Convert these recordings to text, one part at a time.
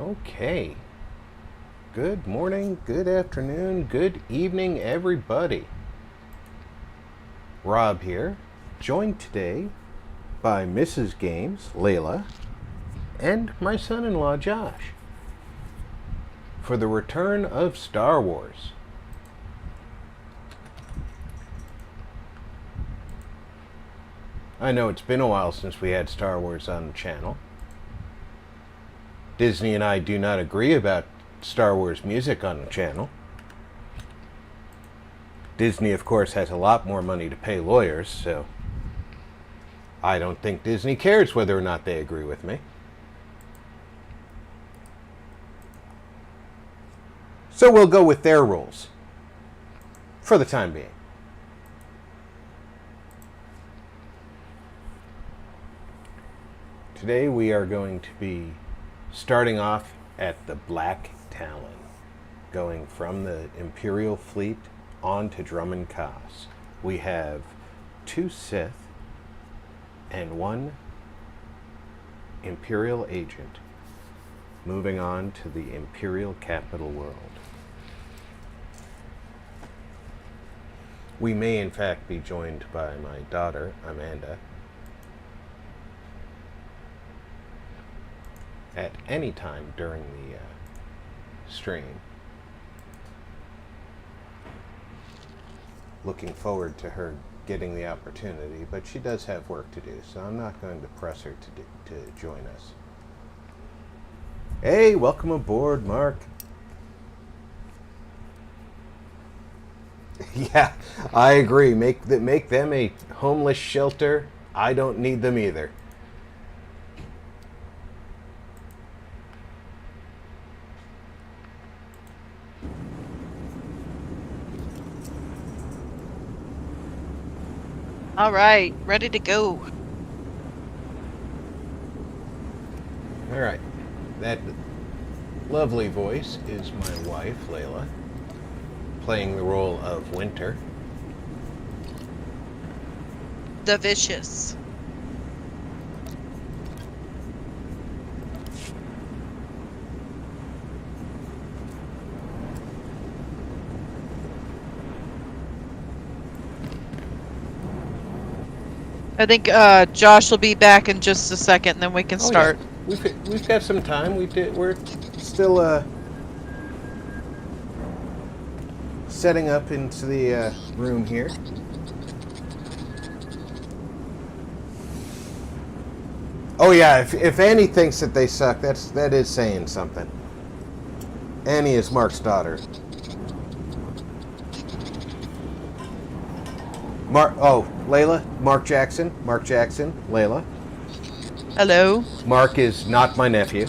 Okay. Good morning, good afternoon, good evening, everybody. Rob here, joined today by Mrs. Games, Leila, and my son-in-law, Josh, for the return of Star Wars. I know it's been a while since we had Star Wars on the channel. Disney and I do not agree about Star Wars music on the channel. Disney, of course, has a lot more money to pay lawyers, so I don't think Disney cares whether or not they agree with me. So we'll go with their rules for the time being. Today we are going to be starting off at the Black Talon, going from the Imperial fleet on to Drummond Kaas. We have 2 Sith and 1 Imperial agent moving on to the Imperial capital world. We may in fact be joined by my daughter, Amanda, at any time during the stream. Looking forward to her getting the opportunity, but she does have work to do, so I'm not going to press her to join us. Hey, welcome aboard, Mark. Yeah, I agree. Make them a homeless shelter. I don't need them either. All right, ready to go. All right. That lovely voice is my wife, Leila, playing the role of Winter. The Vicious. I think Josh will be back in just a second, and then we can start. Yeah. We've got some time. We're still setting up into the room here. Oh yeah, if Annie thinks that they suck, that is saying something. Annie is Mark's daughter. Leila, Mark Jackson, Leila. Hello. Mark is not my nephew.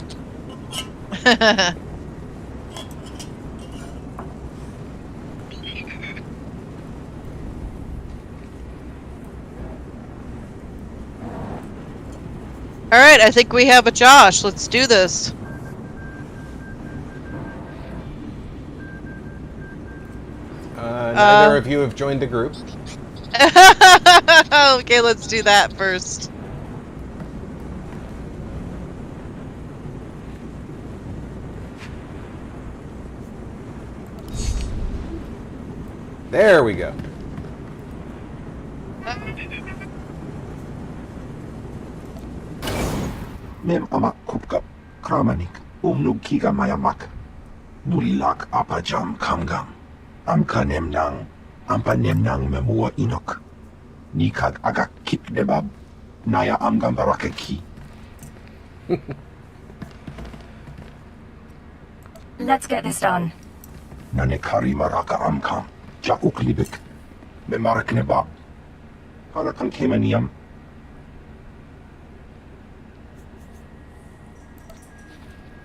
All right, I think we have a Josh. Let's do this. Neither of you have joined the group. Okay, let's do that first. There we go. Mem amak kupkap kramanik umnug kiga mayamak nulilak apajam kamgam amkanem nang ampanem nang memua inok nikag agak kip debab naya amgam barakeki. Let's get this done. Nanekari maraka amkam jauk libik memarak nebab halakan kemaniam.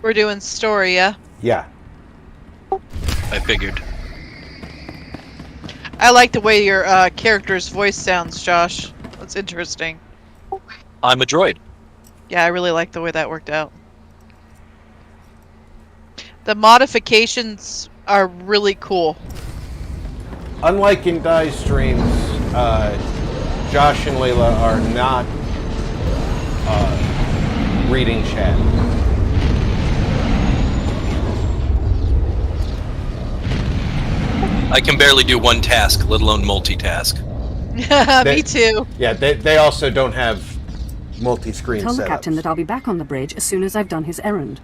We're doing story, yeah? Yeah. I figured. I like the way your character's voice sounds, Josh. That's interesting. I'm a droid. Yeah, I really like the way that worked out. The modifications are really cool. Unlike in Dai's streams, Josh and Leila are not reading chat. I can barely do one task, let alone multitask. Me too. Yeah, they also don't have multi-screen Tell the setups. captain that I'll be back on the bridge as soon as I've done his errand.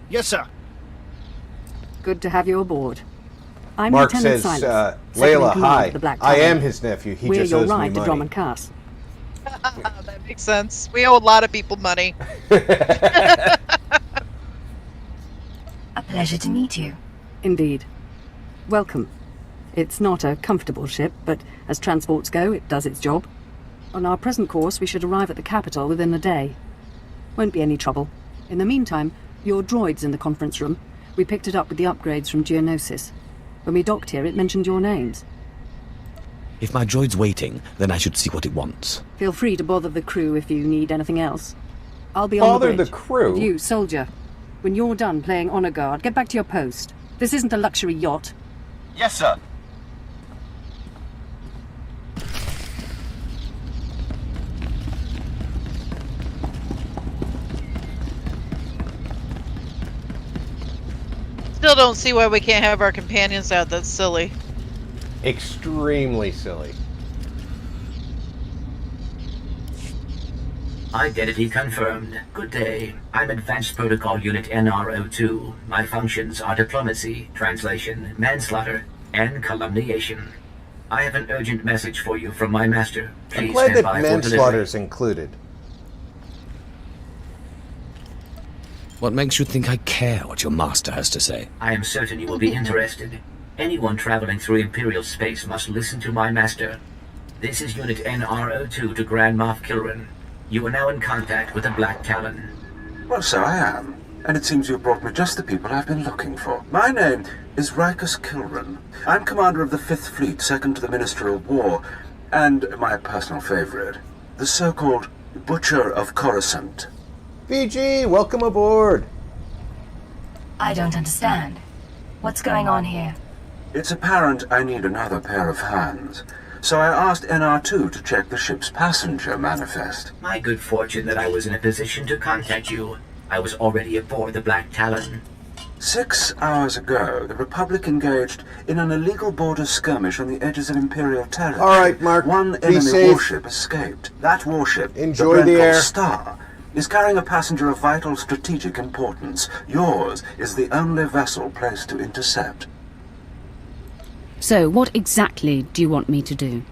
Yes, sir. Good to have you aboard. I'm Mark Lieutenant says, Silas, second Layla, in command hi. of the Black I Talon. am his nephew. He We're just your owes me ride to money. Drummond Cass. That makes sense. We owe a lot of people money. A pleasure to meet you. Indeed. Welcome. It's not a comfortable ship, but as transports go, it does its job. On our present course, we should arrive at the capital within a day. Won't be any trouble. In the meantime, your droid's in the conference room. We picked it up with the upgrades from Geonosis. When we docked here, it mentioned your names. If my droid's waiting, then I should see what it wants. Feel free to bother the crew if you need anything else. I'll be on Bother the bridge. the crew? You, soldier. When you're done playing honor guard, get back to your post. This isn't a luxury yacht. Yes, sir. Still don't see why we can't have our companions out. That's silly. Extremely silly. Identity confirmed. Good day. I'm Advanced Protocol Unit NRO2. My functions are diplomacy, translation, manslaughter, and calumniation. I have an urgent message for you from my master. I'm Please glad stand that by for manslaughter delivery. is included. What makes you think I care what your master has to say? I am certain you will be interested. Anyone traveling through Imperial space must listen to my master. This is Unit NRO2 to Grand Moff Kilran. You are now in contact with the Black Talon. Well, so I am. And it seems you brought me just the people I've been looking for. My name is Rikus Kilran. I'm commander of the 5th Fleet, second to the Minister of War, and my personal favorite, the so-called Butcher of Coruscant. VG, welcome aboard. I don't understand. What's going on here? It's apparent I need another pair of hands, so I asked NR2 to check the ship's passenger manifest. My good fortune that I was in a position to contact you. I was already aboard the Black Talon. 6 hours ago, the Republic engaged in an illegal border skirmish on the edges of Imperial territory. All right, Mark, One be enemy safe. warship escaped. That warship, Enjoy the Brentford air. Star, is carrying a passenger of vital strategic importance. Yours is the only vessel placed to intercept. So, what exactly do you want me to do?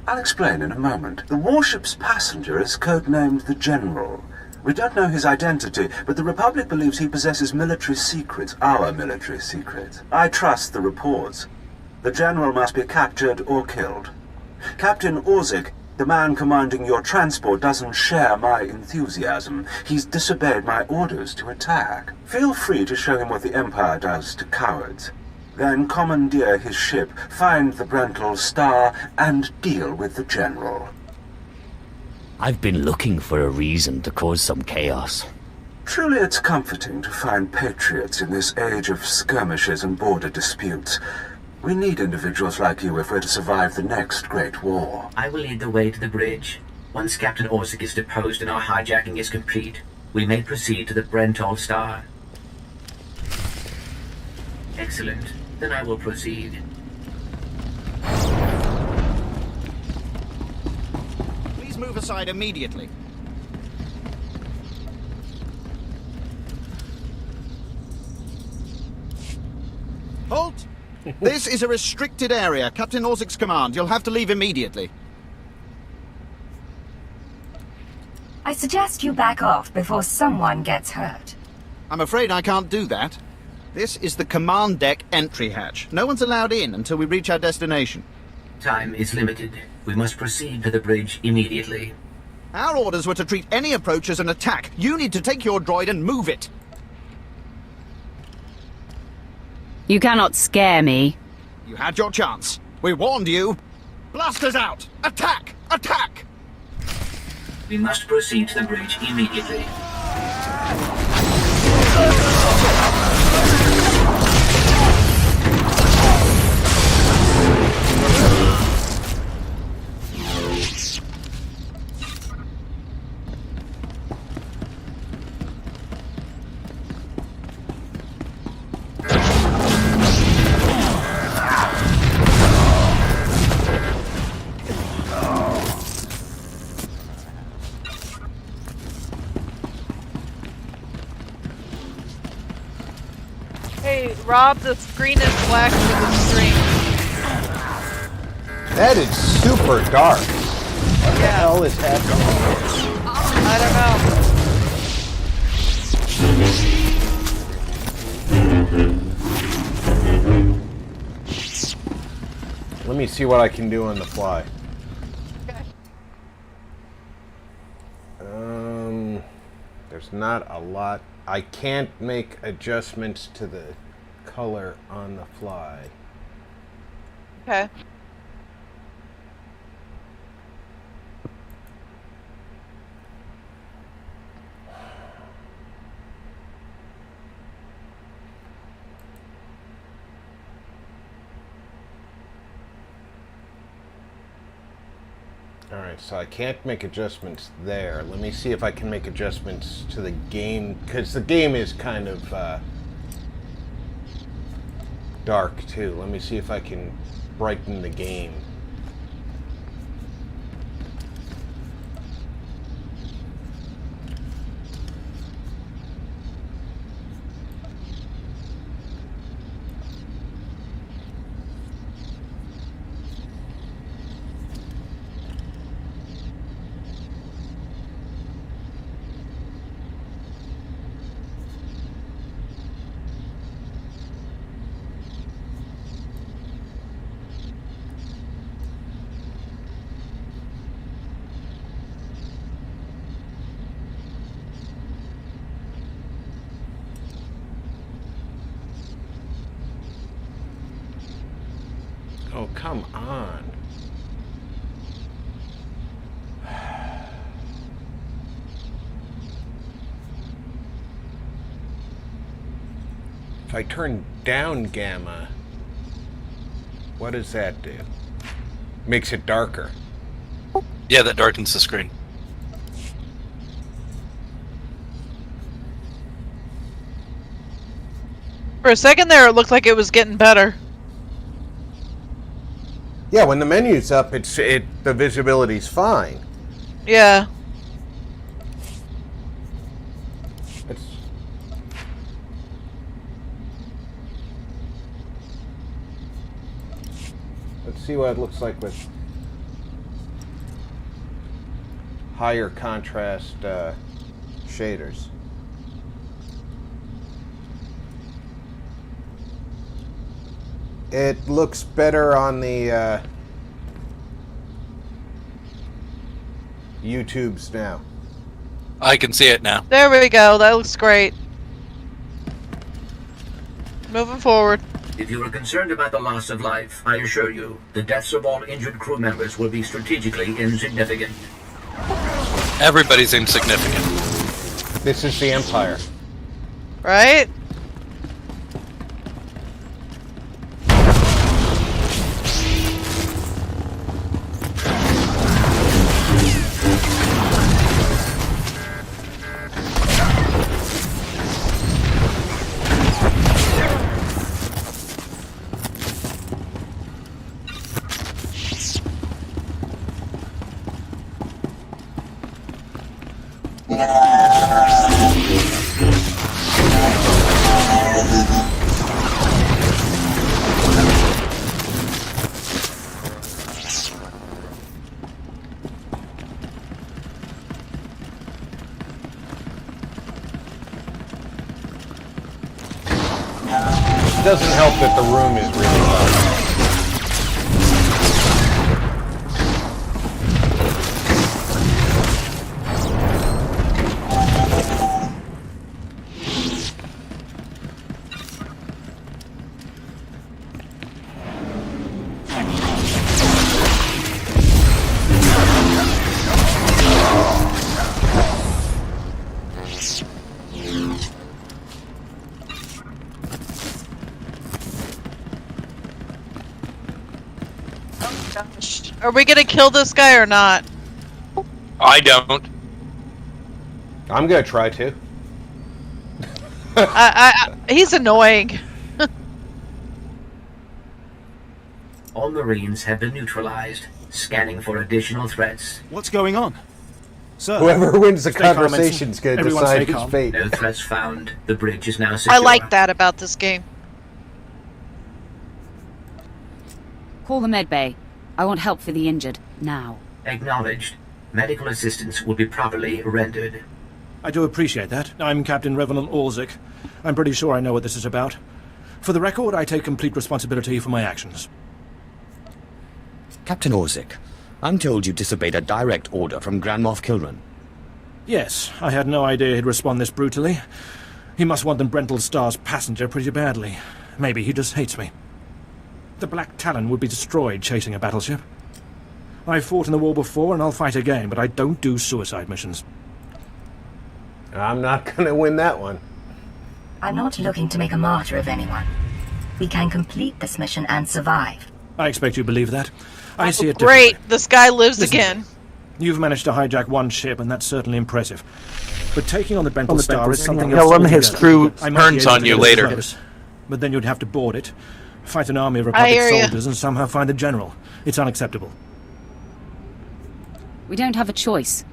I'll explain in a moment. The warship's passenger is codenamed the General. We don't know his identity, but the Republic believes he possesses military secrets, our military secrets. I trust the reports. The General must be captured or killed. Captain Orzik, the man commanding your transport, doesn't share my enthusiasm. He's disobeyed my orders to attack. Feel free to show him what the Empire does to cowards. Then commandeer his ship, find the Brentford Star, and deal with the General. I've been looking for a reason to cause some chaos. Truly it's comforting to find patriots in this age of skirmishes and border disputes. We need individuals like you if we're to survive the next great war. I will lead the way to the bridge. Once Captain Orzik is deposed and our hijacking is complete, we may proceed to the Brentford Star. Excellent. Then I will proceed. Please move aside immediately. Halt! This is a restricted area. Captain Orzik's command. You'll have to leave immediately. I suggest you back off before someone gets hurt. I'm afraid I can't do that. This is the command deck entry hatch. No one's allowed in until we reach our destination. Time is limited. We must proceed to the bridge immediately. Our orders were to treat any approach as an attack. You need to take your droid and move it. You cannot scare me. You had your chance. We warned you. Blasters out! Attack! Attack! We must proceed to the bridge immediately. Rob, the screen is black for the stream. That is super dark. What the hell is happening? I don't know. Let me see what I can do on the fly. Okay. There's not a lot. I can't make adjustments to the color on the fly. Okay. Alright, so I can't make adjustments there. Let me see if I can make adjustments to the game, because the game is kind of dark too. Let me see if I can brighten the game. Oh, come on. If I turn down gamma, what does that do? Makes it darker. Yeah, that darkens the screen. For a second there, it looked like it was getting better. Yeah, when the menu's up, the visibility's fine. Yeah. Let's see what it looks like with higher contrast shaders. It looks better on the YouTubes now. I can see it now. There we go. That looks great. Moving forward. If you are concerned about the loss of life, I assure you, the deaths of all injured crew members will be strategically insignificant. Everybody's insignificant. This is the Empire. Right? It doesn't help that the room is really loud. Are we gonna kill this guy or not? I don't. I'm gonna try to. He's annoying. All Marines have been neutralized. Scanning for additional threats. What's going on? Sir, whoever wins the stay calm, conversation's gonna Everyone decide stay his calm. fate. No threats found. The bridge is now secure. I like that about this game. Call the medbay. I want help for the injured, now. Acknowledged. Medical assistance will be properly rendered. I do appreciate that. I'm Captain Revenant Orzik. I'm pretty sure I know what this is about. For the record, I take complete responsibility for my actions. Captain Orzik, I'm told you disobeyed a direct order from Grand Moff Kilran. Yes, I had no idea he'd respond this brutally. He must want the Brental Star's passenger pretty badly. Maybe he just hates me. The Black Talon would be destroyed chasing a battleship. I've fought in the war before, and I'll fight again, but I don't do suicide missions. I'm not going to win that one. I'm not looking to make a martyr of anyone. We can complete this mission and survive. I expect you believe that. I see it Great, differently. this guy lives Listen, again. You've managed to hijack one ship, and that's certainly impressive. But taking on the Brental Star is something else. Tell him his crew I might be turns able on to you get it later. close, but then you'd have to board it, fight an army of Republic hear ya. soldiers, and somehow find the general. It's unacceptable. We don't have a choice.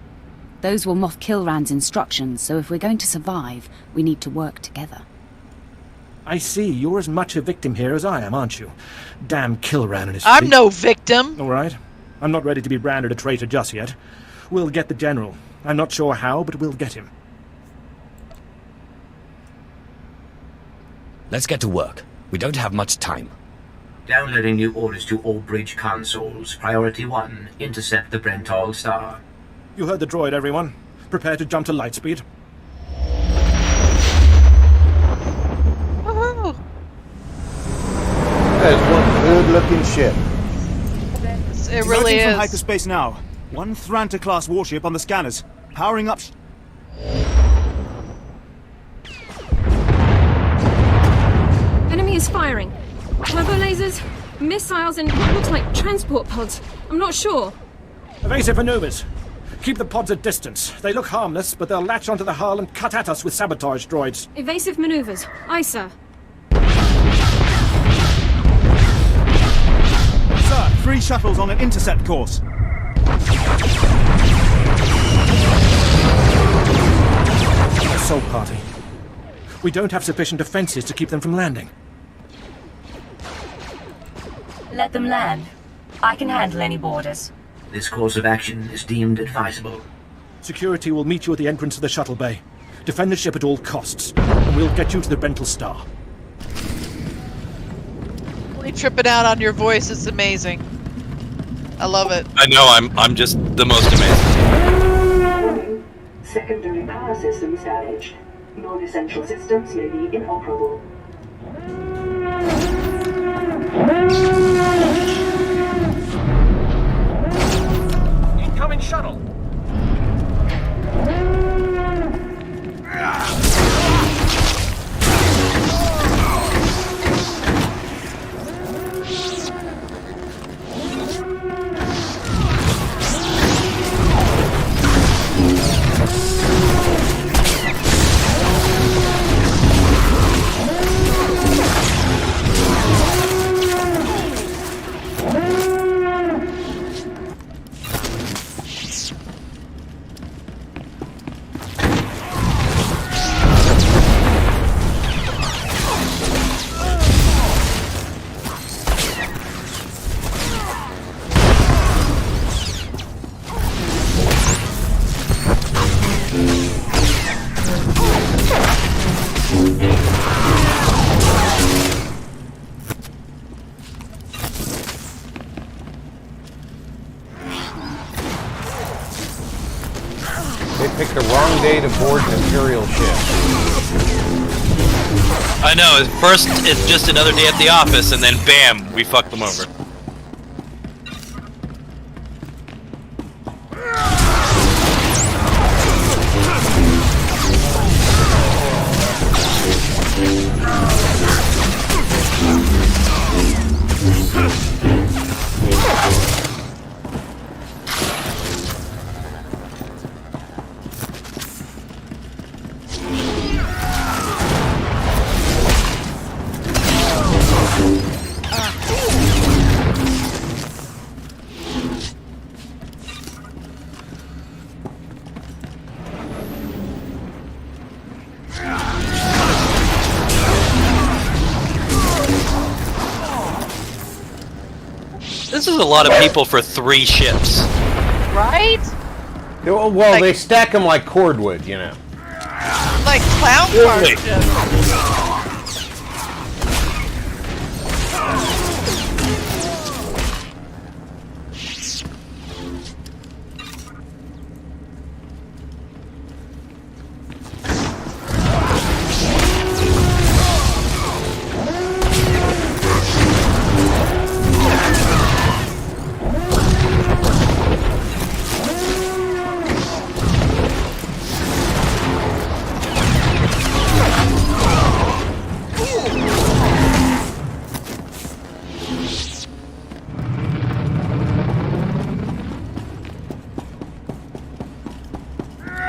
Those were Moff Kilran's instructions, so if we're going to survive, we need to work together. I see. You're as much a victim here as I am, aren't you? Damn Kilran and his I'm fleet. no victim. All right. I'm not ready to be branded a traitor just yet. We'll get the general. I'm not sure how, but we'll get him. Let's get to work. We don't have much time. Downloading new orders to all bridge consoles. Priority 1. Intercept the Brental Star. You heard the droid, everyone. Prepare to jump to lightspeed. Woohoo. That is one good-looking ship. It really Emerging from is. hyperspace now. One Thranta-class warship on the scanners. Powering up... Enemy is firing. Turbo lasers, missiles, and what looks like transport pods. I'm not sure. Evasive maneuvers. Keep the pods at distance. They look harmless, but they'll latch onto the hull and cut at us with sabotage droids. Evasive maneuvers. Aye, sir. Sir, 3 shuttles on an intercept course. Assault party. We don't have sufficient defenses to keep them from landing. Let them land. I can handle any borders. This course of action is deemed advisable. Security will meet you at the entrance of the shuttle bay. Defend the ship at all costs, and we'll get you to the Brental Star. Really tripping out on your voice is amazing. I love it. I know, I'm just the most amazing. Secondary power systems damaged. Non-essential systems may be inoperable. Incoming shuttle! They picked the wrong day to board an Imperial ship. I know, at first it's just another day at the office, and then bam, we fucked them over. This is a lot of people for 3 ships. Right? Well, Like- they stack them like cordwood, you know. Like clown Really? cars.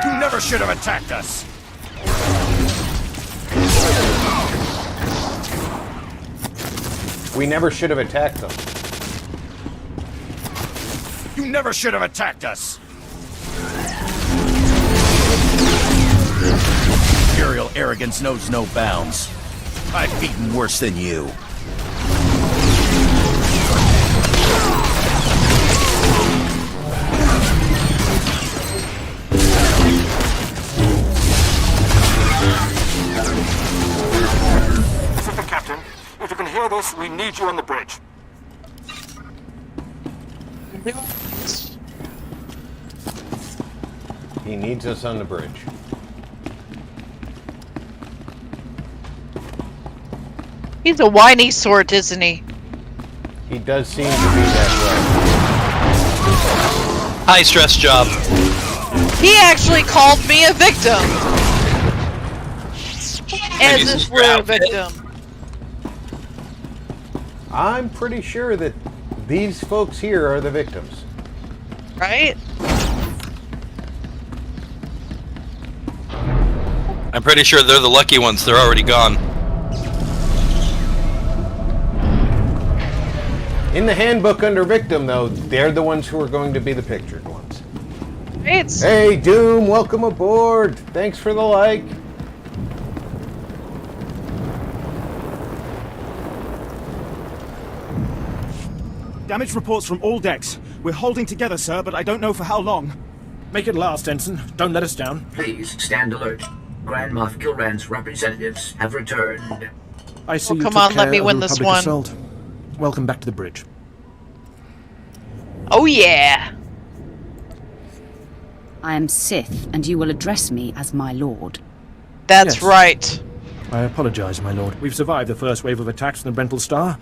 You never should have attacked us! We never should have attacked them. You never should have attacked us! Imperial arrogance knows no bounds. I've beaten worse than you. This is the captain. If you can hear this, we need you on the bridge. He needs us on the bridge. He's a whiny sort, isn't he? He does seem to be that High stress job. He actually called me a victim. As Maybe if we're a victim. way. I'm pretty sure that these folks here are the victims. Right? I'm pretty sure they're the lucky ones. They're already gone. In the handbook under victim, though, they're the ones who are going to be the pictured ones. Right. Hey, Doom, welcome aboard. Thanks for the like. Damage reports from all decks. We're holding together, sir, but I don't know for how long. Make it last, Ensign. Don't let us down. Please stand alert. Grand Moff Kilran's representatives have returned. I see you come took on, let care me of win the this Republic one. assault. Welcome back to the bridge. Oh yeah. I am Sith, and you will address me as my lord. That's Yes. right. I apologize, my lord. We've survived the first wave of attacks from the Brental Star.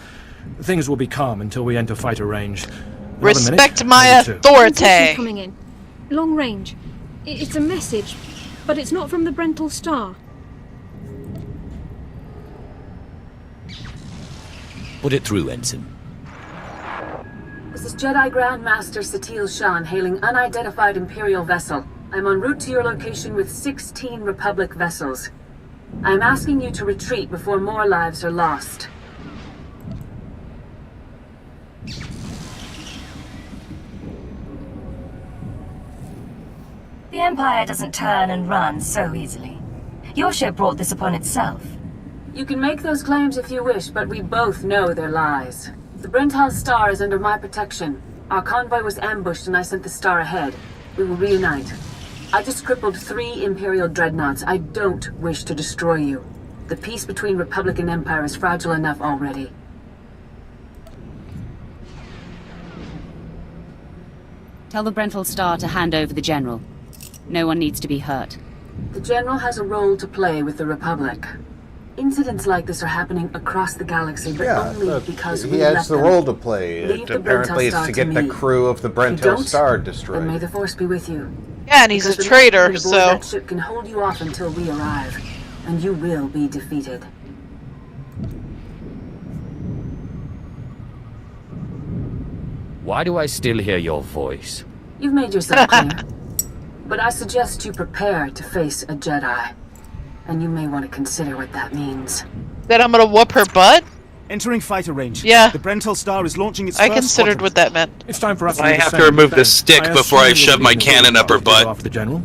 Things will be calm until we enter fighter range. Another Respect minute, my maybe two. authority. Transmission coming in. Long range. It's a message, but it's not from the Brental Star. Put it through, Ensign. This is Jedi Grand Master Satil Shan hailing unidentified Imperial vessel. I'm en route to your location with 16 Republic vessels. I'm asking you to retreat before more lives are lost. The Empire doesn't turn and run so easily. Your ship brought this upon itself. You can make those claims if you wish, but we both know they're lies. The Brental Star is under my protection. Our convoy was ambushed and I sent the Star ahead. We will reunite. I just crippled 3 Imperial dreadnoughts. I don't wish to destroy you. The peace between Republic and Empire is fragile enough already. Tell the Brental Star to hand over the General. No one needs to be hurt. The General has a role to play with the Republic. Incidents like this are happening across the galaxy, but only because he we has let the them. role to play. Leave the Apparently, Brental it's Star to get the me. crew of the If you Brental don't, Star then destroyed. may the Force be with you. Yeah, and he's Because a the traitor, military aboard so that ship can hold you off until we arrive, and you will be defeated. Why do I still hear your voice? You've made yourself clear. But I suggest you prepare to face a Jedi. And you may want to consider what that means. that I'm gonna whoop her butt. Entering fighter range. Yeah. The Brental Star is launching its I first considered squadron. what that meant. It's time for us I do the have to same. remove the stick before I assume shove you'll my be cannon up her butt. off the General.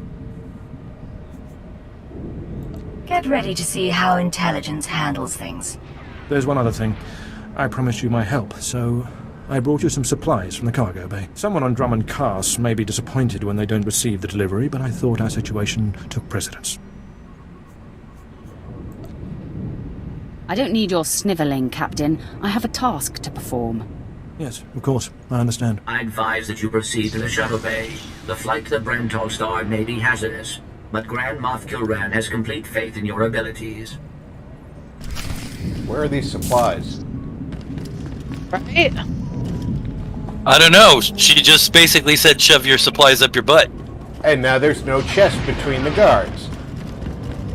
Get ready to see how intelligence handles things. There's one other thing. I promised you my help, so I brought you some supplies from the cargo bay. Someone on Drummond Cast may be disappointed when they don't receive the delivery, but I thought our situation took precedence. I don't need your snivelling, Captain. I have a task to perform. Yes, of course. I understand. I advise that you proceed to the shuttle bay. The flight to the Brentol star may be hazardous, but Grand Moff Kilran has complete faith in your abilities. Where are these supplies? Right? I don't know. She just basically said shove your supplies up your butt. And now there's no chest between the guards.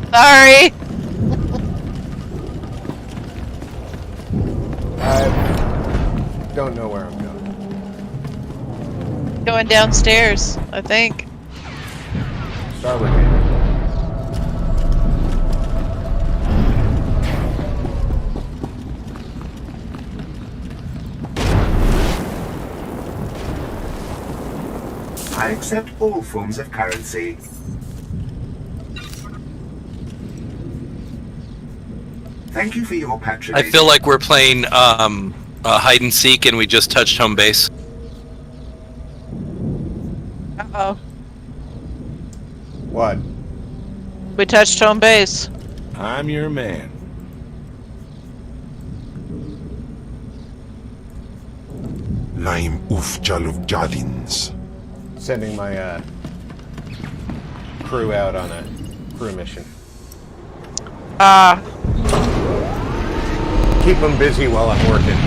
Sorry. I don't know where I'm going. Going downstairs, I think. Starboard hand. I accept all forms of currency. Thank you for your patronage. I feel like we're playing hide and seek, and we just touched home base. Uh-oh. What? We touched home base. I'm your man. Naim Ufjalov Jadins. Sending my crew out on a crew mission. Keep them busy while I'm working.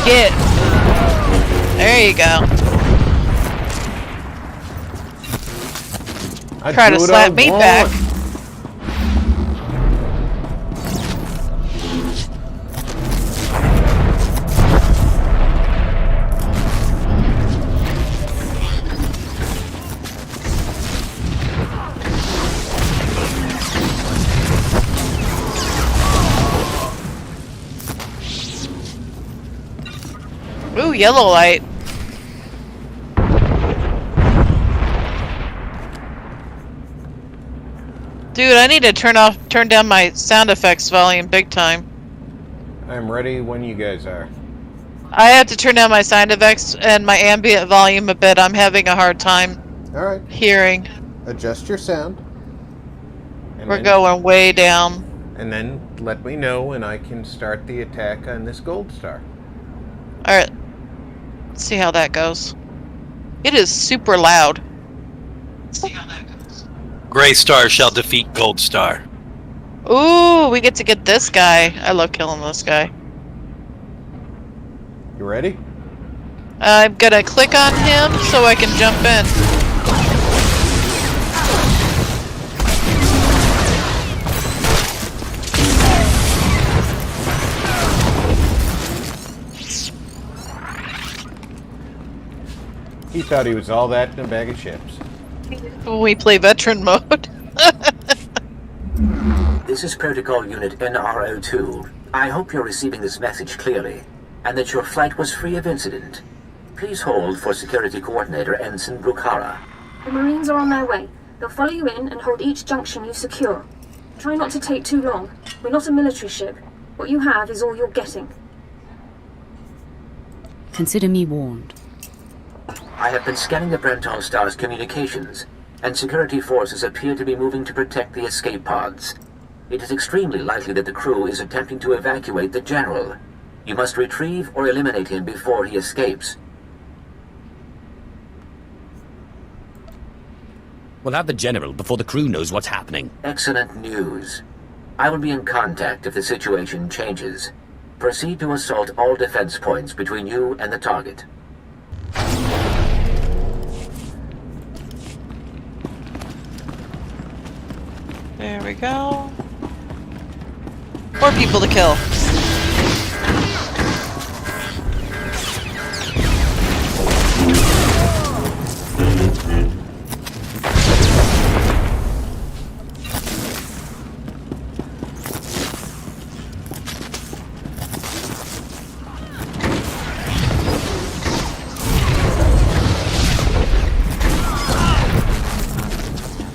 Get. There you go. Try to slap me back. Ooh, yellow light. Dude, I need to turn down my sound effects volume big time. I'm ready when you guys are. I have to turn down my sound effects and my ambient volume a bit. I'm having a hard time hearing. Adjust your sound. We're going way down. And then let me know and I can start the attack on this gold star. Alright. Let's see how that goes. It is super loud. Let's see how that goes. Gray Star shall defeat Gold Star. Ooh, we get to get this guy. I love killing this guy. You ready? I'm gonna click on him so I can jump in. He thought he was all that in a bag of chips. When we play veteran mode. This is Protocol Unit NRO2. I hope you're receiving this message clearly, and that your flight was free of incident. Please hold for Security Coordinator Ensign Brukhara. The Marines are on their way. They'll follow you in and hold each junction you secure. Try not to take too long. We're not a military ship. What you have is all you're getting. Consider me warned. I have been scanning the Brental Star's communications, and security forces appear to be moving to protect the escape pods. It is extremely likely that the crew is attempting to evacuate the General. You must retrieve or eliminate him before he escapes. We'll have the General before the crew knows what's happening. Excellent news. I will be in contact if the situation changes. Proceed to assault all defense points between you and the target. There we go. More people to kill.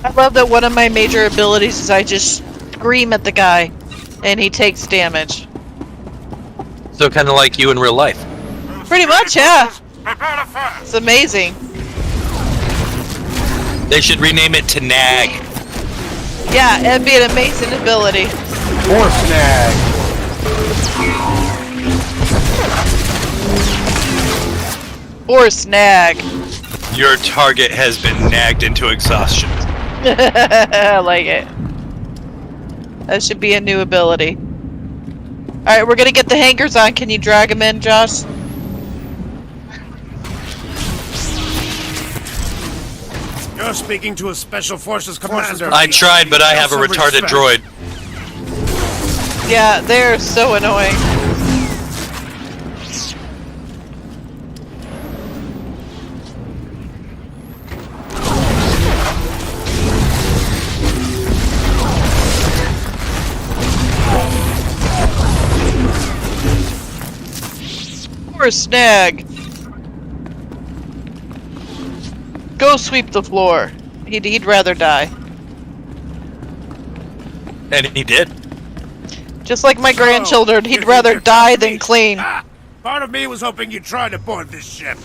I love that one of my major abilities is I just scream at the guy and he takes damage. So kind of like you in real life. Pretty much, yeah. It's amazing. They should rename it to Nag. Yeah, it'd be an amazing ability. Or Snag. Or Snag. Your target has been nagged into exhaustion. I like it. That should be a new ability. Alright, we're gonna get the hangers on. Can you drag them in, Josh? You're speaking to a Special Forces commander. I tried, but I have a retarded droid. Yeah, they're so annoying. Poor Snag. Go sweep the floor. He'd rather die. And he did. Just like my grandchildren, he'd rather die than clean. Part of me was hoping you'd try to board this ship.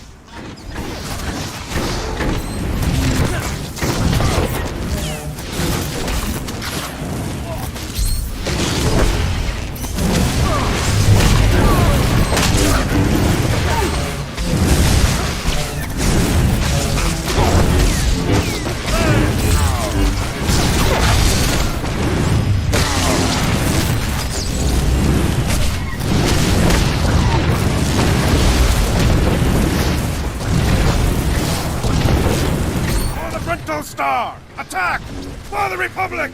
SWTOR! Attack! For the Republic!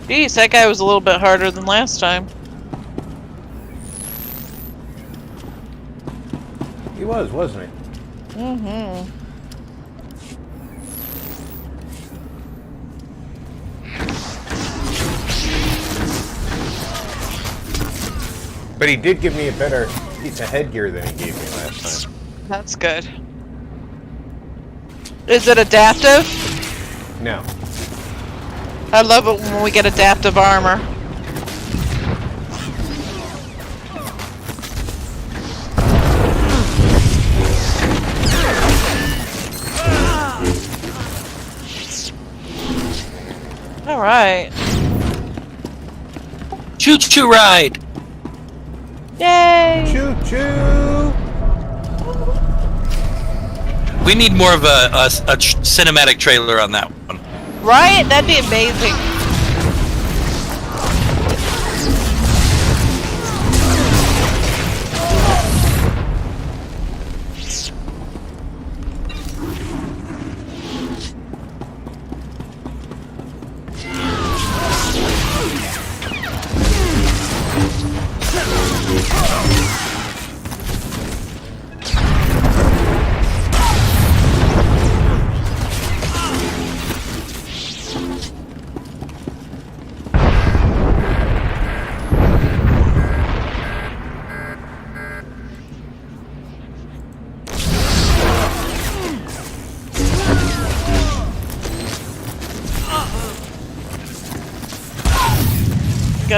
Jeez, that guy was a little bit harder than last time. He was, wasn't he? Mm-hmm. But he did give me a better piece of headgear than he gave me last time. That's good. Is it adaptive? No. I love it when we get adaptive armor. Alright. Choo-choo ride! Yay! Choo-choo! We need more of a cinematic trailer on that one. Right? That'd be amazing.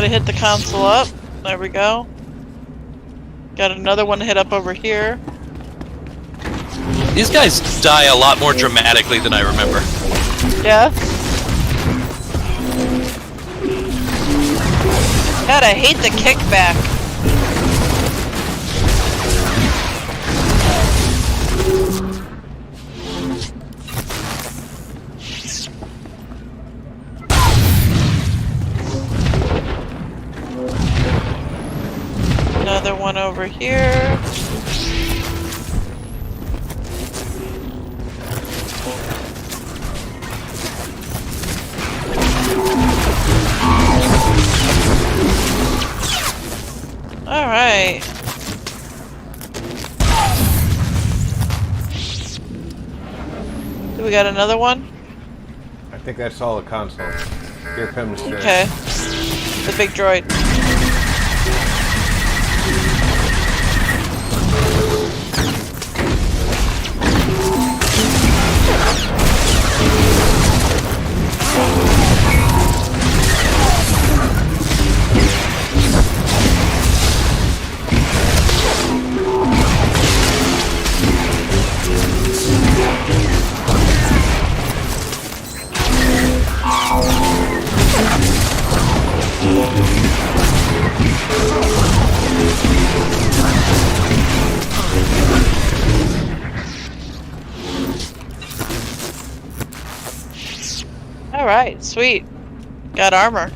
Gotta hit the console up. There we go. Got another one hit up over here. These guys die a lot more dramatically than I remember. Yeah? God, I hate the kickback. Another one over here. All right. Do we got another one? I think that's all the console. Here comes the... Okay. The big droid. Alright, sweet. Got armor.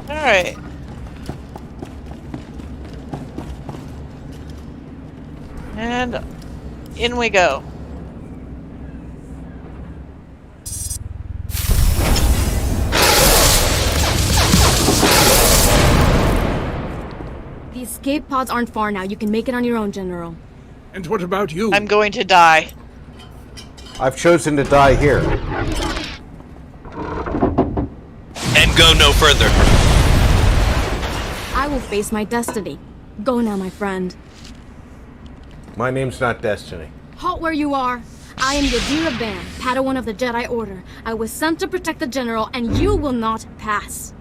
Alright. And in we go. The escape pods aren't far now. You can make it on your own, General. And what about you? I'm going to die. I've chosen to die here. And go no further. I will face my destiny. Go now, my friend. My name's not Destiny. Halt where you are. I am Yadira Ban, Padawan of the Jedi Order. I was sent to protect the General, and you will not pass.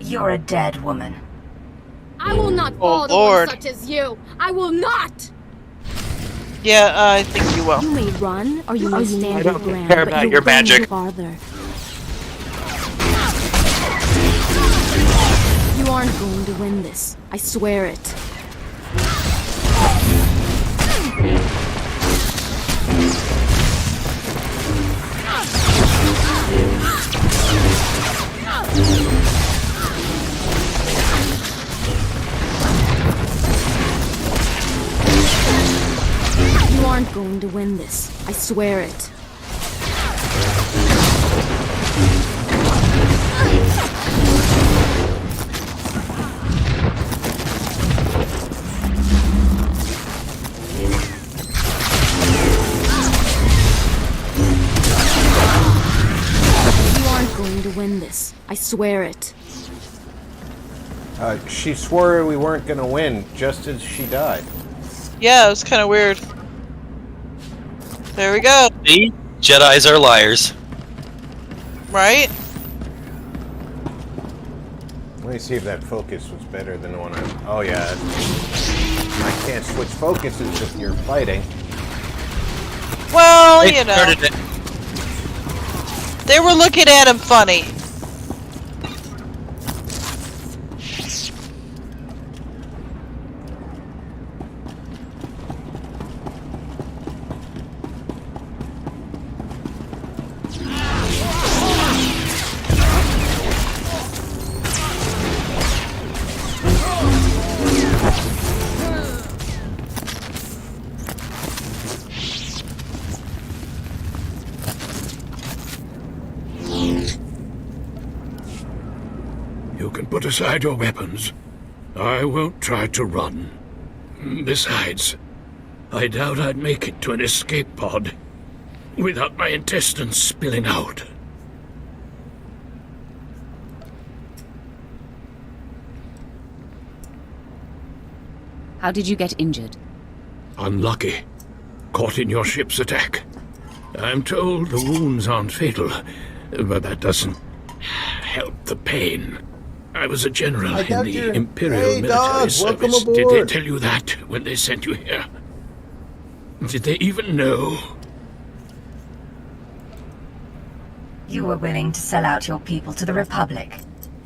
You're a dead woman. I will not fall to one such as you. I will not! Yeah, I think you will. You may run, or you may stand your ground, care but about you your will go magic. farther. You aren't going to win this. I swear it. You aren't going to win this. I swear it. You aren't going to win this. I swear it. She swore we weren't going to win just as she died. Yeah, it was kind of weird. There we go. See? Jedis are liars. Right? Let me see if that focus was better than the one I... Oh, yeah. I can't switch focuses if you're fighting. Well, They you know. started it. They were looking at him funny. You can put aside your weapons. I won't try to run. Besides, I doubt I'd make it to an escape pod without my intestines spilling out. How did you get injured? Unlucky. Caught in your ship's attack. I'm told the wounds aren't fatal, but that doesn't help the pain. I was a general in the Imperial military service. Did they tell you that when they sent you here? Did they even know? You were willing to sell out your people to the Republic.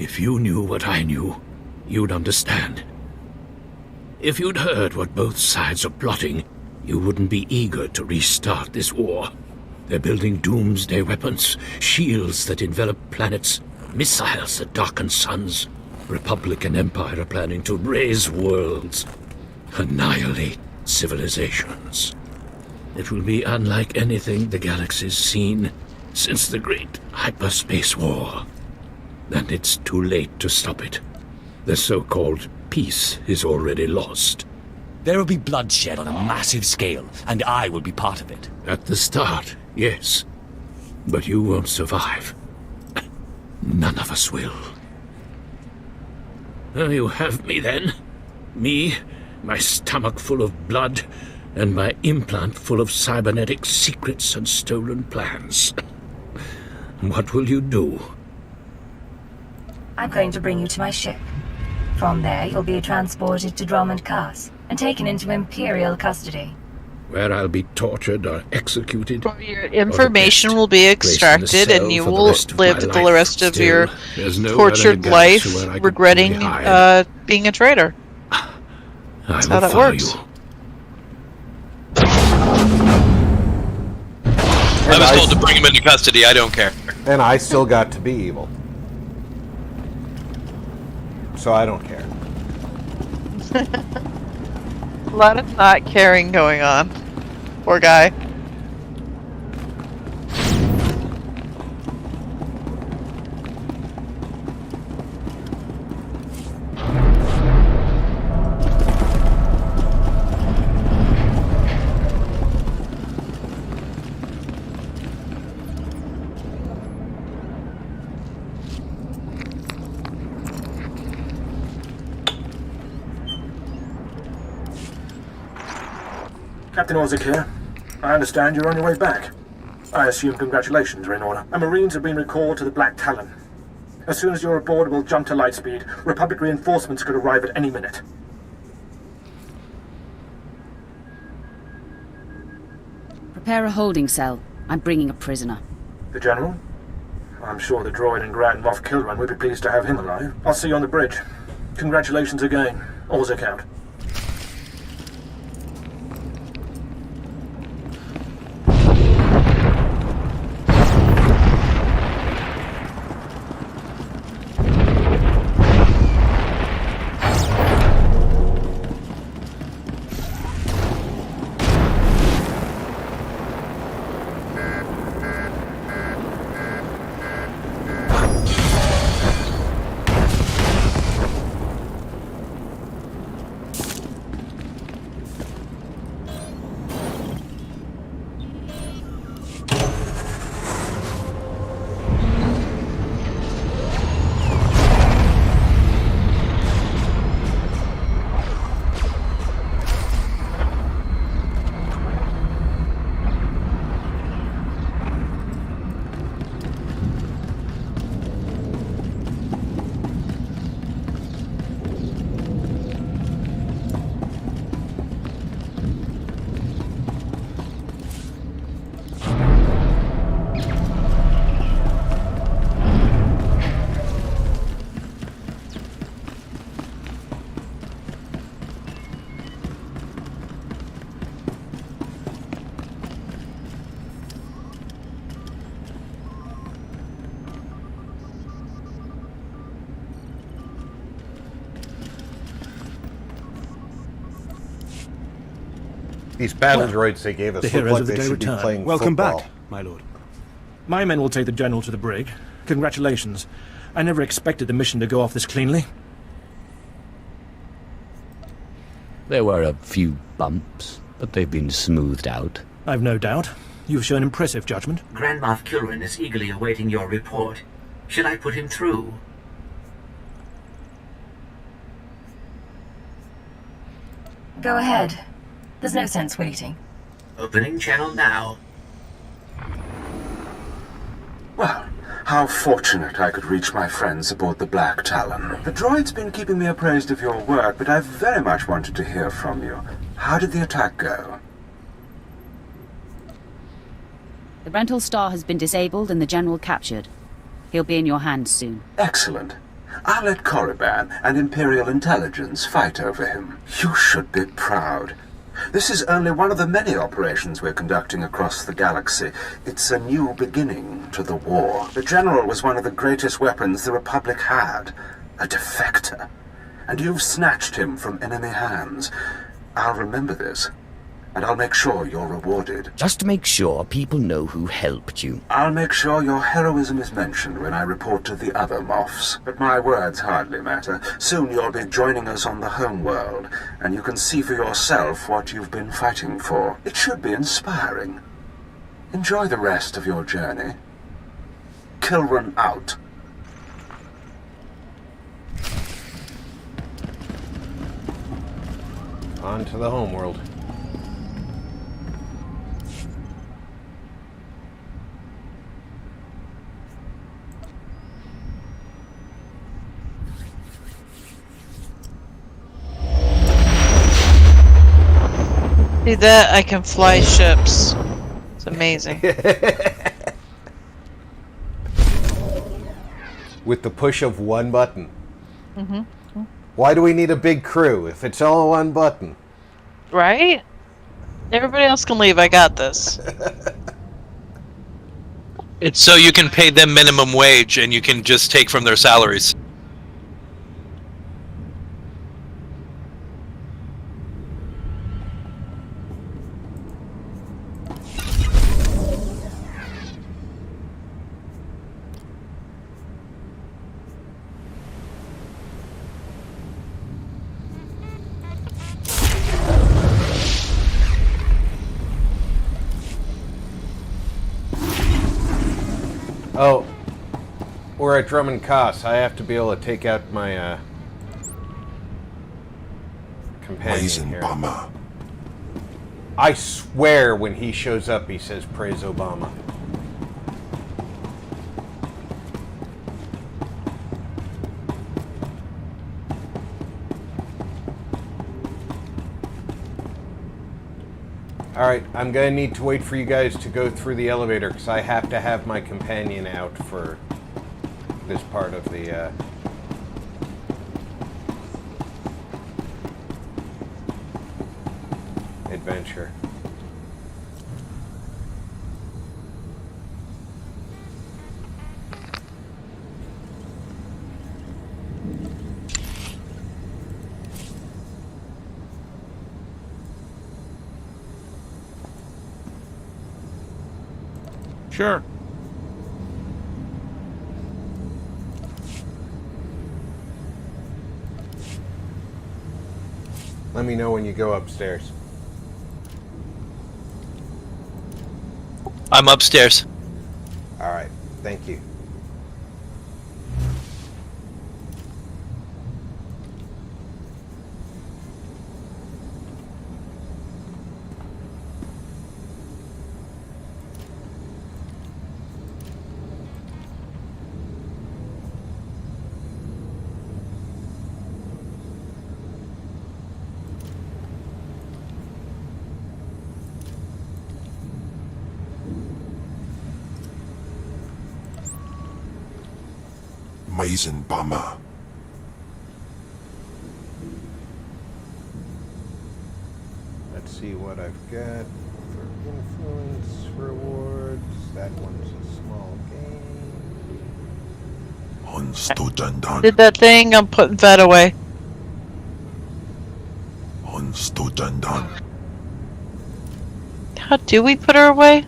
If you knew what I knew, you'd understand. If you'd heard what both sides are plotting, you wouldn't be eager to restart this war. They're building doomsday weapons, shields that envelop planets, missiles that darken suns. Republic and Empire are planning to raise worlds, annihilate civilizations. It will be unlike anything the galaxy's seen since the Great Hyperspace War. And it's too late to stop it. The so-called peace is already lost. There will be bloodshed on a massive scale, and I will be part of it. At the start, yes. But you won't survive. None of us will. You have me then. Me, my stomach full of blood, and my implant full of cybernetic secrets and stolen plans. What will you do? I'm going to bring you to my ship. From there, you'll be transported to Drummond Cast and taken into Imperial custody. Where I'll be tortured or executed. Your information will be extracted and you will live the rest of your tortured life regretting being a traitor. That's how that works. I was told to bring him into custody, I don't care. And I still got to be evil. So I don't care. A lot of not caring going on. Poor guy. Captain Orzik here. I understand you're on your way back. I assume congratulations are in order. Our Marines have been recalled to the Black Talon. As soon as you're aboard, we'll jump to light speed. Republic reinforcements could arrive at any minute. Prepare a holding cell. I'm bringing a prisoner. The General? I'm sure the droid and Grand Moff Kilran would be pleased to have him alive. I'll see you on the bridge. Congratulations again. Orzik out. These battle droids they gave us the look heroes like of the they day should be return. playing Welcome football. back, my lord. My men will take the General to the brig. Congratulations. I never expected the mission to go off this cleanly. There were a few bumps, but they've been smoothed out. I've no doubt. You've shown impressive judgment. Grand Moff Kilrin is eagerly awaiting your report. Should I put him through? Go ahead. There's no sense waiting. Opening channel now. Well, how fortunate I could reach my friends aboard the Black Talon. The droid's been keeping me appraised of your work, but I've very much wanted to hear from you. How did the attack go? The rental star has been disabled and the General captured. He'll be in your hands soon. Excellent. I'll let Korriban and Imperial Intelligence fight over him. You should be proud. This is only one of the many operations we're conducting across the galaxy. It's a new beginning to the war. The General was one of the greatest weapons the Republic had. A defector. And you've snatched him from enemy hands. I'll remember this. And I'll make sure you're rewarded. Just make sure people know who helped you. I'll make sure your heroism is mentioned when I report to the other Moffs. But my words hardly matter. Soon you'll be joining us on the home world, and you can see for yourself what you've been fighting for. It should be inspiring. Enjoy the rest of your journey. Kilrin out. On to the home world. See that? I can fly ships. It's amazing. With the push of one button. Mm-hmm. Why do we need a big crew if it's all one button? Right? Everybody else can leave. I got this. It's so you can pay them minimum wage and you can just take from their salaries. Oh, we're at Drummond Koss. I have to be able to take out my companion here. I swear when he shows up he says praise Obama. Alright, I'm going to need to wait for you guys to go through the elevator because I have to have my companion out for this part of the adventure. Sure. Let me know when you go upstairs. I'm upstairs. Alright, thank you. Amazing bummer. Let's see what I've got for influence rewards. That one's a small game. Did that thing, I'm putting that away. How do we put her away?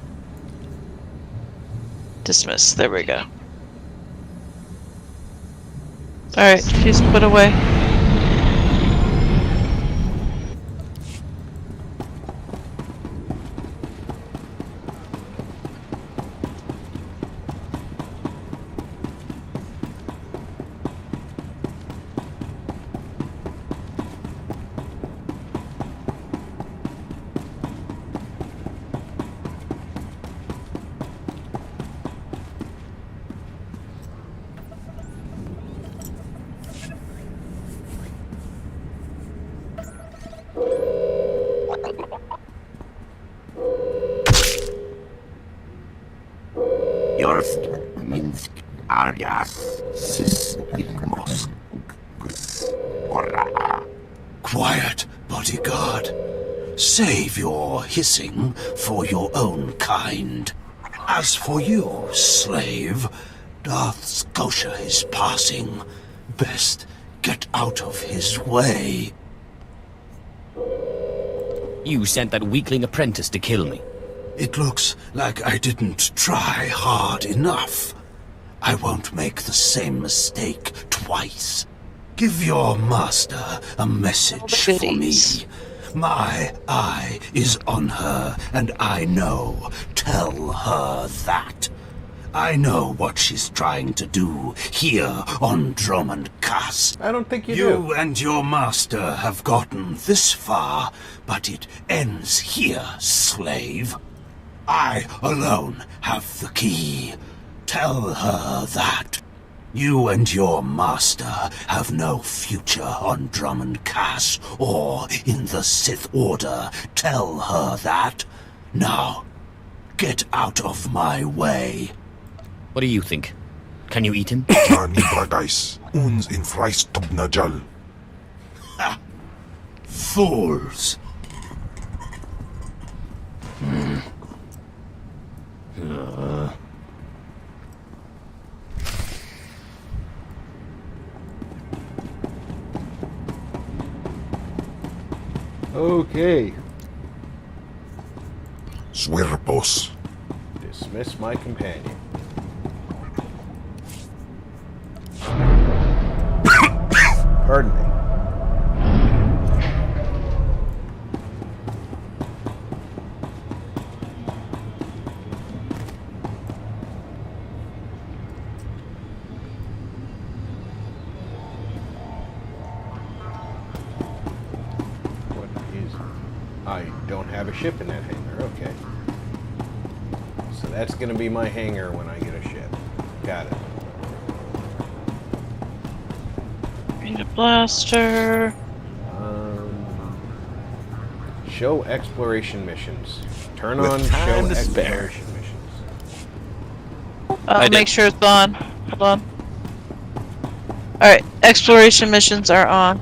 Dismiss. There we go. Alright, she's put away. Quiet, bodyguard. Save your hissing for your own kind. As for you, slave, Darth Scotia is passing. Best get out of his way. You sent that weakling apprentice to kill me. It looks like I didn't try hard enough. I won't make the same mistake twice. Give your master a message for me. My eye is on her, and I know. Tell her that. I know what she's trying to do here on Drummond Cass. I don't think you do. You and your master have gotten this far, but it ends here, slave. I alone have the key. Tell her that. You and your master have no future on Drummond Cass or in the Sith Order. Tell her that. Now, get out of my way. What do you think? Can you eat him? Uns in Freistubnajal. Fools. Okay. Swerpos. Dismiss my companion. Pardon me. I don't have a ship in that hangar, okay. So that's going to be my hangar when I get a ship. Got it. Need a blaster. Show exploration missions. Turn on show exploration missions. I'll make sure it's on. Hold on. Alright, exploration missions are on.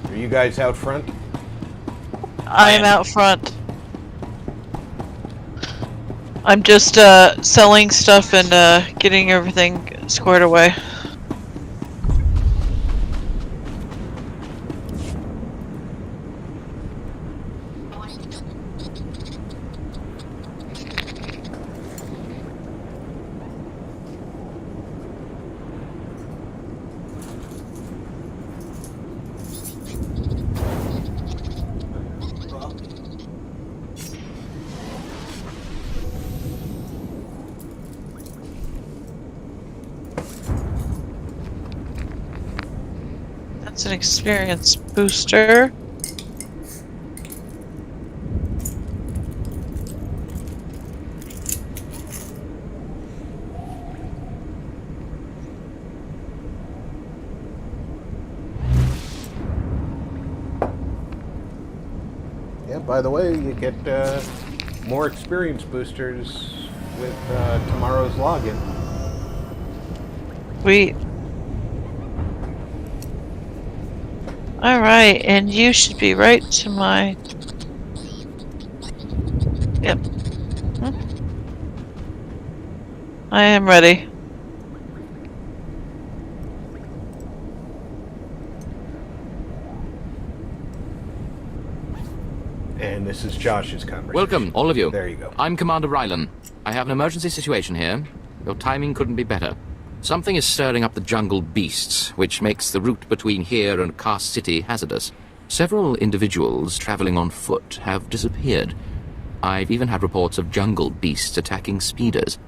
Are you guys out front? I am out front. I'm just selling stuff and getting everything squared away. That's an experience booster. Yeah, by the way, you get more experience boosters with tomorrow's login. Sweet. Alright, and you should be right to my... Yep. I am ready. And this is Josh's conversation. Welcome, all of you. There you go. I'm Commander Rylan. I have an emergency situation here. Your timing couldn't be better. Something is stirring up the jungle beasts, which makes the route between here and Kars City hazardous. Several individuals traveling on foot have disappeared. I've even had reports of jungle beasts attacking speeders.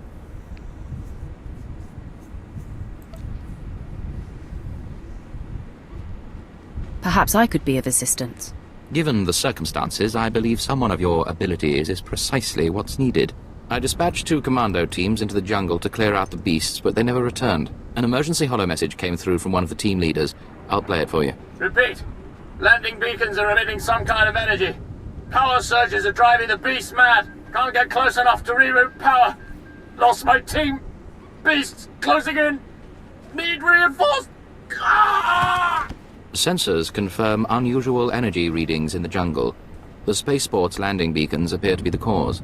Perhaps I could be of assistance. Given the circumstances, I believe someone of your abilities is precisely what's needed. I dispatched 2 commando teams into the jungle to clear out the beasts, but they never returned. An emergency holo message came through from one of the team leaders. I'll play it for you. Repeat. Landing beacons are emitting some kind of energy. Power surges are driving the beasts mad. Can't get close enough to reroute power. Lost my team. Beasts closing in. Need reinforced. Ah! Sensors confirm unusual energy readings in the jungle. The spaceport's landing beacons appear to be the cause.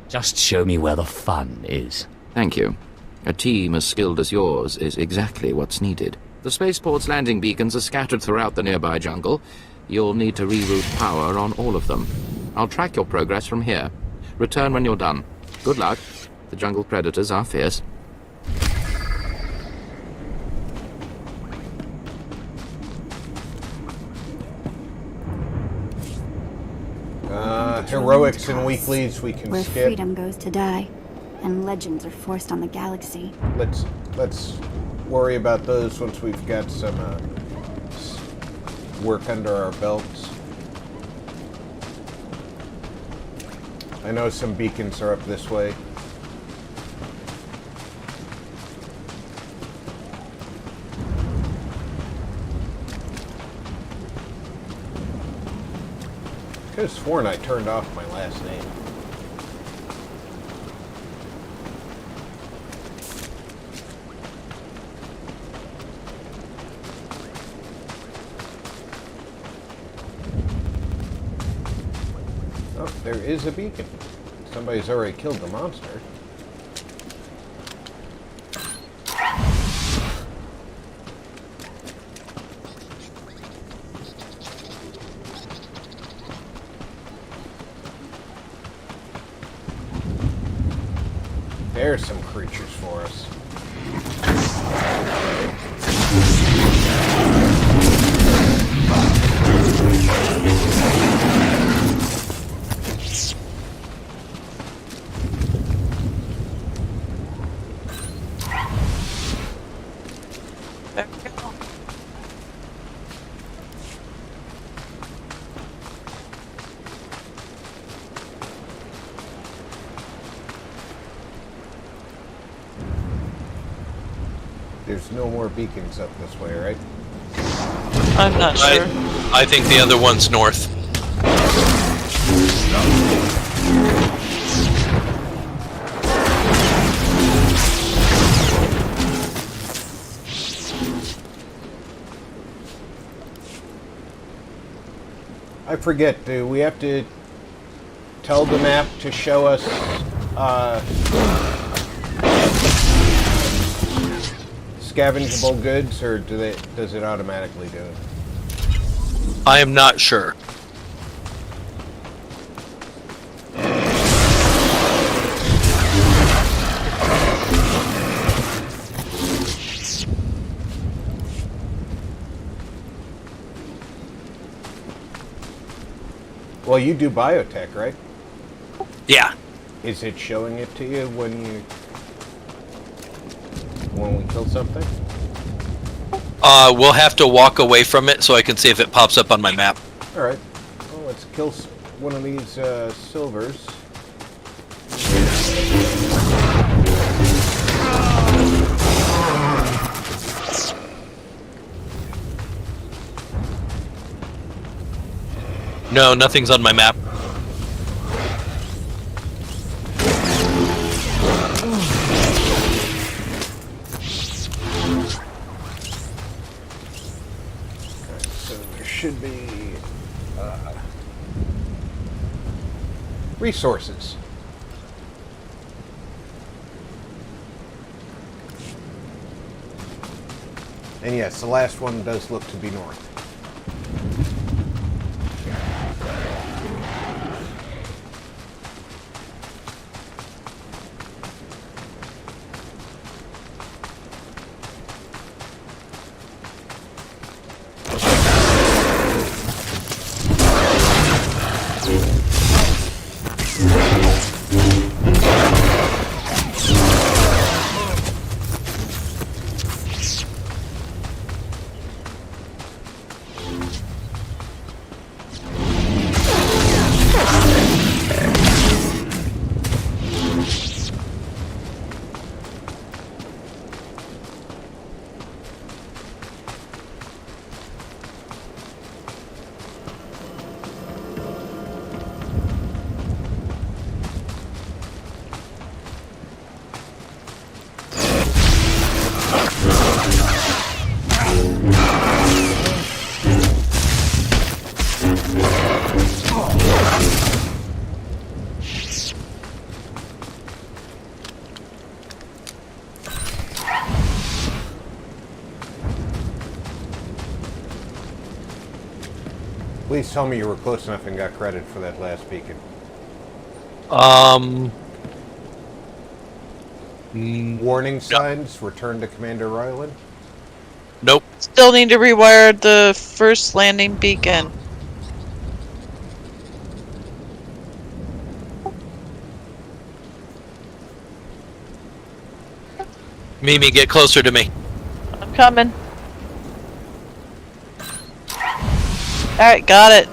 Just show me where the fun is. Thank you. A team as skilled as yours is exactly what's needed. The spaceport's landing beacons are scattered throughout the nearby jungle. You'll need to reroute power on all of them. I'll track your progress from here. Return when you're done. Good luck. The jungle predators are fierce. Heroics and weeklies we can Where skip. freedom goes to die, and legends are forced on the galaxy. Let's worry about those once we've got some work under our belts. I know some beacons are up this way. I could have sworn I turned off my last name. Oh, there is a beacon. Somebody's already killed the monster. There's some creatures for us. There we go. There's no more beacons up this way, right? I'm not sure. I think the other one's north. I forget, do we have to tell the map to show us scavengeable goods, or does it automatically do it? I am not sure. Well, you do biotech, right? Yeah. Is it showing it to you when we kill something? We'll have to walk away from it so I can see if it pops up on my map. All right. Well, let's kill one of these silvers. No, nothing's on my map. So there should be resources. And yes, the last one does look to be north. Please tell me you were close enough and got credit for that last beacon. Warning signs, return to Commander Ryland? Nope. Still need to rewire the first landing beacon. Mimi, get closer to me. I'm coming. Alright, got it.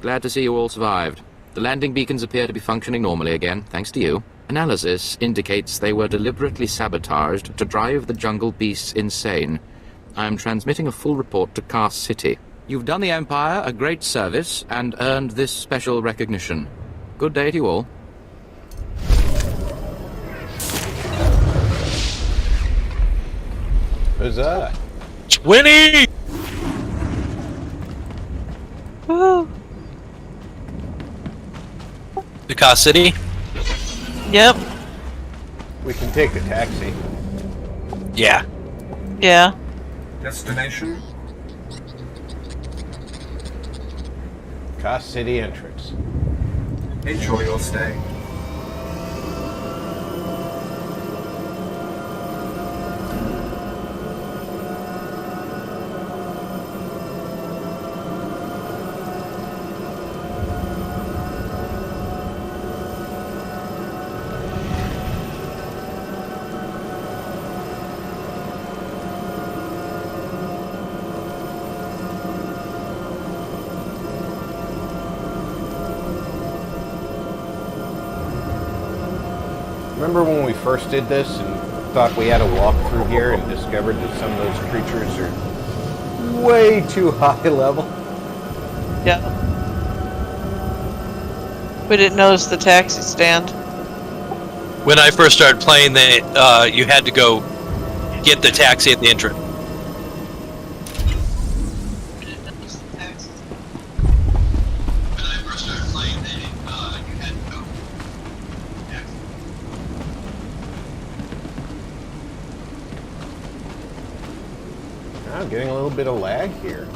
Glad to see you all survived. The landing beacons appear to be functioning normally again, thanks to you. Analysis indicates they were deliberately sabotaged to drive the jungle beasts insane. I am transmitting a full report to Car City. You've done the Empire a great service and earned this special recognition. Good day to you all. Huzzah! 20! Woo! The Car City? Yep. We can take the taxi. Yeah. Yeah. Destination? Car City entrance. Enjoy your stay. Remember when we first did this and thought we had to walk through here and discovered that some of those creatures are way too high level? Yeah. We didn't notice the taxi stand. When I first started playing, you had to go get the taxi at the entrance. I'm getting a little bit of lag here.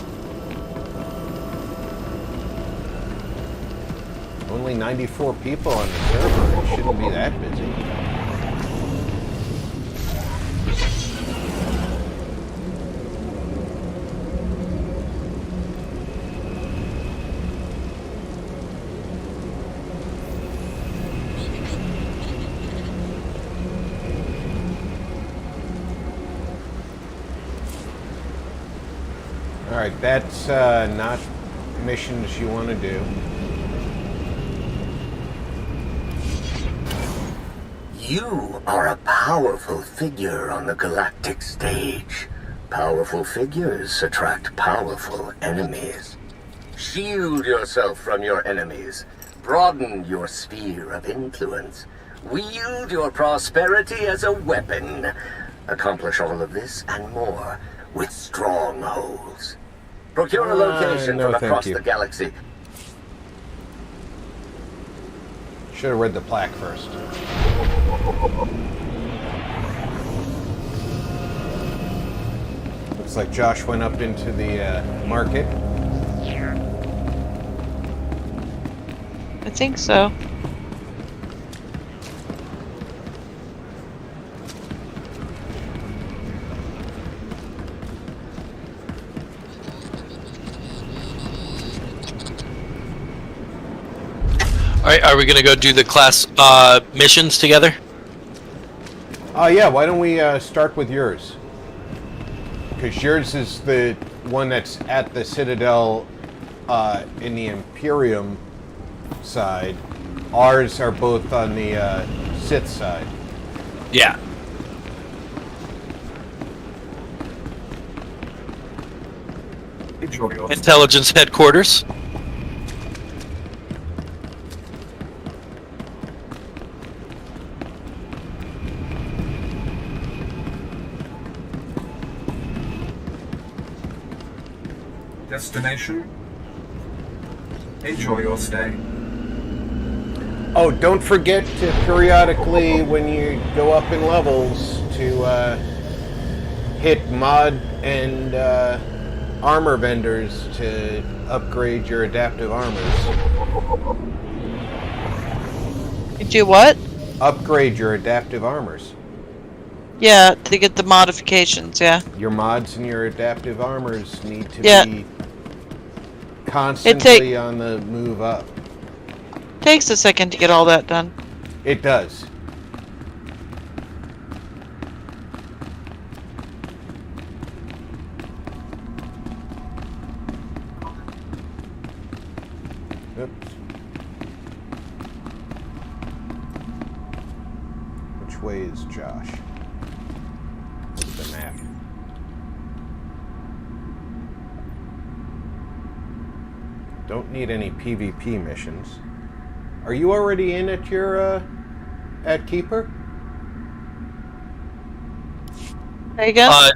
Only 94 people on the server. It shouldn't be that busy. Alright, that's not missions you want to do. You are a powerful figure on the galactic stage. Powerful figures attract powerful enemies. Shield yourself from your enemies. Broaden your sphere of influence. Wield your prosperity as a weapon. Accomplish all of this and more with strongholds. Procure a location no, from across thank you. the galaxy. Should have read the plaque first. Looks like Josh went up into the market. I think so. Alright, are we gonna go do the class missions together? Yeah, why don't we start with yours? Because yours is the one that's at the Citadel in the Imperium side. Ours are both on the Sith side. Yeah. Intelligence headquarters. Destination? Enjoy your stay. Oh, don't forget to periodically, when you go up in levels, to hit mod and armor vendors to upgrade your adaptive armors. You do what? Upgrade your adaptive armors. Yeah, to get the modifications, yeah. Your mods and your adaptive armors need to be constantly on the move up. Takes a second to get all that done. It does. Oops. Which way is Josh? Look at the map. Don't need any PvP missions. Are you already in at your, at Keeper? There you go.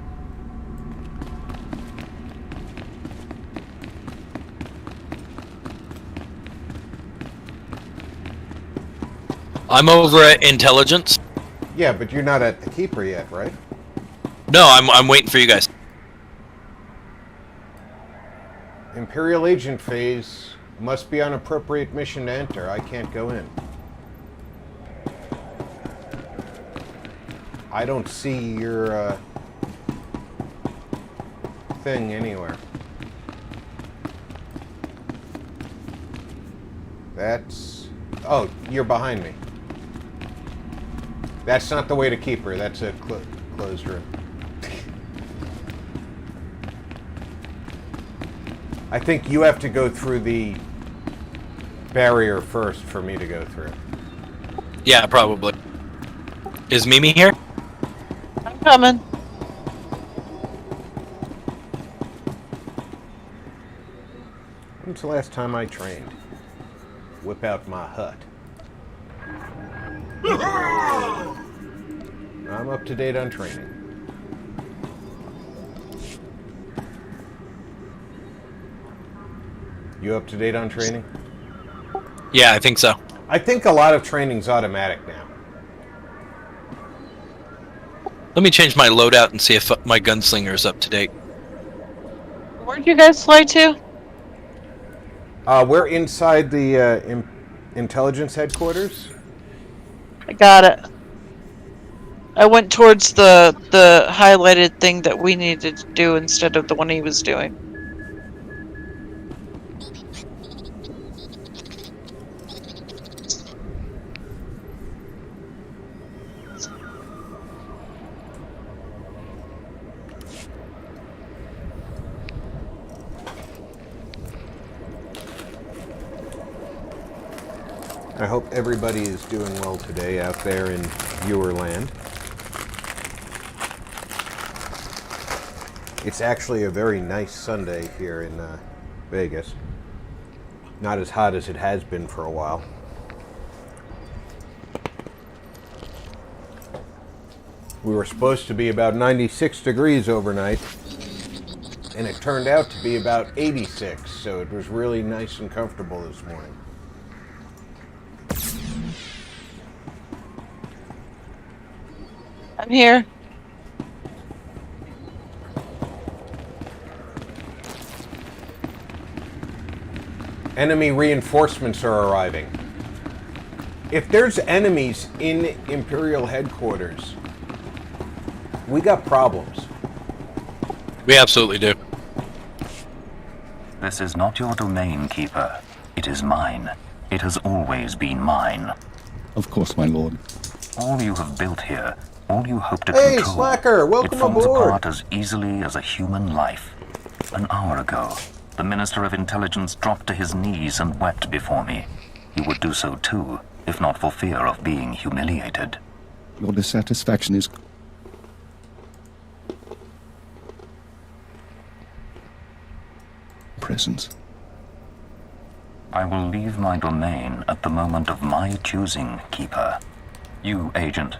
I'm over at Intelligence. Yeah, but you're not at the Keeper yet, right? No, I'm waiting for you guys. Imperial Agent phase must be on appropriate mission to enter. I can't go in. I don't see your thing anywhere. That's... Oh, you're behind me. That's not the way to Keeper. That's a closed room. I think you have to go through the barrier first for me to go through. Yeah, probably. Is Mimi here? I'm coming. When's the last time I trained? Whip out my hut. I'm up to date on training. You up to date on training? Yeah, I think so. I think a lot of training's automatic now. Let me change my loadout and see if my gunslinger is up to date. Where'd you guys fly to? We're inside the intelligence headquarters. I got it. I went towards the highlighted thing that we needed to do instead of the one he was doing. I hope everybody is doing well today out there in viewer land. It's actually a very nice Sunday here in Vegas. Not as hot as it has been for a while. We were supposed to be about 96 degrees overnight, and it turned out to be about 86, so it was really nice and comfortable this morning. I'm here. Enemy reinforcements are arriving. If there's enemies in Imperial headquarters, we got problems. We absolutely do. This is not your domain, Keeper. It is mine. It has always been mine. Of course, my lord. All you have built here, all you hope to Hey, control, Slacker, welcome it falls aboard. apart as easily as a human life. An hour ago, the Minister of Intelligence dropped to his knees and wept before me. He would do so too, if not for fear of being humiliated. Your dissatisfaction is... presence. I will leave my domain at the moment of my choosing, Keeper. You, Agent,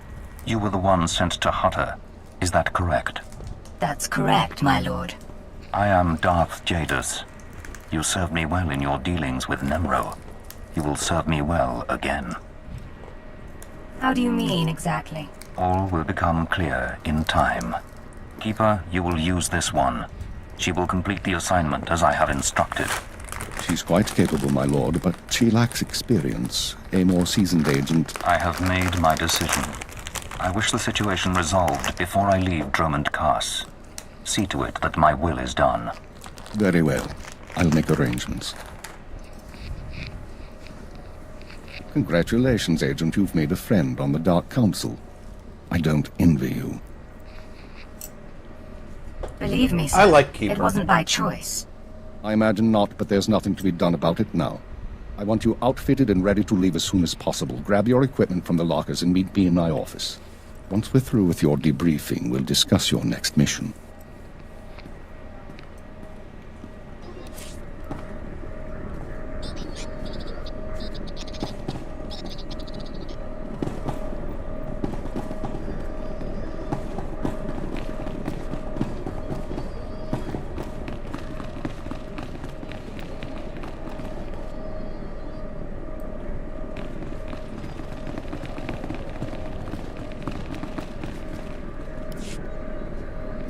you were the one sent to Hutter. Is that correct? That's correct, my lord. I am Darth Jadus. You served me well in your dealings with Nemro. You will serve me well again. How do you mean, exactly? All will become clear in time. Keeper, you will use this one. She will complete the assignment as I have instructed. She's quite capable, my lord, but she lacks experience. A more seasoned agent... I have made my decision. I wish the situation resolved before I leave Drummond Cass. See to it that my will is done. Very well. I'll make arrangements. Congratulations, Agent. You've made a friend on the Dark Council. I don't envy you. Believe me, sir, I like Keeper. It wasn't by choice. I imagine not, but there's nothing to be done about it now. I want you outfitted and ready to leave as soon as possible. Grab your equipment from the lockers and meet me in my office. Once we're through with your debriefing, we'll discuss your next mission.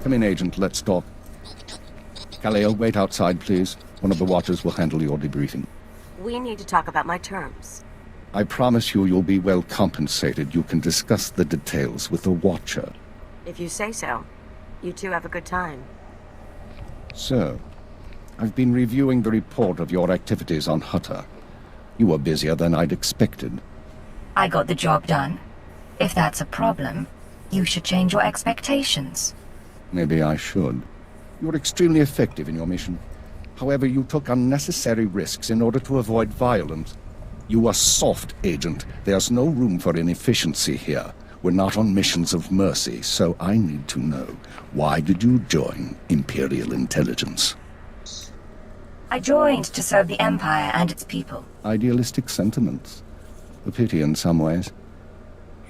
Come in, Agent. Let's talk. Kaleo, wait outside, please. One of the watchers will handle your debriefing. We need to talk about my terms. I promise you you'll be well compensated. You can discuss the details with the watcher. If you say so. You two have a good time. Sir, I've been reviewing the report of your activities on Hutta. You were busier than I'd expected. I got the job done. If that's a problem, you should change your expectations. Maybe I should. You're extremely effective in your mission. However, you took unnecessary risks in order to avoid violence. You are soft, Agent. There's no room for inefficiency here. We're not on missions of mercy, so I need to know, why did you join Imperial Intelligence? I joined to serve the Empire and its people. Idealistic sentiments. A pity in some ways.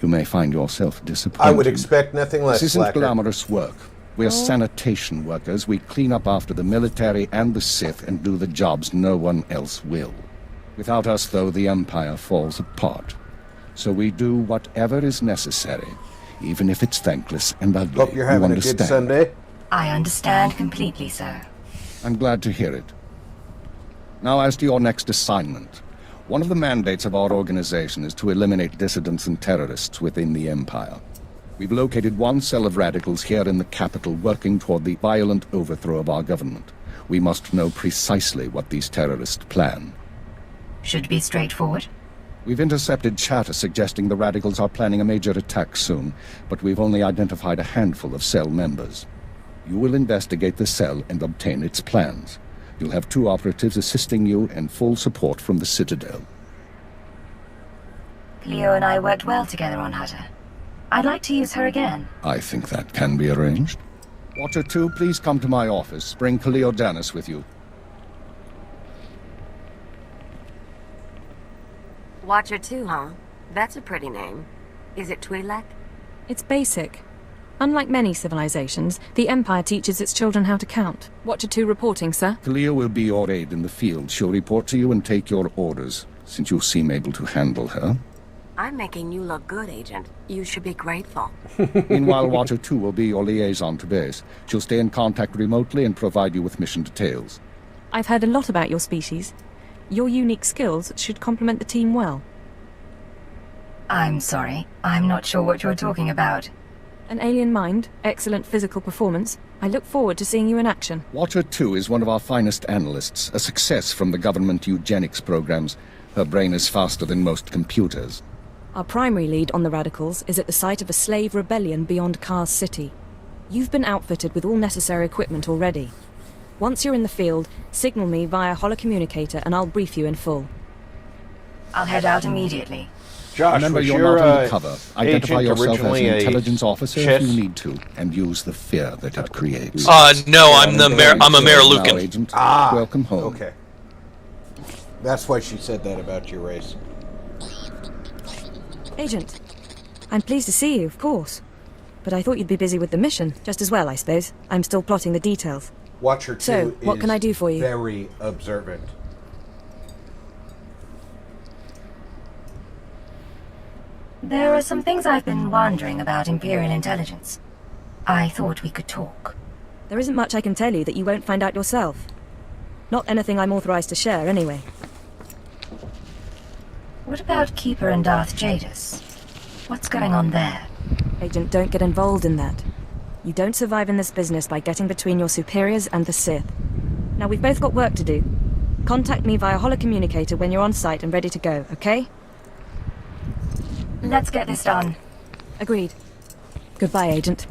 You may find yourself disappointed. I would expect nothing less, This isn't Slacker. glamorous work. We're sanitation workers. We clean up after the military and the Sith and do the jobs no one else will. Without us, though, the Empire falls apart. So we do whatever is necessary, even if it's thankless and ugly. Hope you're having a good Sunday. I understand completely, sir. I'm glad to hear it. Now, as to your next assignment. One of the mandates of our organization is to eliminate dissidents and terrorists within the Empire. We've located one cell of radicals here in the capital working toward the violent overthrow of our government. We must know precisely what these terrorists plan. Should be straightforward. We've intercepted chatter suggesting the radicals are planning a major attack soon, but we've only identified a handful of cell members. You will investigate the cell and obtain its plans. You'll have 2 operatives assisting you and full support from the Citadel. Cleo and I worked well together on Hutta. I'd like to use her again. I think that can be arranged. Watcher 2, please come to my office. Bring Cleo Danis with you. Watcher 2, huh? That's a pretty name. Is it Twi'lek? It's basic. Unlike many civilizations, the Empire teaches its children how to count. Watcher 2 reporting, sir. Cleo will be your aide in the field. She'll report to you and take your orders, since you seem able to handle her. I'm making you look good, Agent. You should be grateful. Meanwhile, Watcher 2 will be your liaison to base. She'll stay in contact remotely and provide you with mission details. I've heard a lot about your species. Your unique skills should complement the team well. I'm sorry. I'm not sure what you're talking about. An alien mind, excellent physical performance. I look forward to seeing you in action. Watcher 2 is one of our finest analysts, a success from the government eugenics programs. Her brain is faster than most computers. Our primary lead on the radicals is at the site of a slave rebellion beyond Kars City. You've been outfitted with all necessary equipment already. Once you're in the field, signal me via holocommunicator and I'll brief you in full. I'll head out immediately. Josh, remember, you're not undercover. Identify yourself as an intelligence officer if you need to, and use the fear that it creates. No, I'm a Marilucan. Welcome home. Okay. That's why she said that about your race. Agent, I'm pleased to see you, of course. But I thought you'd be busy with the mission, just as well, I suppose. I'm still plotting the details. Watcher 2 So, what is can I do for you? very observant. There are some things I've been wondering about Imperial intelligence. I thought we could talk. There isn't much I can tell you that you won't find out yourself. Not anything I'm authorized to share, anyway. What about Keeper and Darth Jadis? What's going on there? Agent, don't get involved in that. You don't survive in this business by getting between your superiors and the Sith. Now, we've both got work to do. Contact me via holocommunicator when you're on site and ready to go, okay? Let's get this done. Agreed. Goodbye, Agent.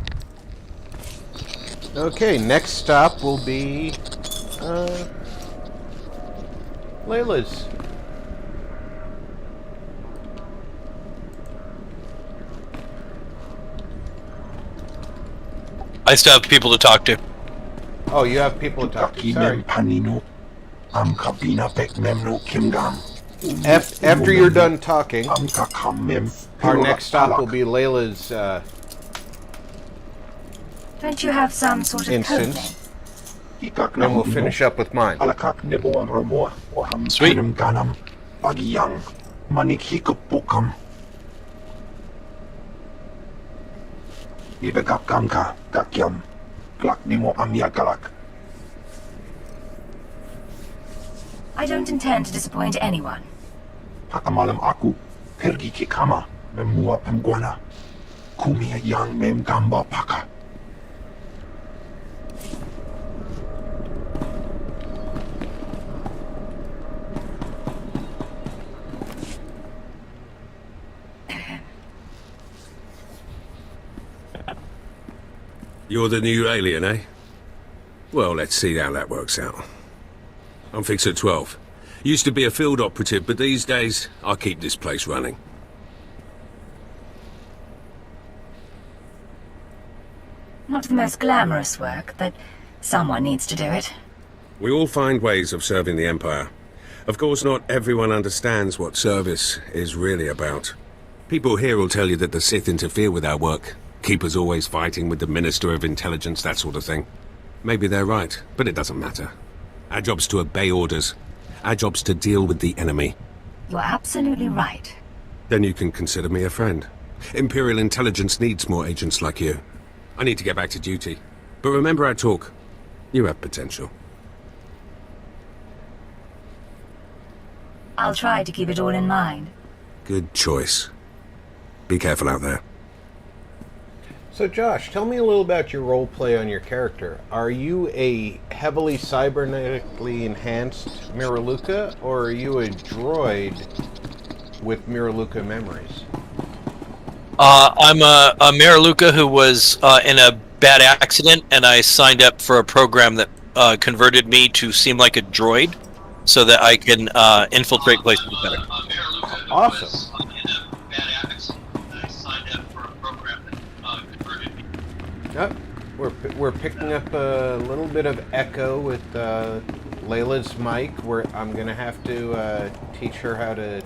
Okay, next stop will be... Leila's. I still have people to talk to. Oh, you have people to talk to. Sorry. After you're done talking, our next stop will be Leila's Don't you have some sort of instance. And we'll finish up with mine. Sweet. I don't intend to disappoint anyone. Pakamalam aku pergi ke kama memua pemguana. Kumia yang mem gamba paka. You're the new alien, eh? Well, let's see how that works out. I'm Fixer 12. Used to be a field operative, but these days, I keep this place running. Not the most glamorous work, but someone needs to do it. We all find ways of serving the Empire. Of course, not everyone understands what service is really about. People here will tell you that the Sith interfere with our work. Keeper's always fighting with the Minister of Intelligence, that sort of thing. Maybe they're right, but it doesn't matter. Our job's to obey orders. Our job's to deal with the enemy. You're absolutely right. Then you can consider me a friend. Imperial Intelligence needs more agents like you. I need to get back to duty. But remember our talk. You have potential. I'll try to keep it all in mind. Good choice. Be careful out there. So Josh, tell me a little about your role play on your character. Are you a heavily cybernetically enhanced Miraluka, or are you a droid with Miraluka memories? I'm a Miraluka who was in a bad accident, and I signed up for a program that converted me to seem like a droid, so that I can infiltrate places better. Awesome. Oh, we're picking up a little bit of echo with Leila's mic. I'm gonna have to teach her how to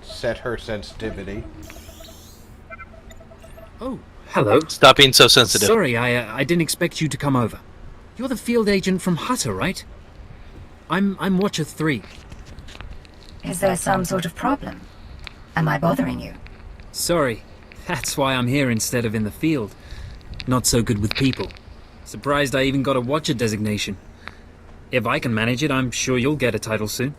set her sensitivity. Oh, hello. Stop being so sensitive. Sorry, I didn't expect you to come over. You're the field agent from Hutter, right? I'm Watcher 3. Is there some sort of problem? Am I bothering you? Sorry. That's why I'm here instead of in the field. Not so good with people. Surprised I even got a Watcher designation. If I can manage it, I'm sure you'll get a title soon.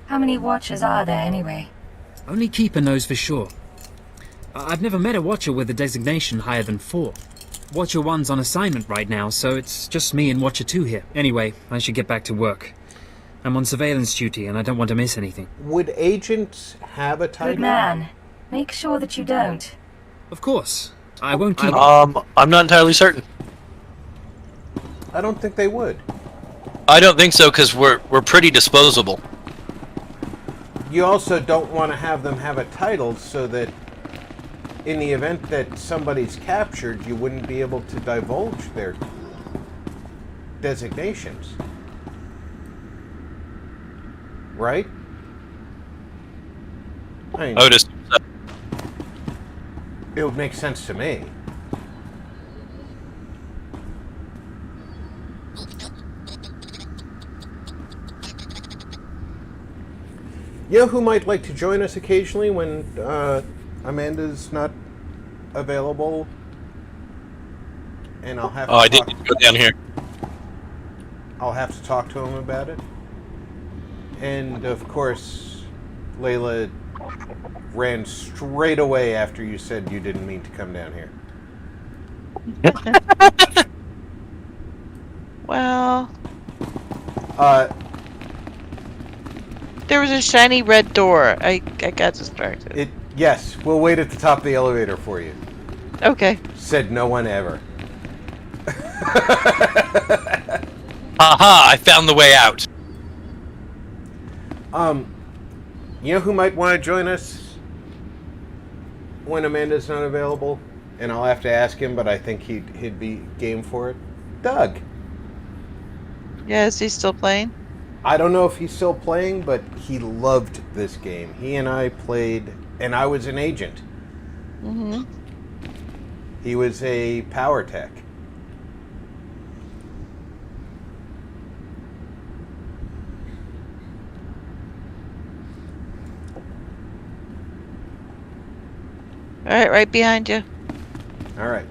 How many Watchers are there anyway? Only Keeper knows for sure. I've never met a Watcher with a designation higher than 4. Watcher 1's on assignment right now, so it's just me and Watcher 2 here. Anyway, I should get back to work. I'm on surveillance duty, and I don't want to miss anything. Would agents have a title? Good man. Make sure that you don't. Of course. I won't keep... I'm not entirely certain. I don't think they would. I don't think so, because we're pretty disposable. You also don't want to have them have a title so that in the event that somebody's captured, you wouldn't be able to divulge their designations. Right? It would make sense to me. You know who might like to join us occasionally when Amanda's not available? And I'll have to I didn't go down here. I'll have to talk to him about it. And of course, Leila ran straight away after you said you didn't mean to come down here. Well, there was a shiny red door. I got distracted. Yes, we'll wait at the top of the elevator for you. Okay. Said no one ever. Aha! I found the way out. You know who might want to join us when Amanda's not available? And I'll have to ask him, but I think he'd be game for it. Doug. Yeah, is he still playing? I don't know if he's still playing, but he loved this game. He and I played, and I was an agent. Mm-hmm. He was a power tech. All right, right behind you. All right.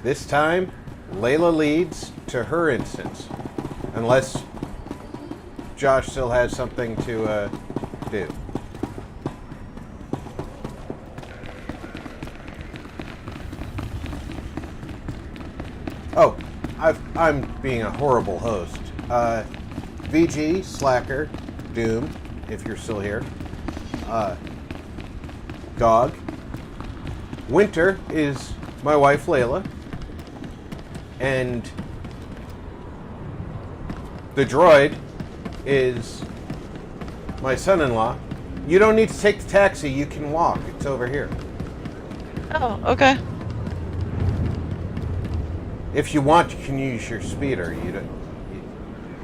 This time, Leila leads to her instance. Unless Josh still has something to do. Oh, I'm being a horrible host. VG, Slacker, Doom, if you're still here. Dog. Winter is my wife Leila. And the droid is my son-in-law. You don't need to take the taxi, you can walk. It's over here. Oh, okay. If you want, you can use your speeder.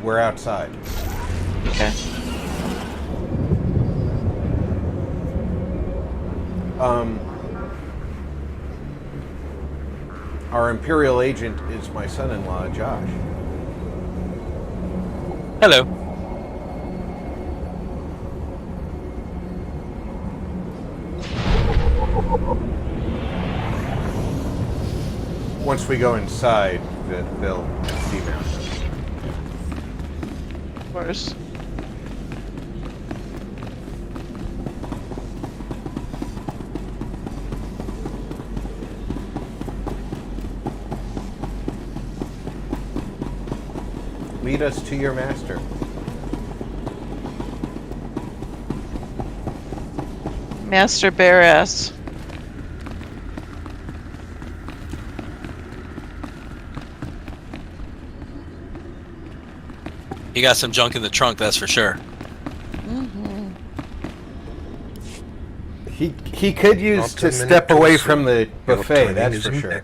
We're outside. Okay. Our Imperial agent is my son-in-law, Josh. Hello. Once we go inside, they'll demount. Of course. Lead us to your master. Master Barass. You got some junk in the trunk, that's for sure. Mm-hmm. He could use to step away from the buffet, that's for sure.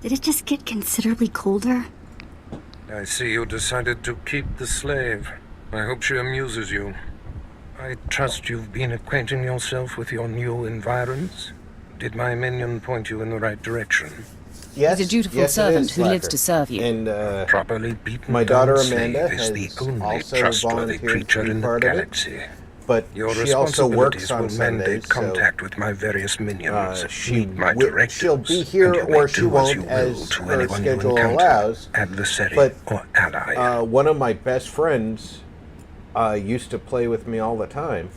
Did it just get considerably colder? I see you decided to keep the slave. I hope she amuses you. I trust you've been acquainting yourself with your new environs. Did my minion point you in the right direction? Yes, he's a dutiful yes, servant who lives to serve you. And properly beaten my daughter down Amanda slave has is the only also trustworthy volunteered creature to in be the part of it. galaxy. But Your she also works responsibilities on will Sundays, mandate contact with my various minions. she Meet my directives, she'll be here and you may or she do won't you will as to her anyone you schedule encounter, allows. adversary But or ally. one of my best friends used to play with me all the time.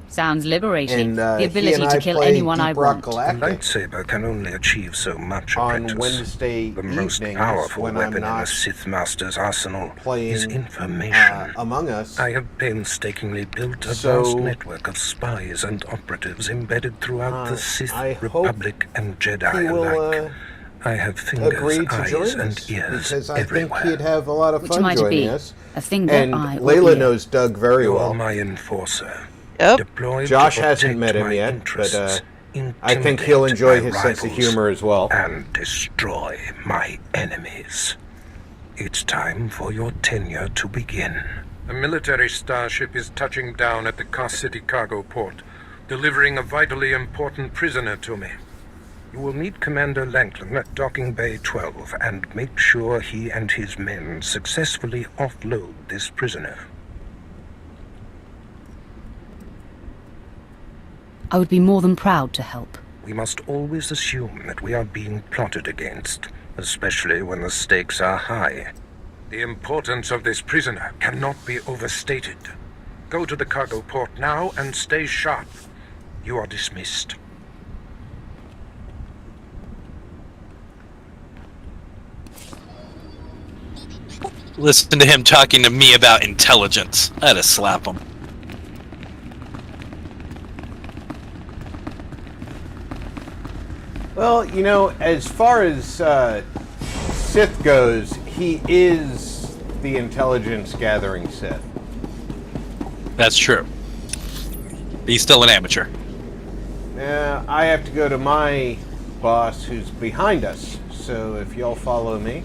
Sounds liberating. And, the ability to kill anyone I want. The lightsaber can only achieve so much, On apprentice. Wednesday The most evenings, powerful when weapon I'm in a not Sith Master's arsenal playing is information. Among Us. I have painstakingly built a So, vast network of spies and operatives embedded throughout the Sith I hope Republic and Jedi he will, alike. I have fingers, agree to eyes, join and us ears because I everywhere. think he'd have a lot of Which fun might joining be us. a finger, and eye, or Leila ear. knows Doug very You're well. my enforcer. Yep. Deployed Josh to hasn't protect met him my yet, interests, but I think he'll enjoy intimidate his my sense of rivals, humor as well. and destroy my enemies. It's time for your tenure to begin. A military starship is touching down at the Car City cargo port. delivering a vitally important prisoner to me. You will meet Commander Lanklin at Docking Bay 12 and make sure he and his men successfully offload this prisoner. I would be more than proud to help. We must always assume that we are being plotted against, especially when the stakes are high. The importance of this prisoner cannot be overstated. Go to the cargo port now and stay sharp. You are dismissed. Listen to him talking to me about intelligence. I had to slap him. Well, you know, as far as Sith goes, he is the intelligence gathering Sith. That's true. He's still an amateur. Yeah, I have to go to my boss who's behind us, so if y'all follow me.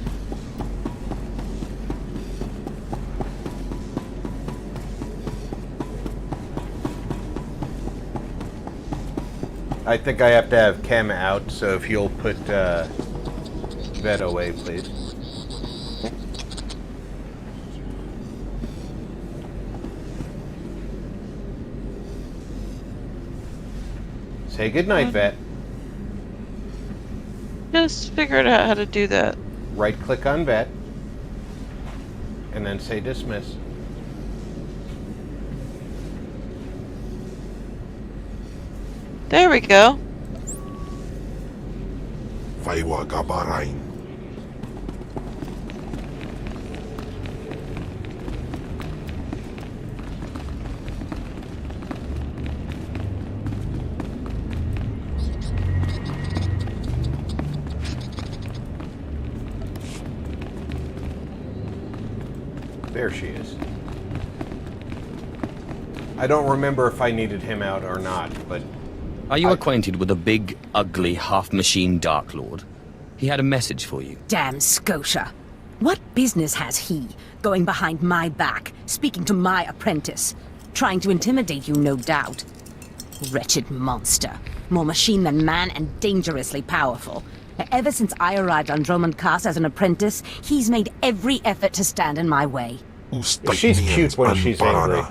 I think I have to have Chem out, so if you'll put Vet away, please. Say goodnight, Vet. Just figured out how to do that. Right-click on Vet, and then say dismiss. There we go. Faiwa Gabarain. There she is. I don't remember if I needed him out or not, but... Are you acquainted with a big, ugly, half-machine Dark Lord? He had a message for you. Damn Scotia. What business has he going behind my back, speaking to my apprentice? Trying to intimidate you, no doubt. Wretched monster. More machine than man and dangerously powerful. Ever since I arrived on Drummond Cass as an apprentice, he's made every effort to stand in my way. She's cute when she's angry.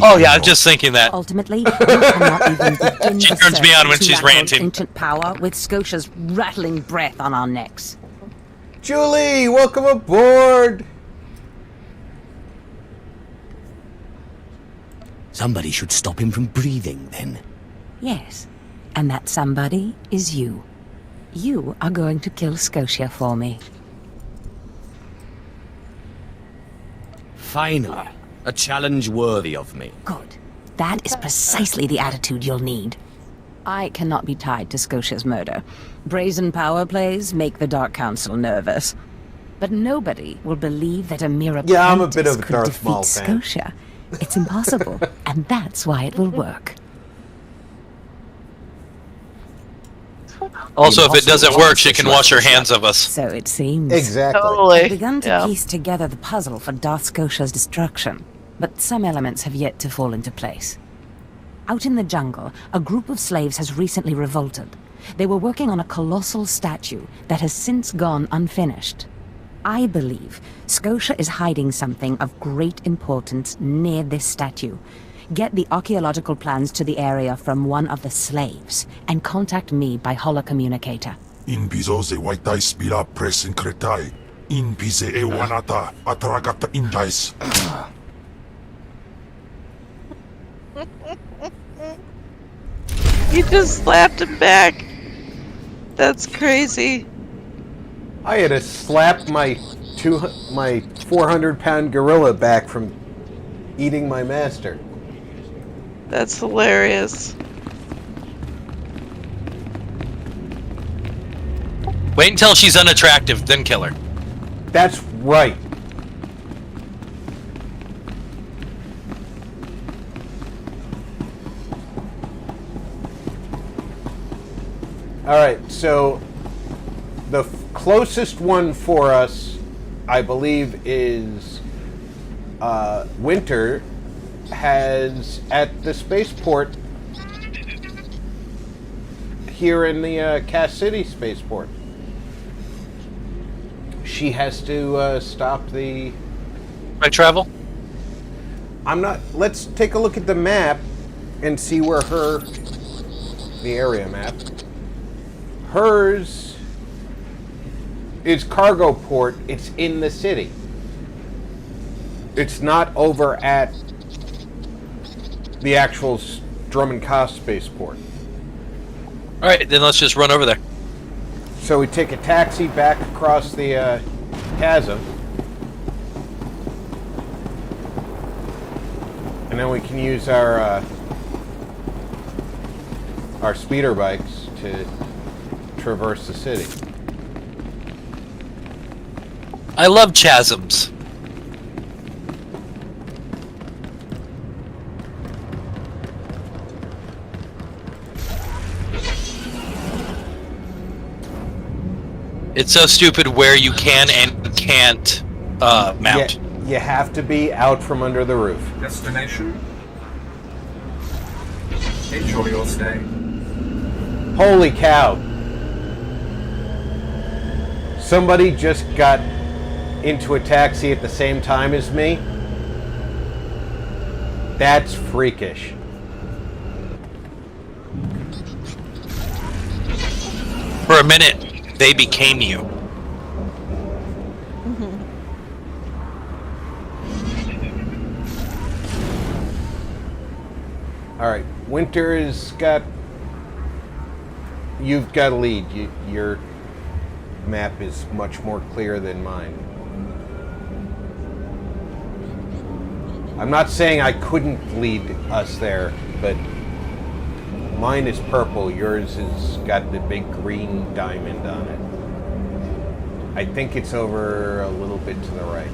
Oh yeah, I'm just thinking that. Ultimately, you cannot even begin She to turns me on when search she's that old ranting. ancient power with Scotia's rattling breath on our necks. Julie, welcome aboard! Somebody should stop him from breathing, then. Yes, and that somebody is you. You are going to kill Scotia for me. Finally, a challenge worthy of me. Good. That is precisely the attitude you'll need. I cannot be tied to Scotia's murder. Brazen power plays make the Dark Council nervous. But nobody will believe that a mere apprentice Yeah, I'm a bit of a could Darth Maul defeat fan. Scotia. It's impossible, and that's why it will work. Also, if it doesn't work, she can wash her hands of us. So it seems. Exactly. Totally. I've begun to Yeah. piece together the puzzle for Darth Scotia's destruction, but some elements have yet to fall into place. Out in the jungle, a group of slaves has recently revolted. They were working on a colossal statue that has since gone unfinished. I believe Scotia is hiding something of great importance near this statue. Get the archaeological plans to the area from one of the slaves, and contact me by holocommunicator. In bizo ze waitai spila presin kretai. In bize e wanata atragata indais. You just slapped him back. That's crazy. I had to slap my 400-pound gorilla back from eating my master. That's hilarious. Wait until she's unattractive, then kill her. That's right. Alright, so the closest one for us, I believe, is Winter has at the spaceport here in the Cass City spaceport. She has to stop the... I travel? I'm not... Let's take a look at the map and see where her... The area map. Hers is cargo port. It's in the city. It's not over at the actual Drummond Koss spaceport. Alright, then let's just run over there. So we take a taxi back across the chasm. And then we can use our speeder bikes to traverse the city. I love chasms. It's so stupid where you can and can't mount. You have to be out from under the roof. Destination? Enjoy your stay. Holy cow. Somebody just got into a taxi at the same time as me. That's freakish. For a minute, they became you. Alright, Winter has got... You've got a lead. Your map is much more clear than mine. I'm not saying I couldn't lead us there, but mine is purple. Yours has got the big green diamond on it. I think it's over a little bit to the right.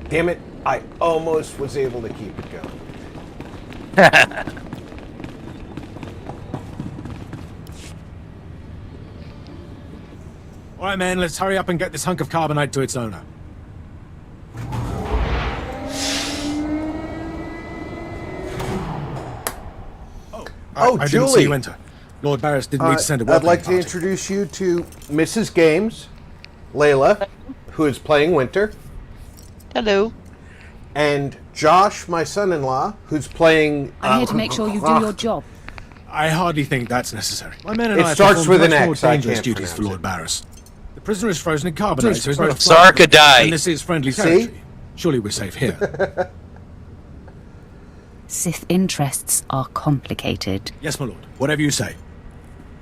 Damn it, I almost was able to keep it going. All right, man, let's hurry up and get this hunk of carbonite to its owner. I Julie. didn't see you enter. Lord Barris didn't need to send a welcome I'd like to party. introduce you to Mrs. Games, Leila, who is playing Winter. Hello. And Josh, my son-in-law, who's playing... I'm here to make sure you do your job. I hardly think that's necessary. My men and It I starts performed with an much more X, I dangerous can't duties for pronounce Lord it. Barris. The prisoner is frozen in carbonite, so he's not a Sarkadai. And this is friendly See? territory. Surely we're safe here. Sith interests are complicated. Yes, my lord. Whatever you say.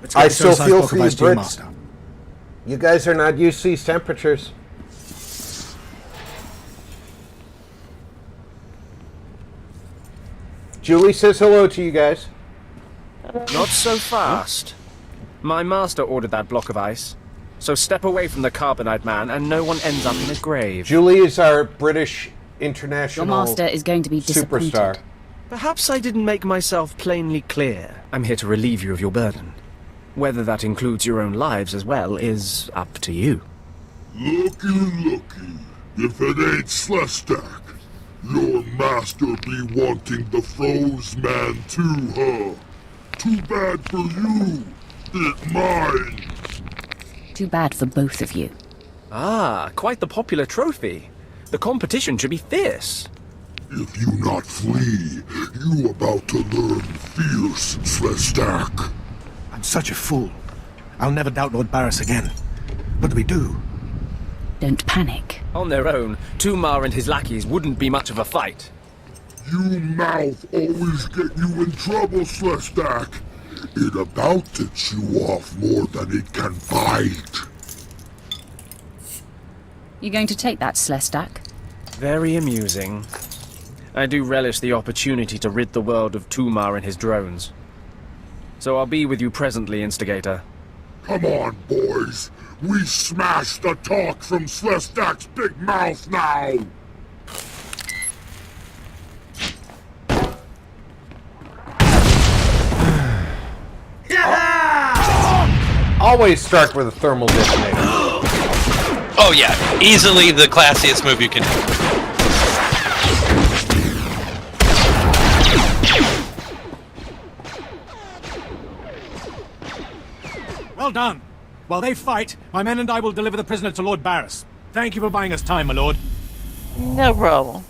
Let's get I the still Terracite feel block for of you, ice to your Brits. master. You guys are not used to these temperatures. Julie says hello to you guys. Not so fast. My master ordered that block of ice. So step away from the carbonite man and no one ends up in a grave. Julie is our British international Your master is going to be disappointed. superstar. Perhaps I didn't make myself plainly clear. I'm here to relieve you of your burden. Whether that includes your own lives as well is up to you. Looky. If it ain't Slestak, your master be wanting the froze man too, huh? Too bad for you. It mine. Too bad for both of you. Ah, quite the popular trophy. The competition should be fierce. If you not flee, you about to learn fierce, Slestak. I'm such a fool. I'll never doubt Lord Barris again. What do we do? Don't panic. On their own, Tumar and his lackeys wouldn't be much of a fight. You mouth always get you in trouble, Slestak. It about to chew off more than it can bite. You going to take that, Slestak? Very amusing. I do relish the opportunity to rid the world of Tumar and his drones. So I'll be with you presently, Instigator. Come on, boys. We smash the talk from Slestak's big mouth now! Always start with a thermal detonator. Oh yeah, easily the classiest move you can do. Well done. While they fight, my men and I will deliver the prisoner to Lord Barris. Thank you for buying us time, my lord. No problem.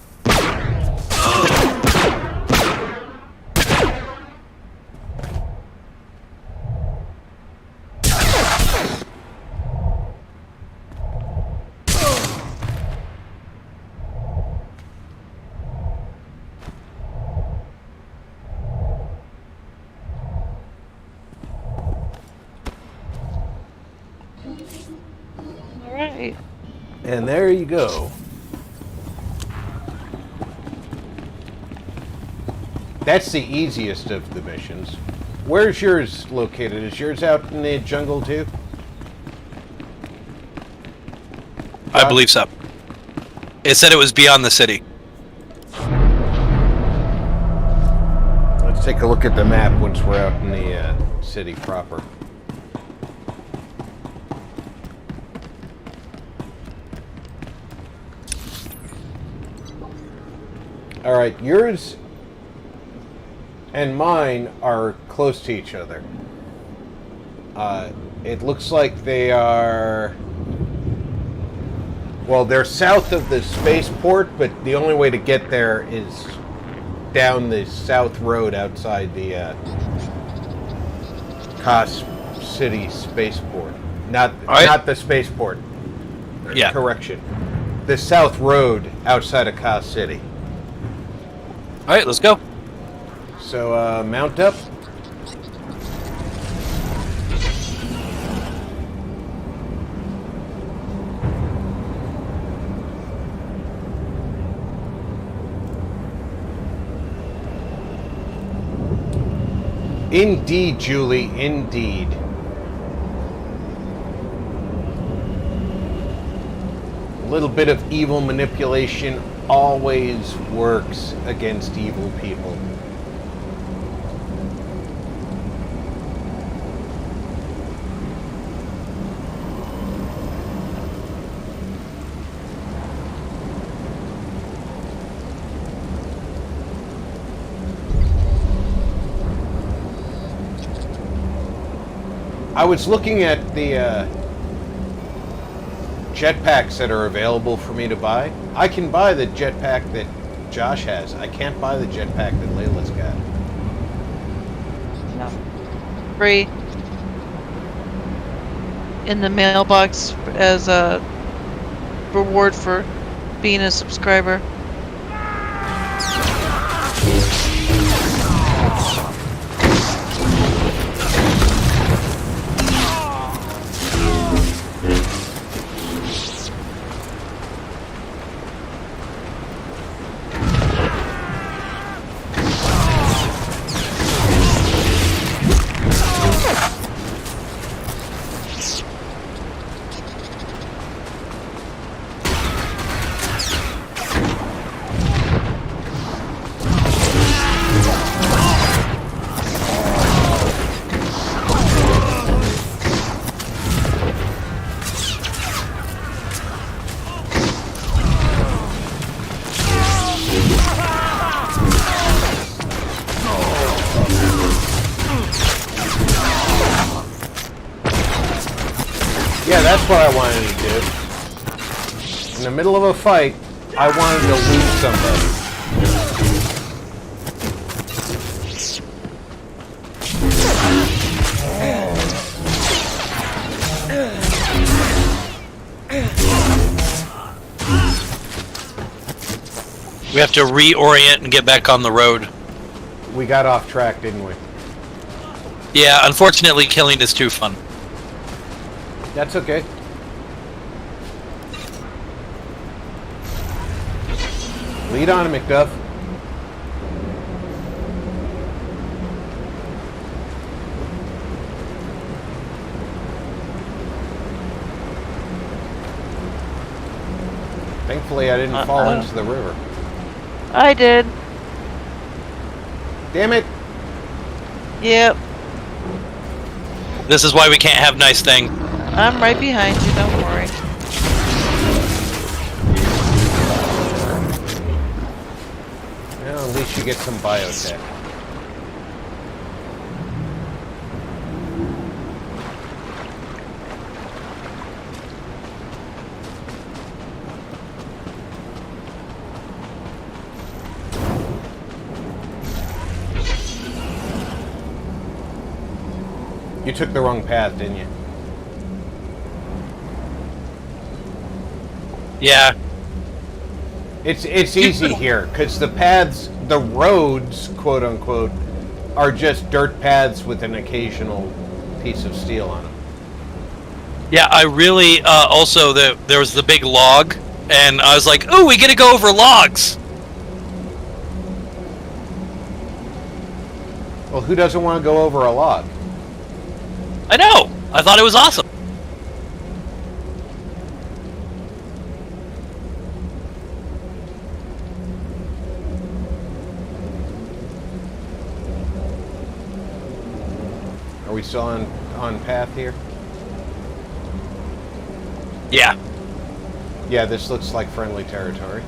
And there you go. That's the easiest of the missions. Where's yours located? Is yours out in the jungle too? I believe so. It said it was beyond the city. Let's take a look at the map once we're out in the city proper. Alright, yours and mine are close to each other. It looks like they are... Well, they're south of the spaceport, but the only way to get there is down the south road outside the Kos City spaceport. Not the spaceport. Yeah. Correction. The south road outside of Kos City. Alright, let's go. So, mount up. Indeed, Julie, indeed. A little bit of evil manipulation always works against evil people. I was looking at the jetpacks that are available for me to buy. I can buy the jetpack that Josh has. I can't buy the jetpack that Leila's got. No. Free. In the mailbox as a reward for being a subscriber. Yeah, that's what I wanted to do. In the middle of a fight, I wanted to lose somebody. We have to reorient and get back on the road. We got off track, didn't we? Yeah, unfortunately, killing is too fun. That's okay. Lead on, McDuff. Thankfully, I didn't fall into the river. I did. Damn it. Yep. This is why we can't have nice things. I'm right behind you, don't worry. Well, at least you get some biotech. You took the wrong path, didn't you? Yeah. It's easy here, because the paths, the roads, quote unquote, are just dirt paths with an occasional piece of steel on them. Yeah, I really, also, there was the big log, and I was like, ooh, we get to go over logs! Well, who doesn't want to go over a log? I know! I thought it was awesome! Are we still on path here? Yeah. Yeah, this looks like friendly territory.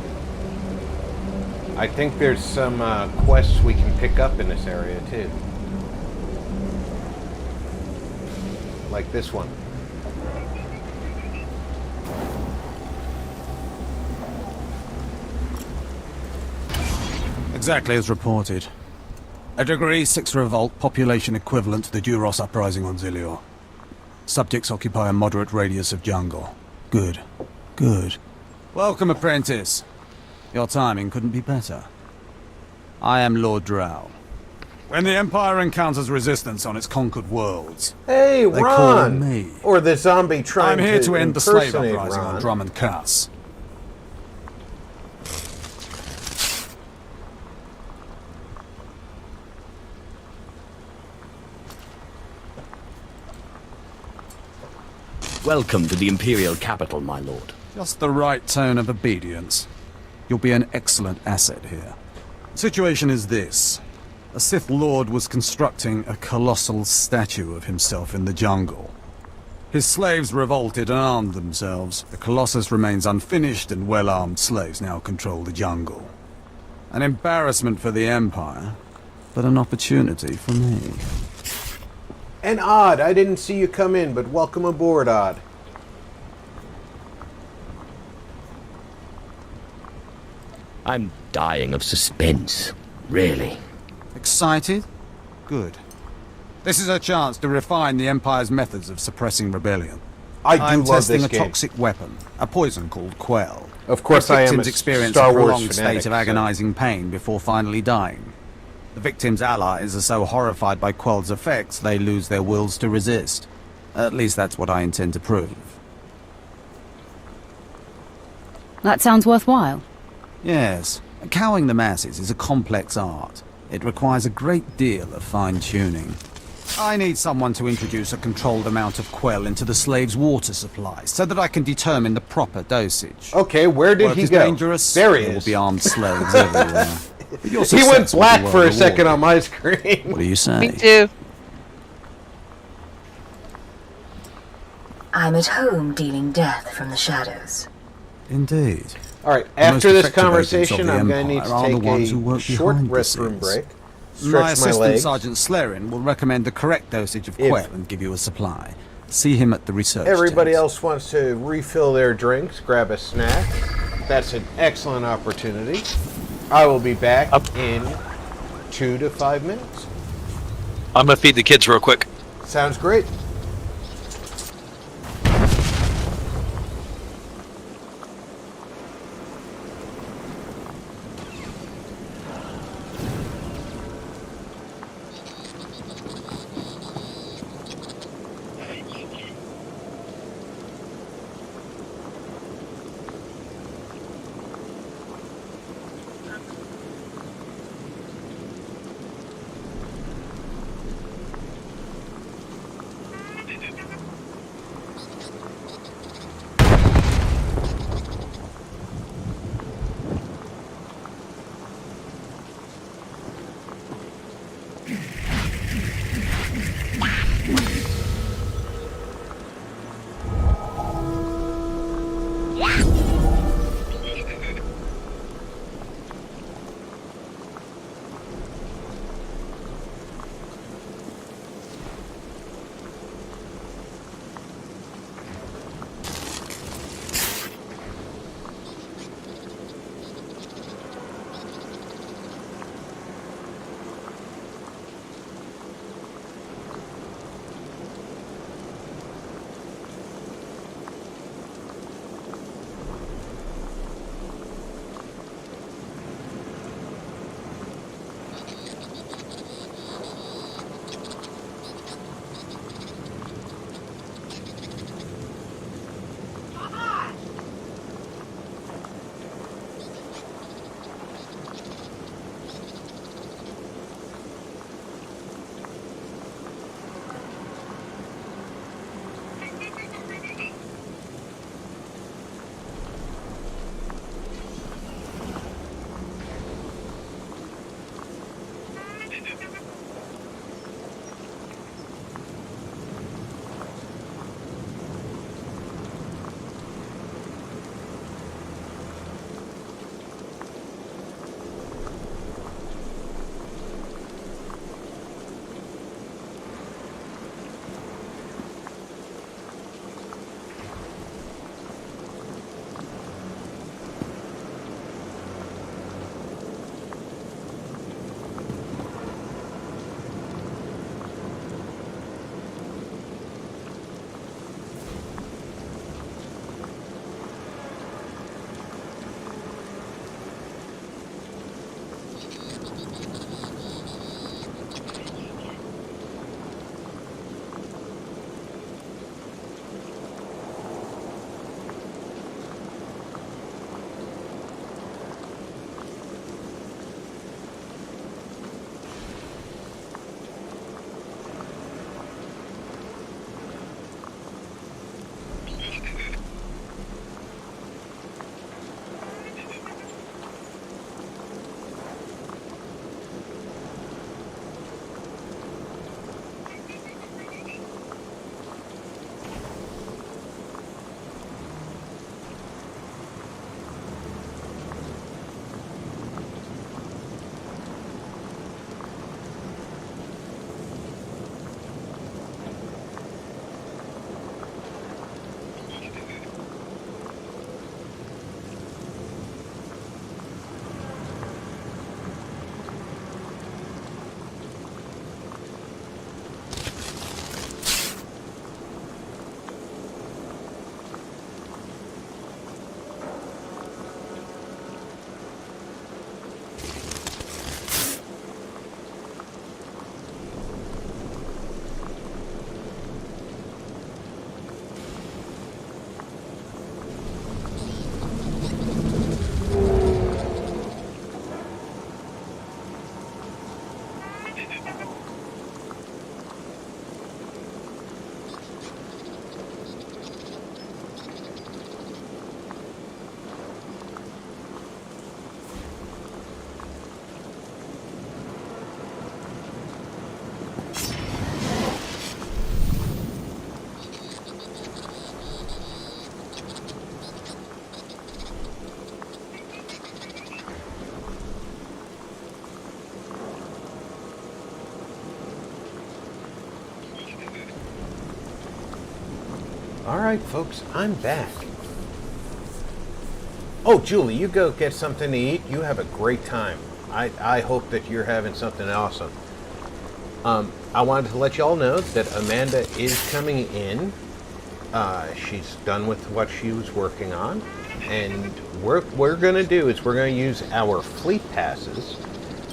I think there's some quests we can pick up in this area, too. Like this one. Exactly as reported. A Degree 6 revolt, population equivalent to the Duros uprising on Zilior. Subjects occupy a moderate radius of jungle. Good. Good. Welcome, apprentice. Your timing couldn't be better. I am Lord Drow. When the Empire encounters resistance on its conquered worlds, hey, they Ron! call me. Or the zombie trying I'm here to end the slave impersonate uprising Ron. on Drummond Cass. Welcome to the Imperial capital, my lord. Just the right tone of obedience. You'll be an excellent asset here. The situation is this. A Sith Lord was constructing a colossal statue of himself in the jungle. His slaves revolted and armed themselves. The Colossus remains unfinished, and well-armed slaves now control the jungle. An embarrassment for the Empire, but an opportunity for me. And Odd, I didn't see you come in, but welcome aboard, Odd. I'm dying of suspense, really. Excited? Good. This is a chance to refine the Empire's methods of suppressing rebellion. I'm love testing this a game. toxic weapon, a poison called Quell. Of course, Where I am a victims experience Star a Wars prolonged fanatic, state of agonizing pain before finally dying. The victim's allies are so horrified by Quell's effects, they lose their wills to resist. At least that's what I intend to prove. That sounds worthwhile. Yes, cowing the masses is a complex art. It requires a great deal of fine-tuning. I need someone to introduce a controlled amount of Quell into the slave's water supply, so that I can determine the proper dosage. Okay, where did Work he is go? Dangerous. There he There is. will be armed slaves everywhere. But your He success went will black be for well a second rewarded. on my screen. What do you say? Me too. I'm at home dealing death from the shadows. Indeed. All right, The most after this effective agents conversation, of the I'm going to need Empire are to the ones take who a work short behind the restroom scenes. break. My Stretch my assistant, legs. Sergeant Slarin, will recommend the correct dosage of If- Quell and give you a supply. See him at the research Everybody tent. else wants to refill their drinks, grab a snack. That's an excellent opportunity. I will be back in 2 to 5 minutes. I'm gonna feed the kids real quick. Sounds great. All right, folks, I'm back. Oh, Julie, you go get something to eat. You have a great time. I hope that you're having something awesome. I wanted to let you all know that Amanda is coming in. She's done with what she was working on. And what we're going to do is we're going to use our fleet passes.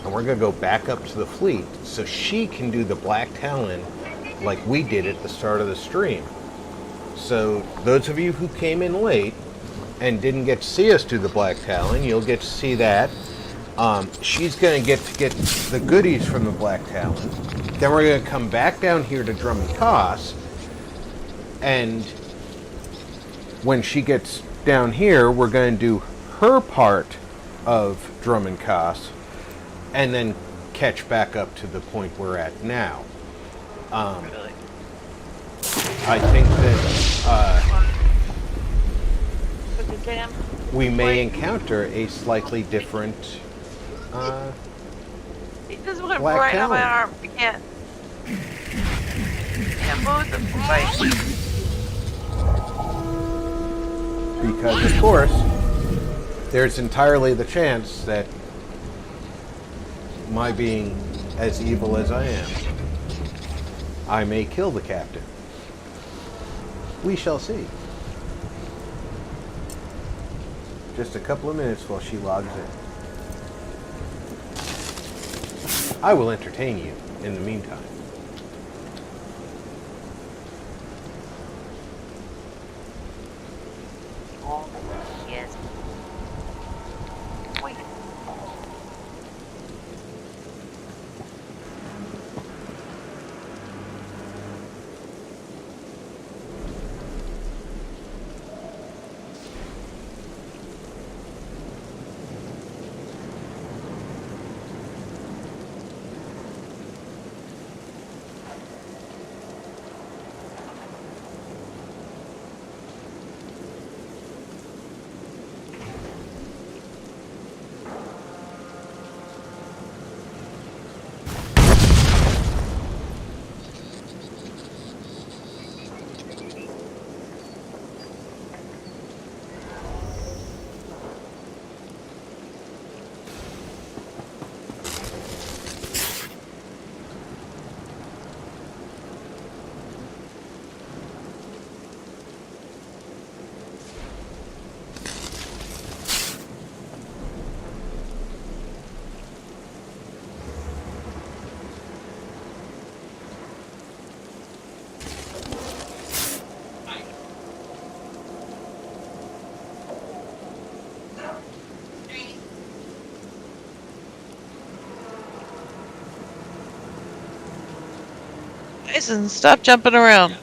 And we're going to go back up to the fleet so she can do the Black Talon like we did at the start of the stream. So those of you who came in late and didn't get to see us do the Black Talon, you'll get to see that. She's going to get the goodies from the Black Talon. Then we're going to come back down here to Drummond Koss, and when she gets down here, we're going to do her part of Drummond Koss, and then catch back up to the point we're at now. I think that we may encounter a slightly different He just went Black right on my Talon. arm. I can't move the fight. Because, of course, there's entirely the chance that my being as evil as I am, I may kill the captain. We shall see. Just a couple of minutes while she logs in. I will entertain you in the meantime. Oh, yes. Wait. Jason, stop jumping around.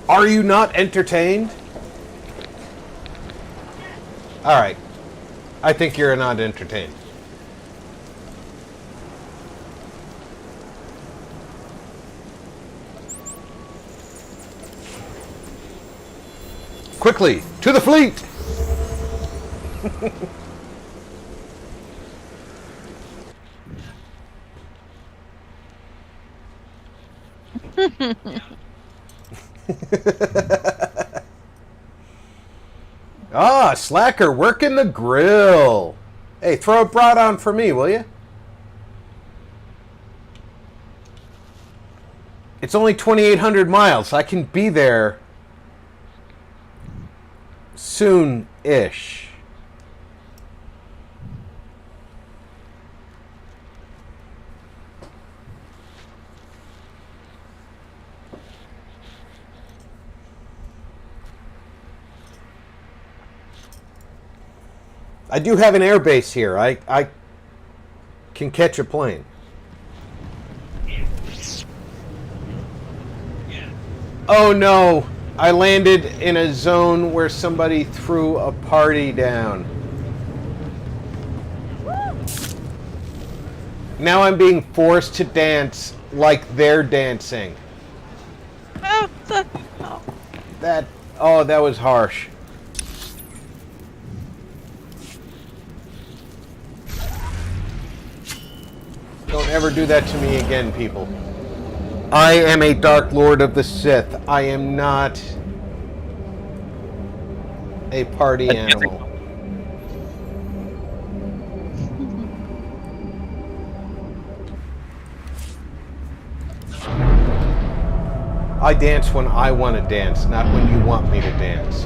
Are you not entertained? Alright. I think you're not entertained. Quickly, to the fleet! Ah, Slacker, working the grill. Hey, throw a brat on for me, will you? It's only 2,800 miles. I can be there soon-ish. I do have an air base here. I can catch a plane. Oh no! I landed in a zone where somebody threw a party down. Now I'm being forced to dance like they're dancing. That was harsh. Don't ever do that to me again, people. I am a Dark Lord of the Sith. I am not a party animal. I dance when I want to dance, not when you want me to dance.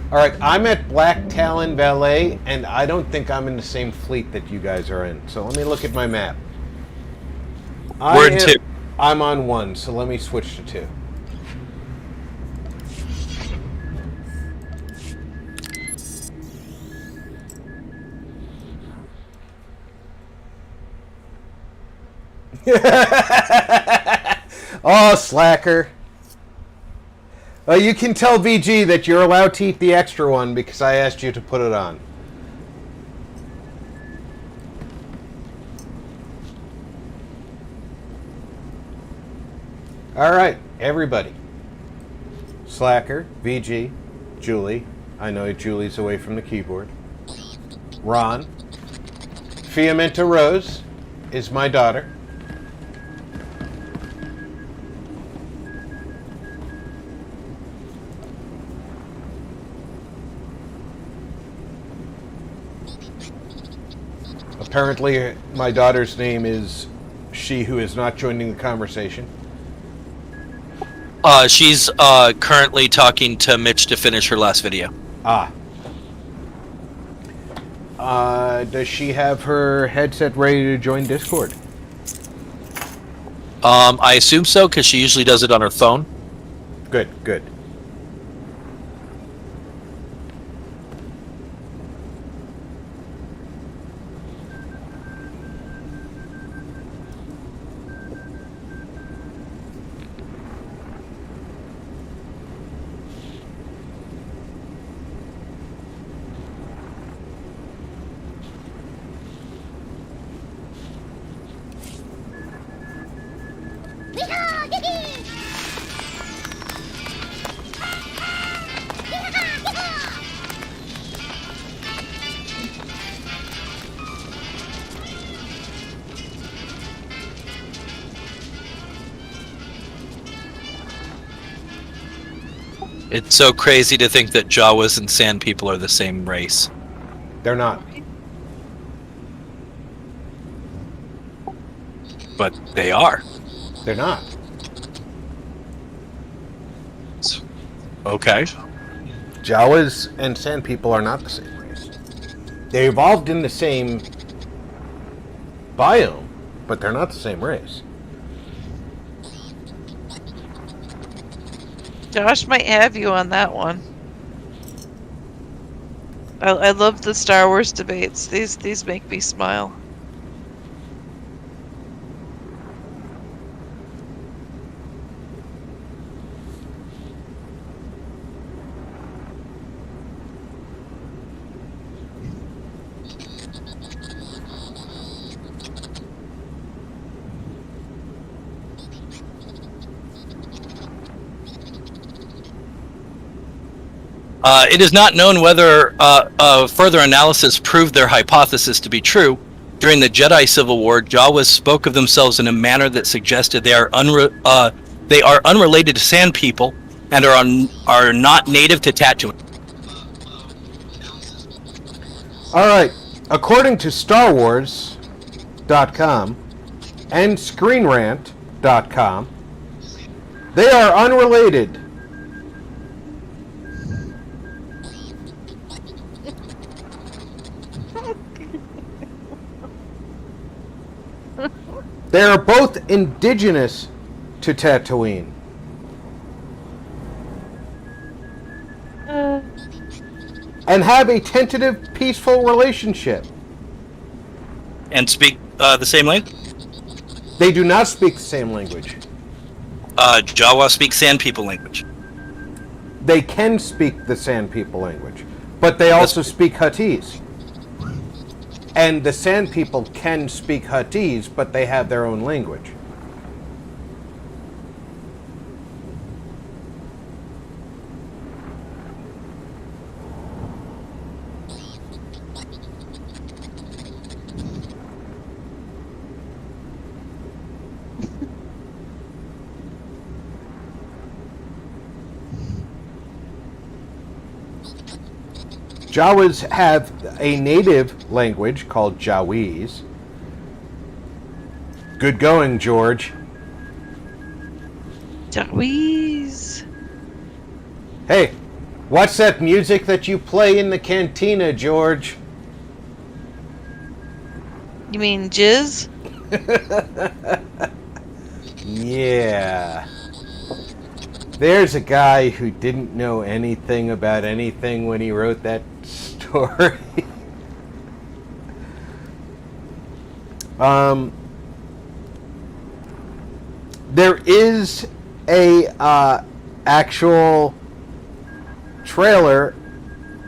Alright, I'm at Black Talon Valet, and I don't think I'm in the same fleet that you guys are in. So let me look at my map. We're in 2. I'm on 1, so let me switch to 2. Oh, slacker. You can tell VG that you're allowed to eat the extra one because I asked you to put it on. Alright, everybody. Slacker, VG, Julie. I know Julie's away from the keyboard. Ron. Fiamenta Rose is my daughter. Apparently, my daughter's name is she who is not joining the conversation. She's currently talking to Mitch to finish her last video. Ah. Does she have her headset ready to join Discord? I assume so, because she usually does it on her phone. Good, good. It's so crazy to think that Jawas and Sand People are the same race. They're not. But they are. They're not. Okay. Jawas and Sand People are not the same race. They evolved in the same biome, but they're not the same race. Josh might have you on that one. I love the Star Wars debates. These make me smile. It is not known whether further analysis proved their hypothesis to be true. During the Jedi Civil War, Jawas spoke of themselves in a manner that suggested they are unrelated to Sand People and are not native to Tatooine. All right. According to StarWars.com and ScreenRant.com, they are unrelated. They are both indigenous to Tatooine. And have a tentative, peaceful relationship. And speak the same language? They do not speak the same language. Jawa speaks Sand People language. They can speak the Sand People language, but they also speak Huttese. And the Sand People can speak Huttese, but they have their own language. Jawas have a native language called Jawese. Good going, George. Jawese. Hey, what's that music that you play in the cantina, George? You mean jizz? Yeah. There's a guy who didn't know anything about anything when he wrote that story. There is a actual trailer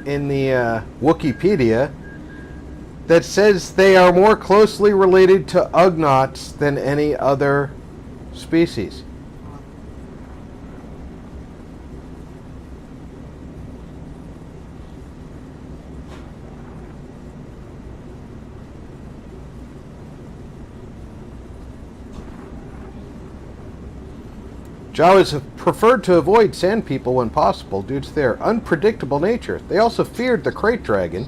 in the Wikipedia that says they are more closely related to Ugnaughts than any other species. Jawas have preferred to avoid Sand People when possible due to their unpredictable nature. They also feared the Crate Dragon.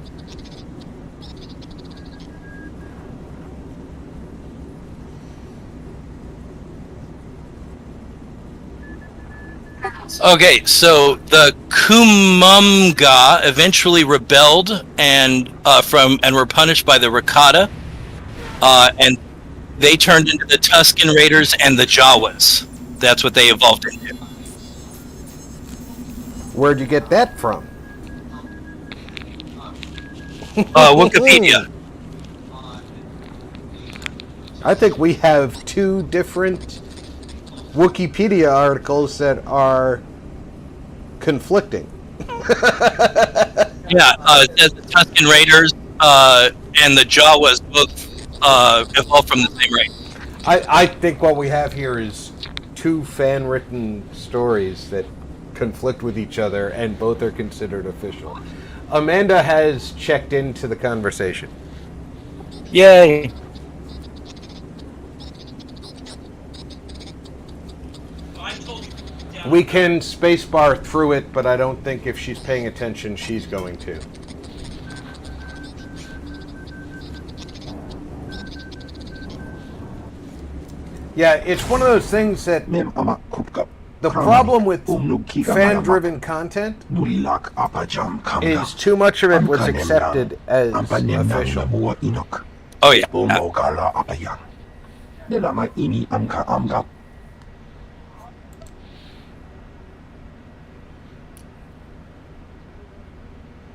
Okay, so the Kumamga eventually rebelled and were punished by the Rakata, and they turned into the Tusken Raiders and the Jawas. That's what they evolved into. Where'd you get that from? Wikipedia. I think we have two different Wikipedia articles that are conflicting. Yeah, it says the Tusken Raiders and the Jawas both evolved from the same race. I think what we have here is two fan-written stories that conflict with each other, and both are considered official. Amanda has checked into the conversation. Yay! We can spacebar through it, but I don't think if she's paying attention, she's going to. Yeah, it's one of those things that the problem with fan-driven content is too much of it was accepted as official. Oh yeah.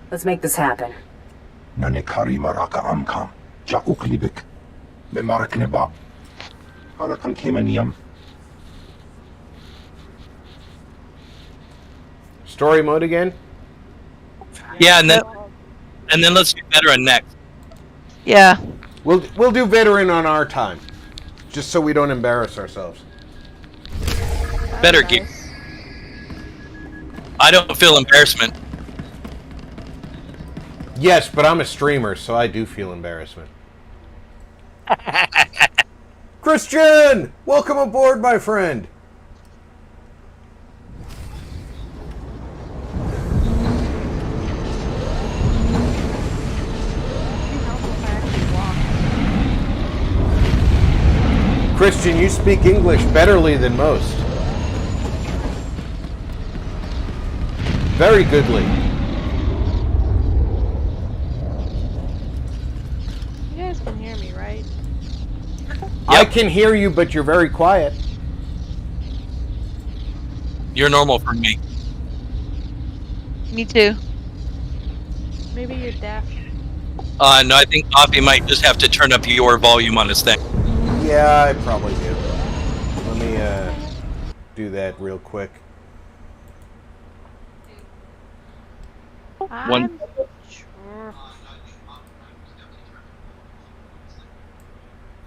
Let's make this happen. Story mode again? Yeah, and then let's do veteran next. Yeah. We'll do veteran on our time, just so we don't embarrass ourselves. Better gear. I don't feel embarrassment. Yes, but I'm a streamer, so I do feel embarrassment. Christian! Welcome aboard, my friend! Christian, you speak English betterly than most. Very goodly. You guys can hear me, right? I can hear you, but you're very quiet. You're normal for me. Me too. Maybe you're deaf. No, I think Offie might just have to turn up your volume on his thing. Yeah, I probably do. Let me do that real quick. One. Sure.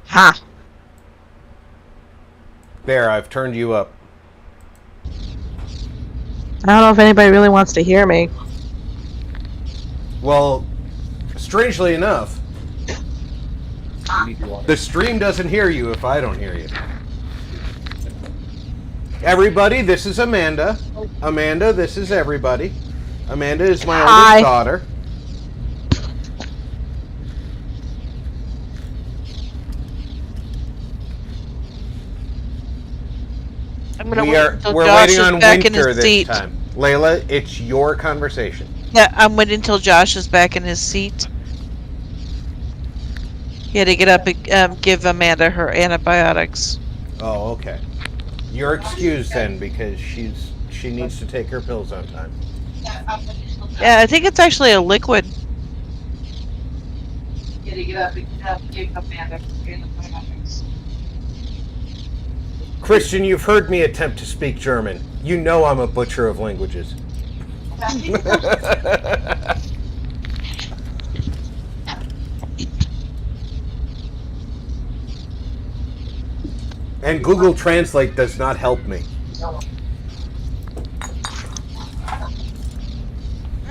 Ha! There, I've turned you up. I don't know if anybody really wants to hear me. Well, strangely enough, the stream doesn't hear you if I don't hear you. Everybody, this is Amanda. Amanda, this is everybody. Amanda is my oldest daughter. We're waiting on Winter this time. Leila, it's your conversation. Yeah, I'm waiting until Josh is back in his seat. He had to get up and give Amanda her antibiotics. Oh, okay. You're excused then because she needs to take her pills on time. Yeah, I think it's actually a liquid. Yeah, to get up and give Amanda her antibiotics. Christian, you've heard me attempt to speak German. You know I'm a butcher of languages. And Google Translate does not help me.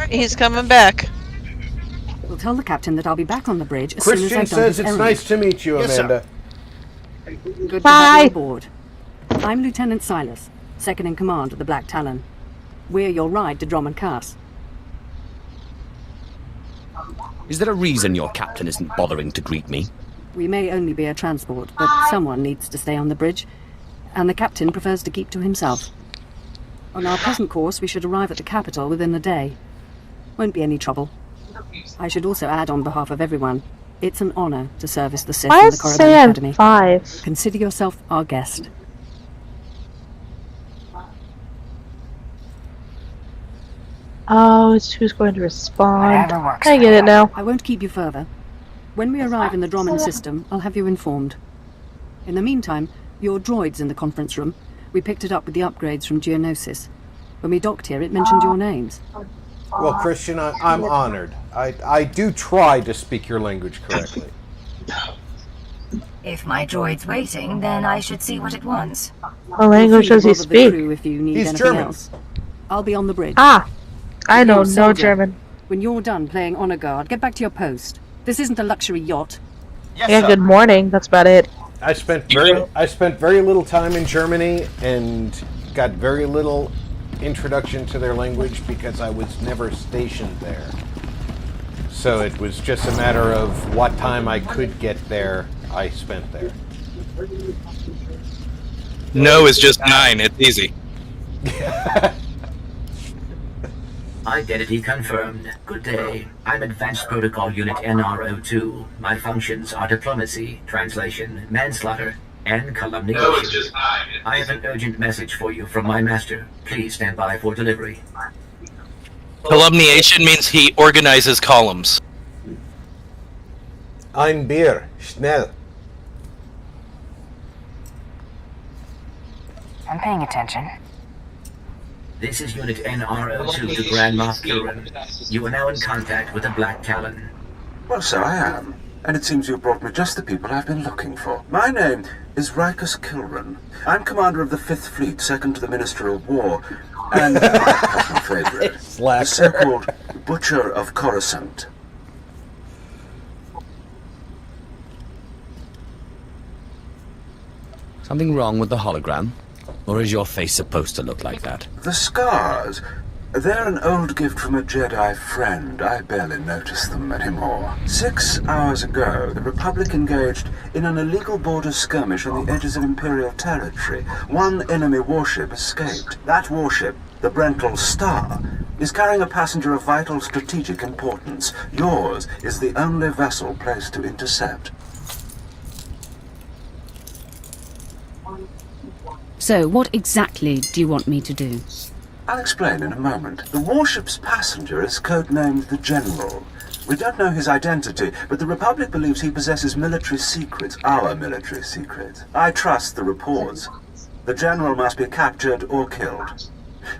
He's coming back. We'll tell the captain that I'll be back on the bridge as soon as Christian I've done says his it's errand. nice to meet you, Amanda. Good to have you aboard. I'm Lieutenant Silas, second in command of the Black Talon. We're your ride to Drummond Cass. Is there a reason your captain isn't bothering to greet me? We may only be a transport, but someone needs to stay on the bridge, and the captain prefers to keep to himself. On our present course, we should arrive at the capital within a day. Won't be any trouble. I should also add on behalf of everyone, it's an honor to service the Sith in the Korriban Academy. 5. Consider yourself our guest. Oh, it's who's going to respond. Whatever works. I get it now. I won't keep you further. When we arrive in the Drummond system, I'll have you informed. In the meantime, your droid's in the conference room. We picked it up with the upgrades from Geonosis. When we docked here, it mentioned your names. Well, Christian, I'm honored. I do try to speak your language correctly. If my droid's waiting, then I should see what it wants. What language does he speak? If you need He's anything German. else. I'll be on the bridge. Ah! I know You're a no soldier. German. When you're done playing honor guard, get back to your post. This isn't a luxury yacht. Yeah, good morning. That's about it. I spent very little time in Germany and got very little introduction to their language because I was never stationed there. So it was just a matter of what time I could get there, I spent there. No is just 9. It's easy. Identity confirmed. Good day. I'm Advanced Protocol Unit NRO2. My functions are diplomacy, translation, manslaughter, and calumniation. No, it's just 9. I have an urgent message for you from my master. Please stand by for delivery. Calumniation means he organizes columns. Ein Bier, schnell. I'm paying attention. This is Unit NRO2 to Grand Moff Kilran. You are now in contact with the Black Talon. Well, so I am. And it seems you've brought me just the people I've been looking for. My name is Rikus Kilran. I'm commander of the 5th Fleet, second to the Minister of War, and my personal favorite, the so-called Butcher of Coruscant. Something wrong with the hologram? Or is your face supposed to look like that? The scars, they're an old gift from a Jedi friend. I barely notice them anymore. 6 hours ago, the Republic engaged in an illegal border skirmish on the edges of Imperial territory. One enemy warship escaped. That warship, the Brental Star, is carrying a passenger of vital strategic importance. Yours is the only vessel placed to intercept. So, what exactly do you want me to do? I'll explain in a moment. The warship's passenger is codenamed the General. We don't know his identity, but the Republic believes he possesses military secrets, our military secrets. I trust the reports. The General must be captured or killed.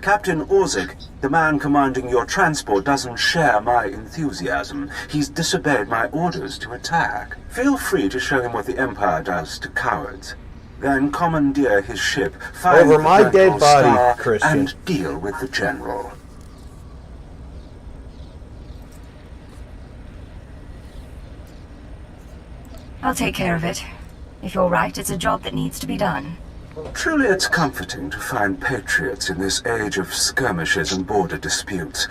Captain Orzik, the man commanding your transport, doesn't share my enthusiasm. He's disobeyed my orders to attack. Feel free to show him what the Empire does to cowards. Then commandeer his ship, find over my the dead body, Star, Christian, and deal with the General. I'll take care of it. If you're right, it's a job that needs to be done. Truly it's comforting to find patriots in this age of skirmishes and border disputes.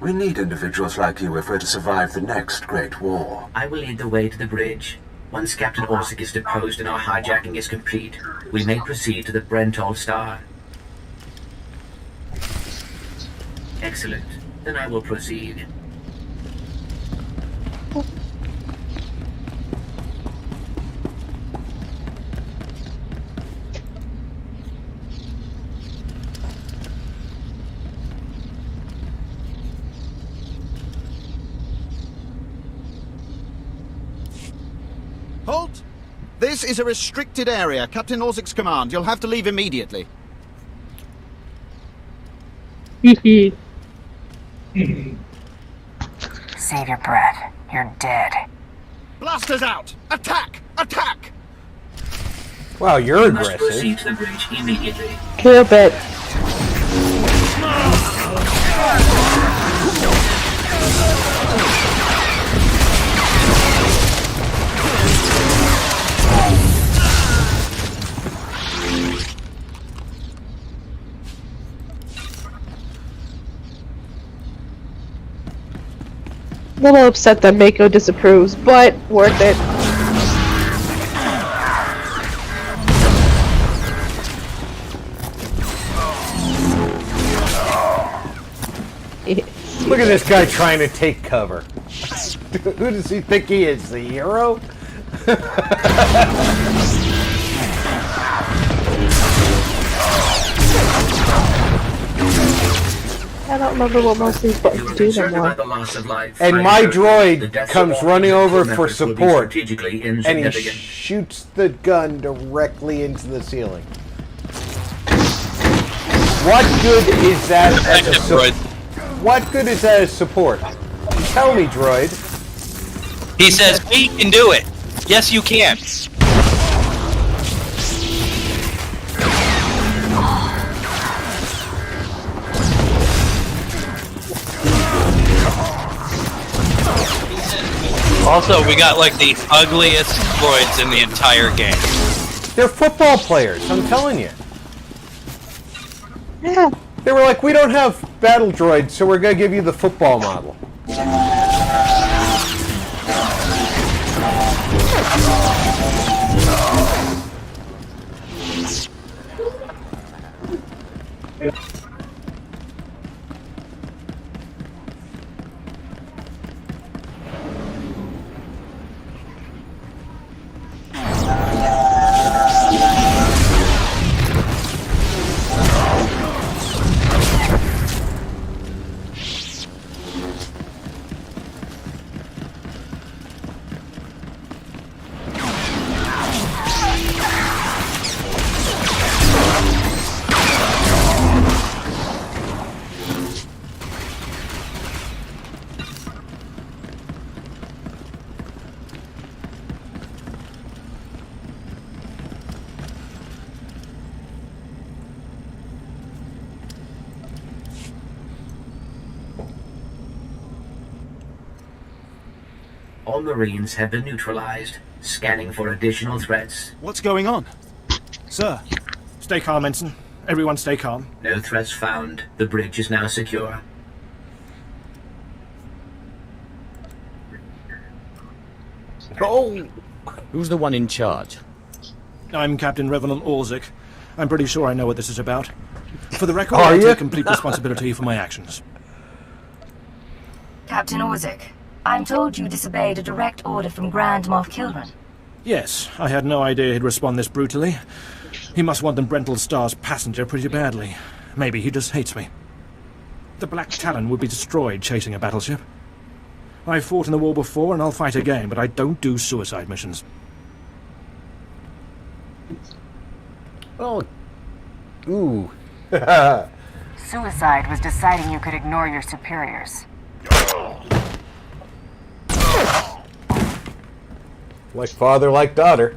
We need individuals like you if we're to survive the next great war. I will lead the way to the bridge. Once Captain Orzik is deposed and our hijacking is complete, we may proceed to the Brental Star. Excellent. Then I will proceed. Halt! This is a restricted area. Captain Orzik's command. You'll have to leave immediately. Save your breath. You're dead. Blasters out! Attack! Attack! Wow, you're We must aggressive. proceed to the bridge immediately. Kill it. A little upset that Mako disapproves, but worth it. Look at this guy trying to take cover. Who does he think he is, the hero? I don't remember what most of these buttons do anymore. And my droid comes running over for support, and he shoots the gun directly into the ceiling. What good is that as a support? What good is that as support? Tell me, droid. He says, we can do it. Yes, you can. Also, we got like the ugliest droids in the entire game. They're football players, I'm telling you. Yeah. They were like, we don't have battle droids, so we're gonna give you the football model. All Marines have been neutralized. Scanning for additional threats. What's going on? Sir, stay calm, Ensign. Everyone stay calm. No threats found. The bridge is now secure. Oh! Who's the one in charge? I'm Captain Revenant Orzik. I'm pretty sure I know what this is about. For the record, Are I you? take complete responsibility for my actions. Captain Orzik, I'm told you disobeyed a direct order from Grand Moff Kilran. Yes, I had no idea he'd respond this brutally. He must want the Brental Star's passenger pretty badly. Maybe he just hates me. The Black Talon would be destroyed chasing a battleship. I've fought in the war before and I'll fight again, but I don't do suicide missions. Oh. Ooh. Suicide was deciding you could ignore your superiors. Like father, like daughter.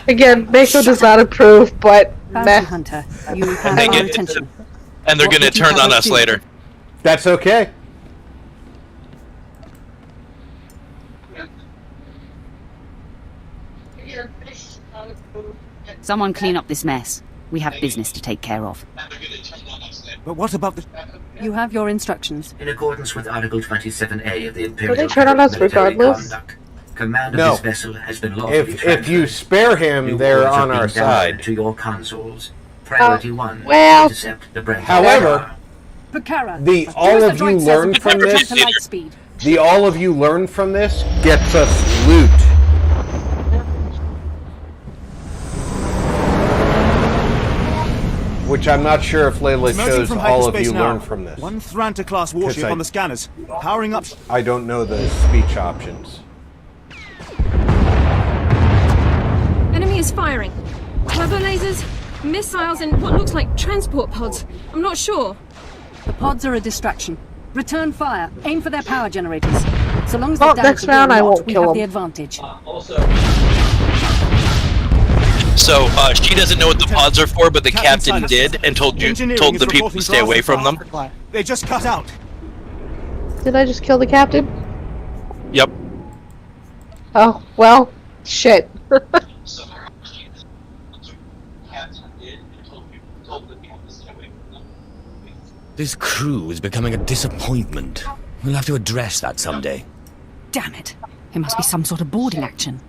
Again, Mako does not approve, but meh. Hunter, you have They our get- attention. And they're What going to would you turn have on us us do? later. That's okay. Someone clean up this mess. We have business to take care of. But what about the... You have your instructions. In accordance with Article 27A of the Imperial they turn on us Military regardless? Conduct, command of No. this vessel has been lawfully If you spare him, New they're orders have on been our downloaded side. to your consoles. Priority 1. well- Intercept the Brent. However, Pucara, the all of you learn from this. to light speed. The all of you learn from this gets us loot. Which I'm not sure if Leila Emerging shows from all of hyperspace you now. learn from this. One Thranta-class warship I- on the scanners. Powering up... I don't know the speech options. Enemy is firing. Turbo lasers, missiles, and what looks like transport pods. I'm not sure. The pods are a distraction. Return fire. Aim for their power generators. So long as Well, the damage next round I won't we kill have them. the advantage. So she doesn't know what the pods are for, but the captain did, and told Engineering the is people reporting to stay away for from them. They just cut out. Did I just kill the captain? Yep. Oh, well, shit. This crew is becoming a disappointment. We'll have to address that someday. Damn it. It must be some sort of boarding action.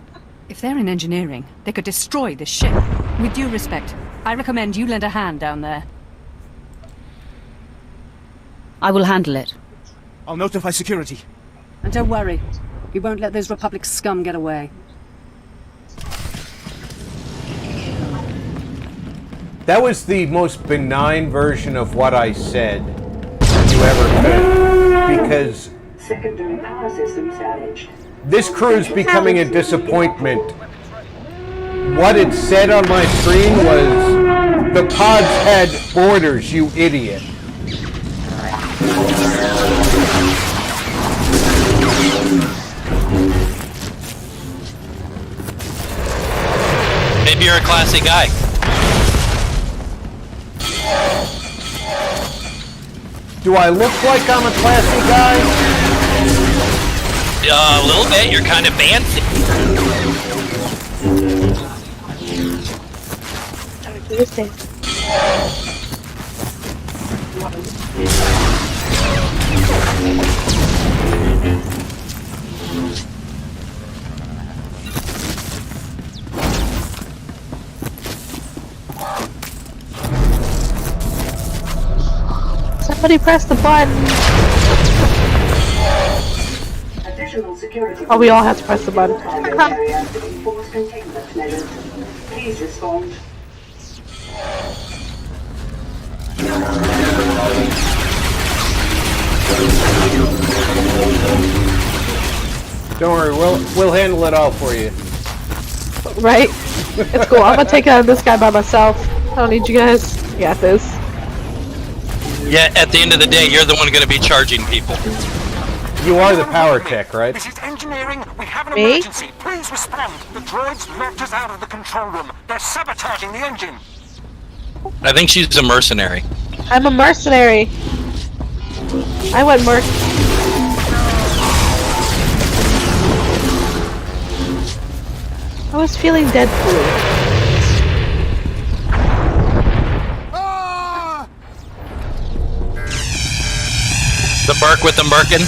If they're in engineering, they could destroy this ship. With due respect, I recommend you lend a hand down there. I will handle it. I'll notify security. And don't worry, we won't let those Republic scum get away. That was the most benign version of what I said you ever could. Because Secondary power system damaged. this crew is becoming a disappointment. What it said on my screen was, the pods had borders, you idiot. Maybe you're a classy guy. Do I look like I'm a classy guy? A little bit. You're kind of fancy. Somebody press the button. Additional security. Oh, we all have to press the button. Force containment measures. Please respond. Don't worry, we'll handle it all for you. Right? It's cool. I'm gonna take out this guy by myself. I don't need you guys. You got this. Yeah, at the end of the day, you're the one going to be charging people. You are the power tech, right? This is engineering. We have an Me? emergency. Please respond. The droids locked us out of the control room. They're sabotaging the engine. I think she's a mercenary. I'm a mercenary. I went I was feeling Deadpool. The bark with the merkin.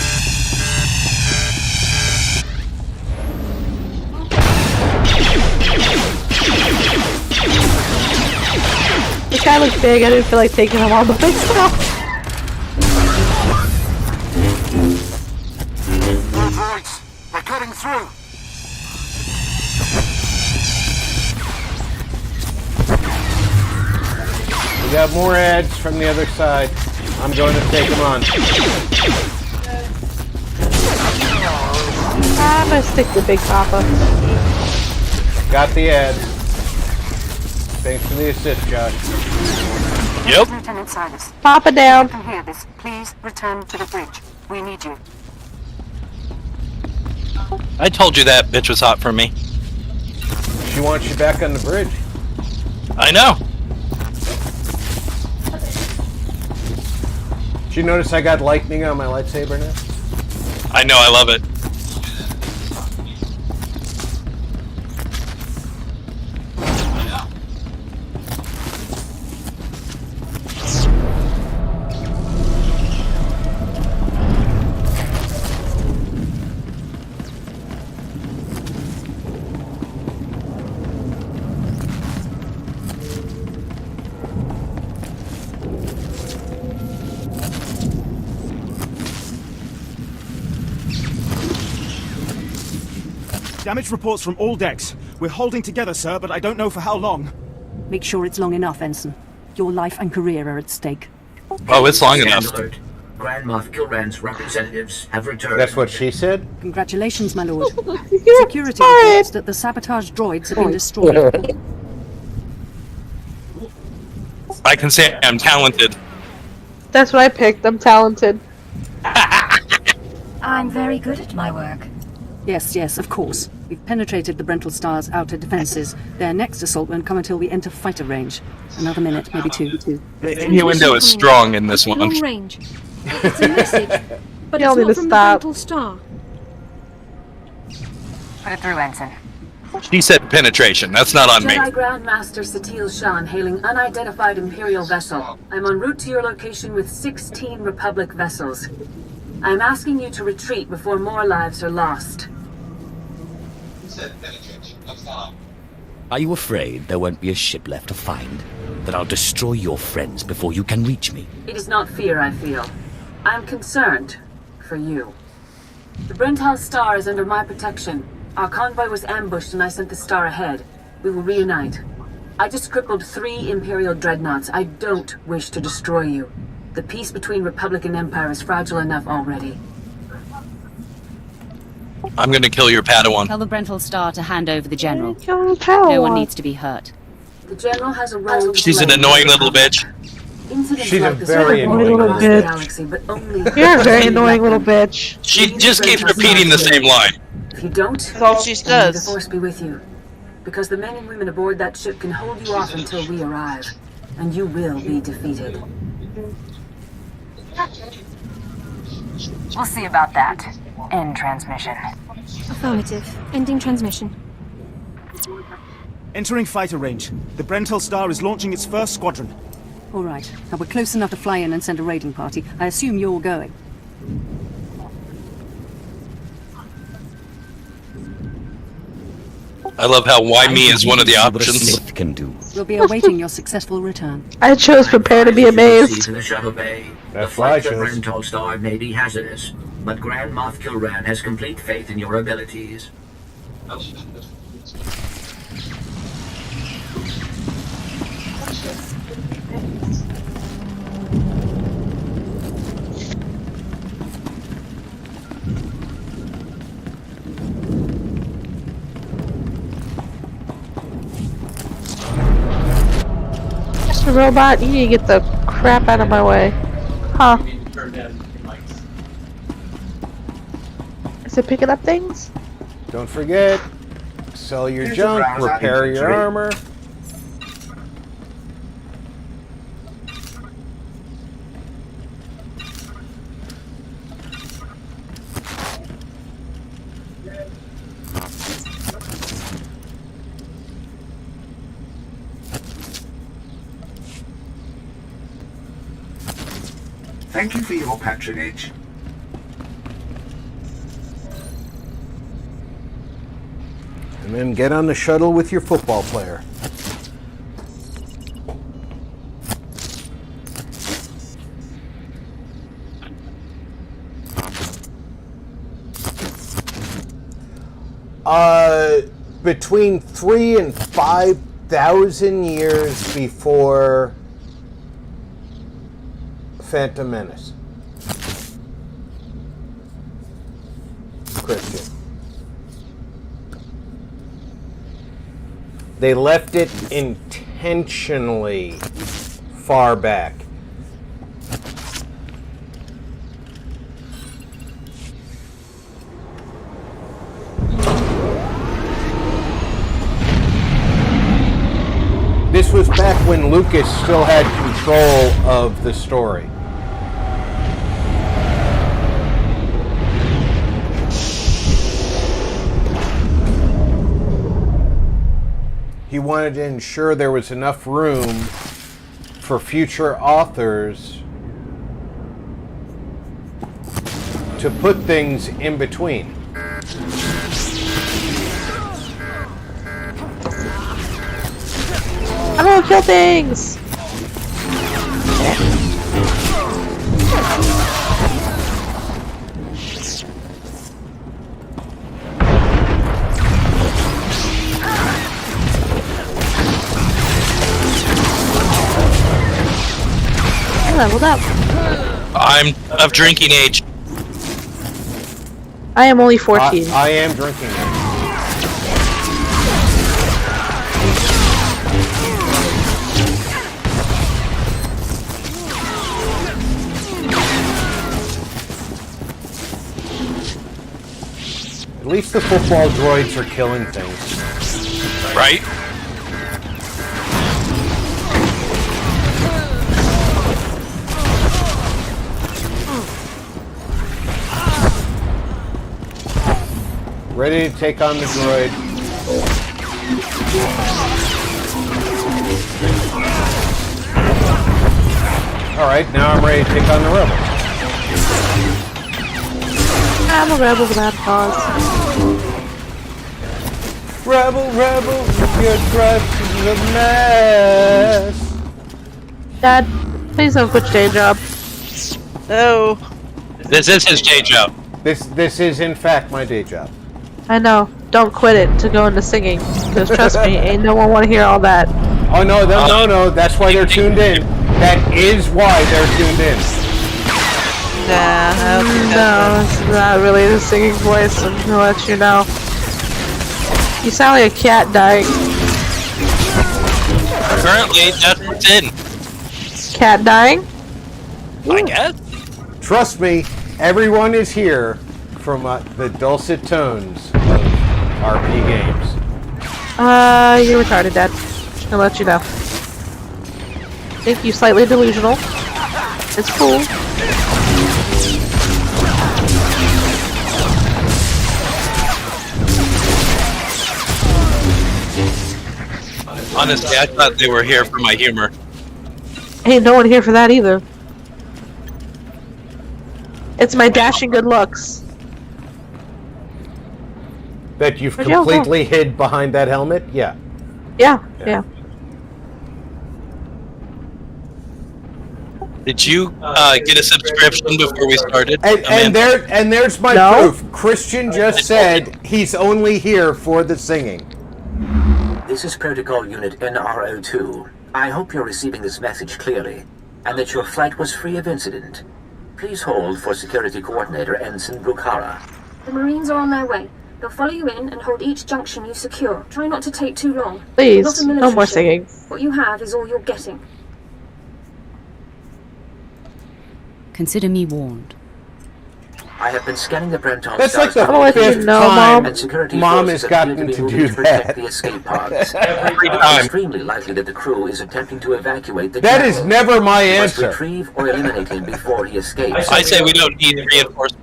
This guy looks big. I didn't feel like taking him on by myself. They're cutting through. We got more ads from the other side. I'm going to take them on. I'm gonna stick to Big Papa. Got the ads. Thanks for the assist, Josh. Yep. Lieutenant Silas. Papa down. You can hear this. Please return to the bridge. We need you. I told you that bitch was hot for me. She wants you back on the bridge. I know. Did you notice I got lightning on my lightsaber now? I know, I love it. Damage reports from all decks. We're holding together, sir, but I don't know for how long. Make sure it's long enough, Ensign. Your life and career are at stake. Oh, it's long enough. Grand Moff Kilran's representatives have returned. That's what she said? Congratulations, my lord. Security reports that the sabotage droids have been destroyed. I can say I'm talented. That's what I picked. I'm talented. I'm very good at my work. Yes, of course. We've penetrated the Brental Star's outer defenses. Their next assault won't come until we enter fighter range. Another minute, maybe two. The innuendo is strong in this one. Long range. It's a message, but Tell it's me not to from stop. the Brental Star. Put it through, Ensign. She said penetration. That's not on me. Jedi Grandmaster Satil Shan hailing unidentified Imperial vessel. I'm en route to your location with 16 Republic vessels. I'm asking you to retreat before more lives are lost. Are you afraid there won't be a ship left to find? That I'll destroy your friends before you can reach me? It is not fear I feel. I'm concerned for you. The Brental Star is under my protection. Our convoy was ambushed and I sent the Star ahead. We will reunite. I just crippled 3 Imperial dreadnoughts. I don't wish to destroy you. The peace between Republic and Empire is fragile enough already. I'm gonna kill your Padawan. Tell the Brental Star to hand over the General. Padawan. No one needs to be hurt. The General has a role. She's an annoying little bitch. Incidents She's a like this very happen annoying across little the bitch. galaxy, but only You're a very annoying little bitch. She just keeps repeating the same line. If you don't, That's all she then may the does. Force be with you. Because the men and women aboard that ship can hold you off until we arrive. And you will be defeated. We'll see about that. End transmission. Affirmative. Ending transmission. Entering fighter range. The Brental Star is launching its first squadron. All right. Now we're close enough to fly in and send a raiding party. I assume you're going. I love how why me is one of the See what a options. Sith can do. We'll be awaiting your successful return. I chose prepare to be Proceed amazed. to the shuttle bay. The That's flight why to I chose. Brental Star may be hazardous, but Grand Moff Kilran has complete faith in your abilities. Mr. Robot, you need to get the crap out of my way. Huh? Is it picking up things? Don't forget, sell your junk, repair your armor. Thank you for your patronage. And then get on the shuttle with your football player. Between 3,000 and 5,000 years before Phantom Menace. Christian. They left it intentionally far back. This was back when Lucas still had control of the story. He wanted to ensure there was enough room for future authors to put things in between. I don't kill things! I leveled up. I'm of drinking age. I am only 14. I am drinking age. At least the football droids are killing things. Right? Ready to take on the droid. Alright, now I'm ready to take on the rebel. I'm a rebel without a cause. Rebel, rebel, your trust is a mess. Dad, please don't quit your day job. No. This is his day job. This is in fact my day job. I know. Don't quit it to go into singing. Because trust me, ain't no one want to hear all that. Oh no, no, that's why they're tuned in. That is why they're tuned in. Nah, no, it's not really the singing voice, I'm gonna let you know. You sound like a cat dying. Currently, that's what's in. Cat dying? I guess. Trust me, everyone is here from the dulcet tones of RP games. You're retarded, Dad. I'll let you know. I think you're slightly delusional. It's cool. Honestly, I thought they were here for my humor. Ain't no one here for that either. It's my dashing good looks. That you've Where'd y'all go? completely hid behind that helmet? Yeah. Yeah. Did you get a subscription before we started? And there's my proof. Christian just said he's only here for the singing. This is Protocol Unit NRO2. I hope you're receiving this message clearly, and that your flight was free of incident. Please hold for Security Coordinator Ensign Bukhara. The Marines are on their way. They'll follow you in and hold each junction you secure. Try not to take too long. Please, Not a military no more ship. singing. What you have is all you're getting. Consider me warned. I have been scanning the Brenton That's like stars the for fifth location, time and security Mom forces has gotten appear to be do moving protect that. the escape pods. Every It's time. extremely likely that the crew is attempting to evacuate the That is general. never my You must answer. retrieve or eliminate him before he escapes. I say we don't need reinforcements.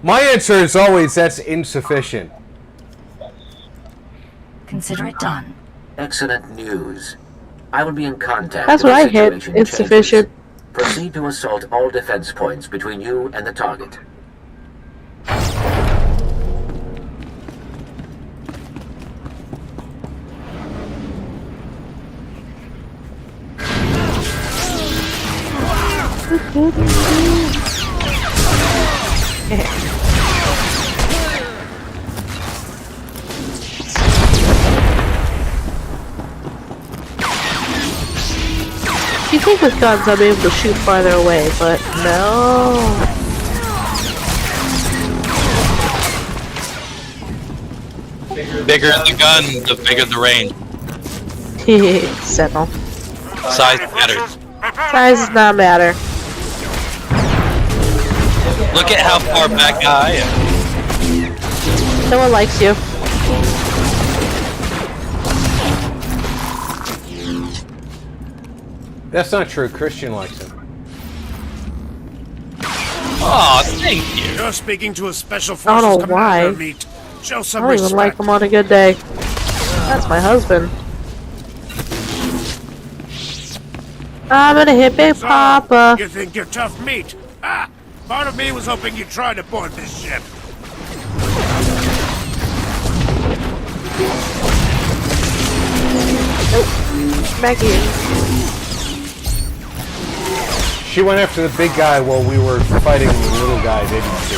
My answer is always that's insufficient. Consider it done. Excellent news. I will be in contact. That's if what the I hit. situation Insufficient. Proceed to assault all defense points between you and the target. You think with guns I'll be able to shoot farther away, but no. Bigger the gun, the bigger the range. Settle. Size matters. Size does not matter. Look at how far back I am. No one likes you. That's not true. Christian likes him. Aw, thank you. You're speaking to a special I forces don't know commander, why. meet. Show I some don't even like respect. him on a good day. That's my husband. I'm gonna hit Big So, Papa. you think you're tough meat? Ah! Part of me was hoping you'd try to board this ship. Nope. Maggie. She went after the big guy while we were fighting the little guy, didn't she?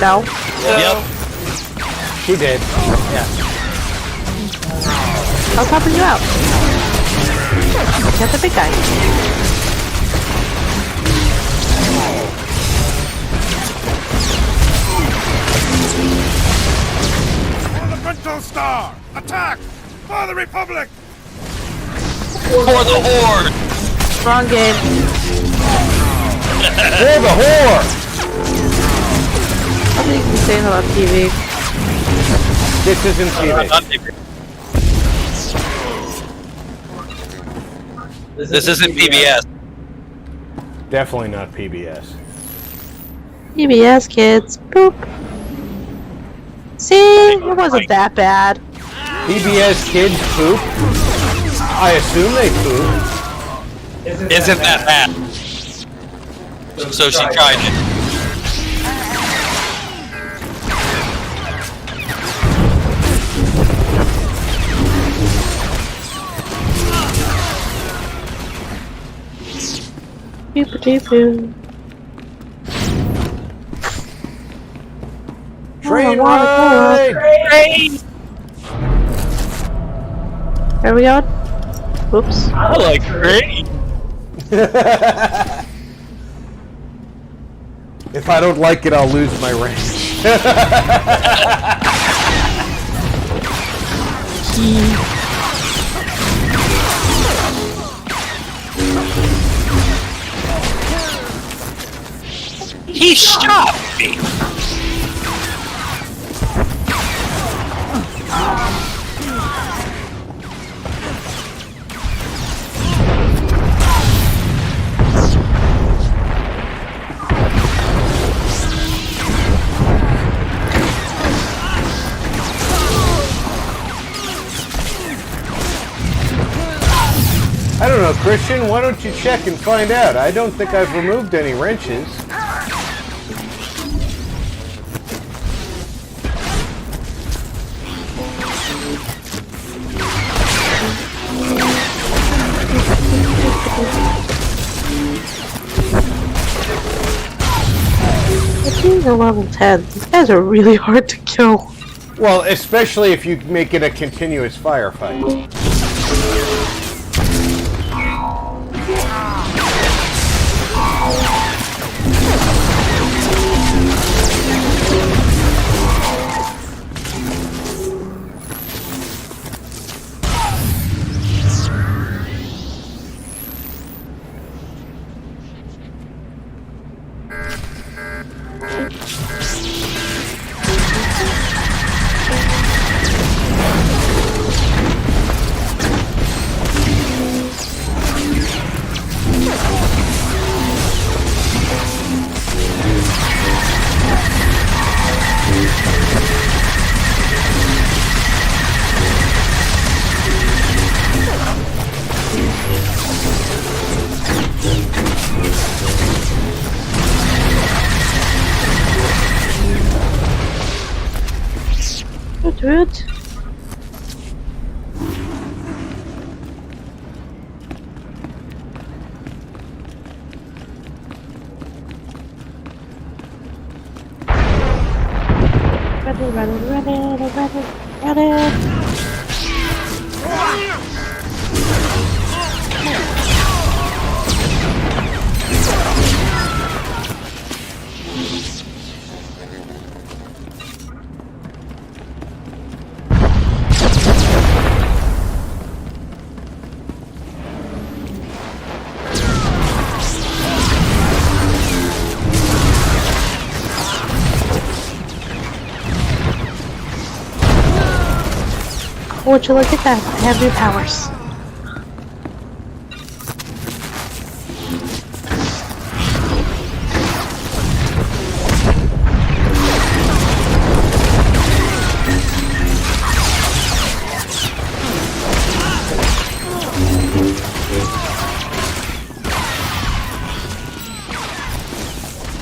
No. Yep. She did. Yeah. I was helping you out. Get the big guy. For the Brental Star! Attack! For the Republic! For the Horde! Wrong game. For the whore! I think you can say that on TV. This isn't TV. This isn't PBS. Definitely not PBS. PBS kids. Boop. See? It wasn't that bad. PBS kids poop? I assume they poop. Isn't that bad? So she tried it. Peep-a-dee-poo. Train ride! Train! Where are we going? Whoops. I like train. If I don't like it, I'll lose my range. He shot me. I don't know, Christian, why don't you check and find out? I don't think I've removed any wrenches. Being a level 10, these guys are really hard to kill. Well, especially if you make it a continuous firefight. Toot toot. Ready. Would you look at that? I have new powers.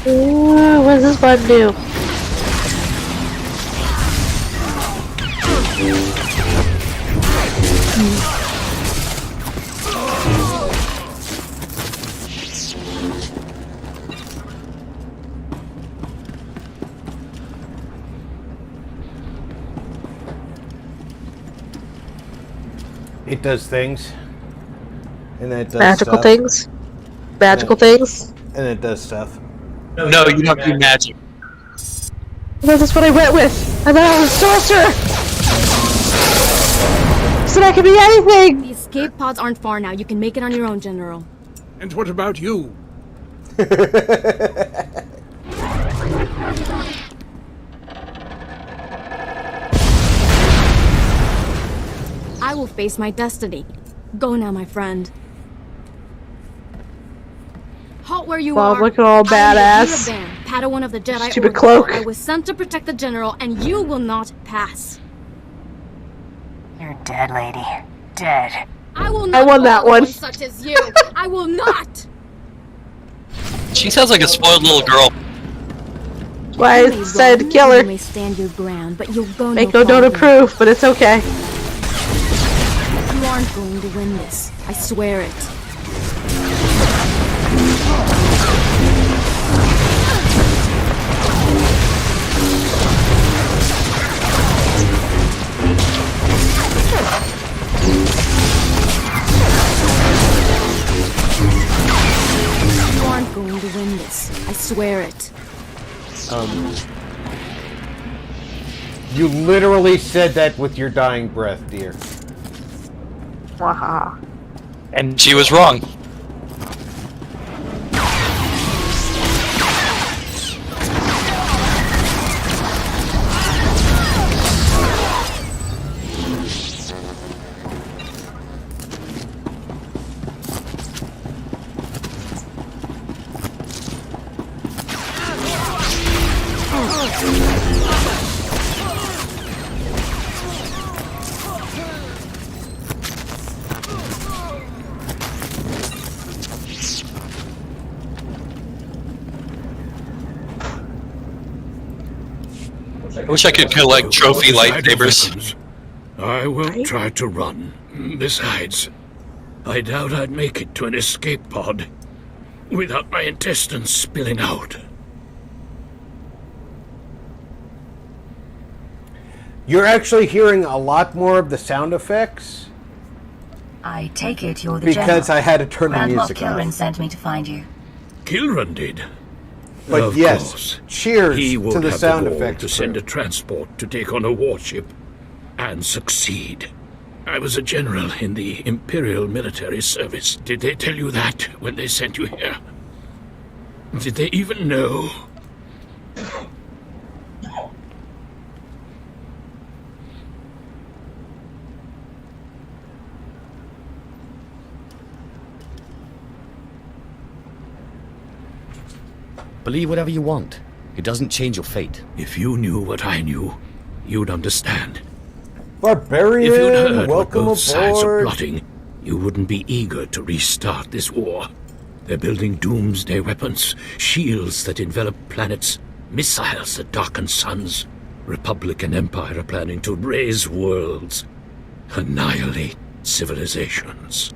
Ooh, what does this button do? It does things. And then it does magical stuff. things? Magical things? And it does stuff. No, you don't do magic. Well, that's what I went with. I'm not a sorcerer! So that could be anything! The escape pods aren't far now. You can make it on your own, General. And what about you? I will face my destiny. Go now, my friend. Halt where you Well, are. looking all badass. Padawan of the Jedi Stupid Order. cloak. I was sent to protect the General, and you will not pass. You're dead, lady. Dead. I will I not won that follow one. such as you. I will not. She sounds like a spoiled little girl. Why I said kill You her. may stand your ground, but you'll go Make no no note of farther. proof, but it's okay. You aren't going to win this. I swear it. You aren't going to win this. I swear it. You literally said that with your dying breath, dear. Waha. And she was wrong. I wish I could collect trophy lightsabers. I will try to run. Besides, I doubt I'd make it to an escape pod without my intestines spilling out. You're actually hearing a lot more of the sound effects. I take it you're the Because General. I had to turn the Grand Moff music Kilran off. sent me to find you. Kilran did. But of yes, course. cheers He to would the have sound the gall effects to send crew. a transport to take on a warship and succeed. I was a general in the Imperial military service. Did they tell you that when they sent you here? Did they even know? Believe whatever you want. It doesn't change your fate. If you knew what I knew, you'd understand. Barbarian, If you'd heard what welcome both sides are aboard. plotting, you wouldn't be eager to restart this war. They're building doomsday weapons, shields that envelop planets, missiles that darken suns, Republic and Empire are planning to raise worlds, annihilate civilizations.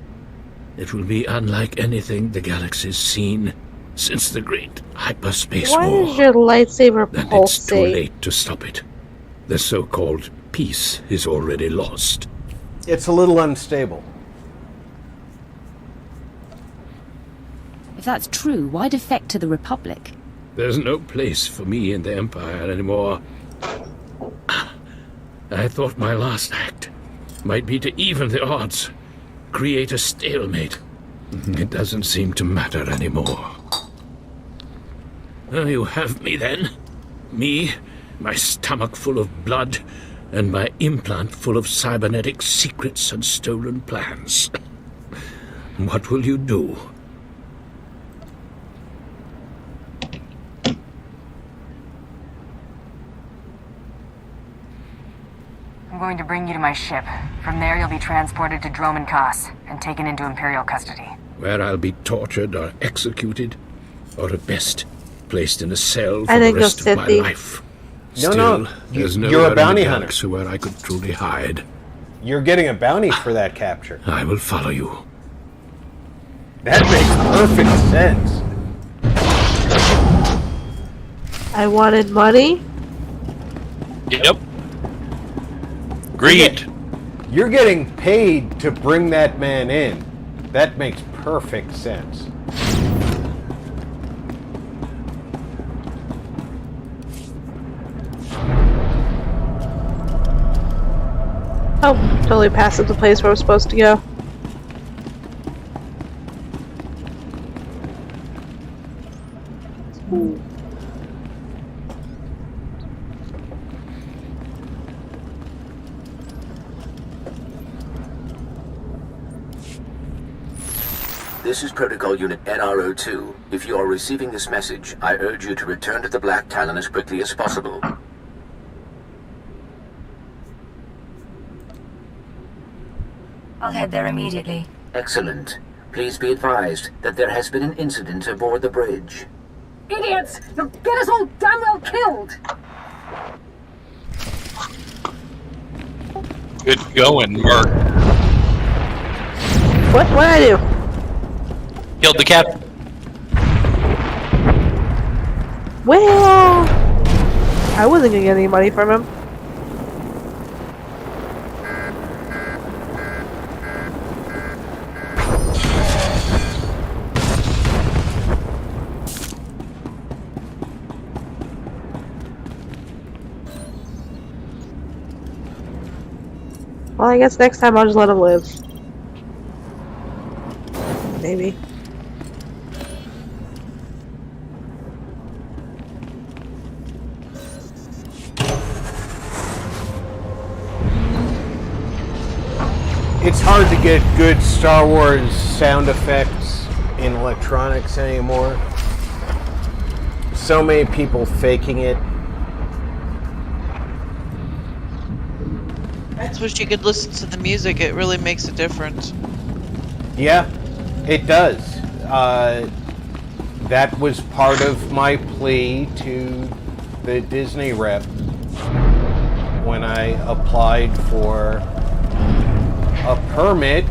It will be unlike anything the galaxy's seen since the Great Hyperspace Why War. does your lightsaber And it's too pulsate? late to stop it. The so-called peace is already lost. It's a little unstable. If that's true, why defect to the Republic? There's no place for me in the Empire anymore. I thought my last act might be to even the odds, create a stalemate. It doesn't seem to matter anymore. You have me then. Me, my stomach full of blood, and my implant full of cybernetic secrets and stolen plans. What will you do? I'm going to bring you to my ship. From there, you'll be transported to Droman Kas and taken into Imperial custody. Where I'll be tortured or executed, or at best, placed in a cell for I the think rest you'll of my sit the- life. No, Still, no, there's you're nowhere a in bounty the hunter. galaxy where I could truly hide. You're getting a bounty for that capture. I will follow you. That makes perfect sense. I wanted money. Yep. Agreed. You're getting paid to bring that man in. That makes perfect sense. Oh, totally passed at the place where we're supposed to go. This is Protocol Unit NRO2. If you are receiving this message, I urge you to return to the Black Talon as quickly as possible. I'll head there immediately. Excellent. Please be advised that there has been an incident aboard the bridge. Idiots! You'll get us all damn well killed! Good going, Mark. What did I do? Killed the captain. Well, I wasn't gonna get any money from him. Well, I guess next time I'll just let him live. Maybe. It's hard to get good Star Wars sound effects in electronics anymore. So many people faking it. That's wish you could listen to the music. It really makes a difference. Yeah, it does. That was part of my plea to the Disney rep when I applied for a permit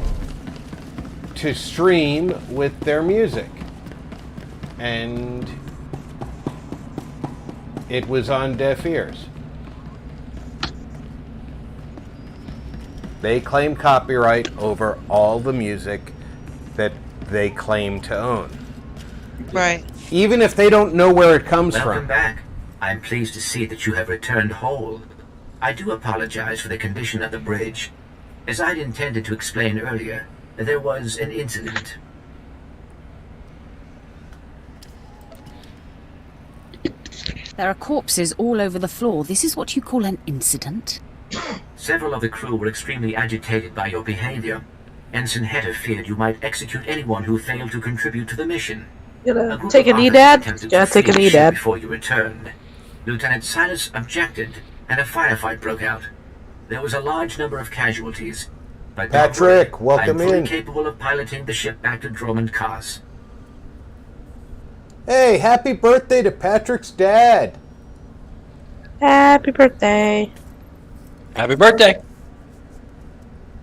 to stream with their music. And it was on deaf ears. They claim copyright over all the music that they claim to own. Right. Even if they don't know where it comes Welcome from. back. I'm pleased to see that you have returned whole. I do apologize for the condition of the bridge. As I'd intended to explain earlier, there was an incident. There are corpses all over the floor. This is what you call an incident? Several of the crew were extremely agitated by your behavior. Ensign Hedder feared you might execute anyone who failed to contribute to the mission. Gonna take a knee, Dad? Yeah, take a knee, Dad. Before you returned, Lieutenant Silas objected, and a firefight broke out. There was a large number of casualties. But Patrick, welcome I'm fully in. capable of piloting the ship back to Droman Kas. Hey, happy birthday to Patrick's dad. Happy birthday. Happy birthday.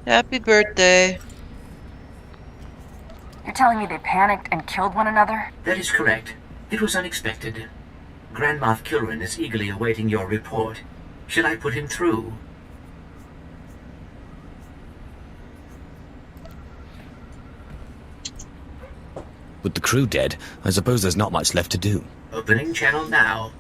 Happy birthday. You're telling me they panicked and killed one another? That is correct. It was unexpected. Grand Moff Kilrin is eagerly awaiting your report. Should I put him through? With the crew dead, I suppose there's not much left to do. Opening channel now.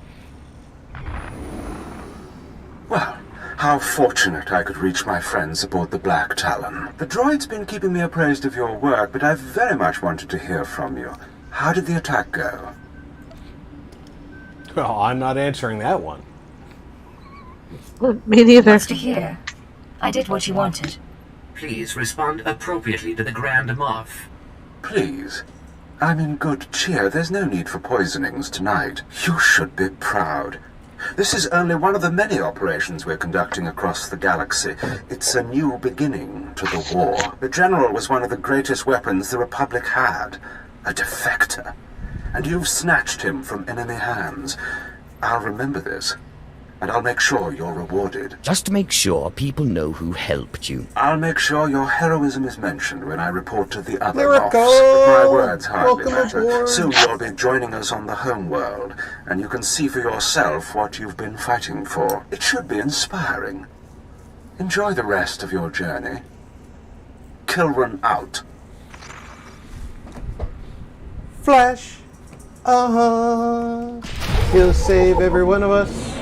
Well, how fortunate I could reach my friends aboard the Black Talon. The droid's been keeping me appraised of your work, but I very much wanted to hear from you. How did the attack go? Oh, I'm not answering that one. Me neither. What's to hear? I did what you wanted. Please respond appropriately to the Grand Moff. Please. I'm in good cheer. There's no need for poisonings tonight. You should be proud. This is only one of the many operations we're conducting across the galaxy. It's a new beginning to the war. The General was one of the greatest weapons the Republic had. A defector. And you've snatched him from enemy hands. I'll remember this. And I'll make sure you're rewarded. Just to make sure people know who helped you. I'll make sure your heroism is mentioned when I report to the other Lyrical! offs, but my words hardly Welcome matter. aboard. Soon you'll be joining us on the homeworld, and you can see for yourself what you've been fighting for. It should be inspiring. Enjoy the rest of your journey. Kilrin out. Flash. He'll save every one of us.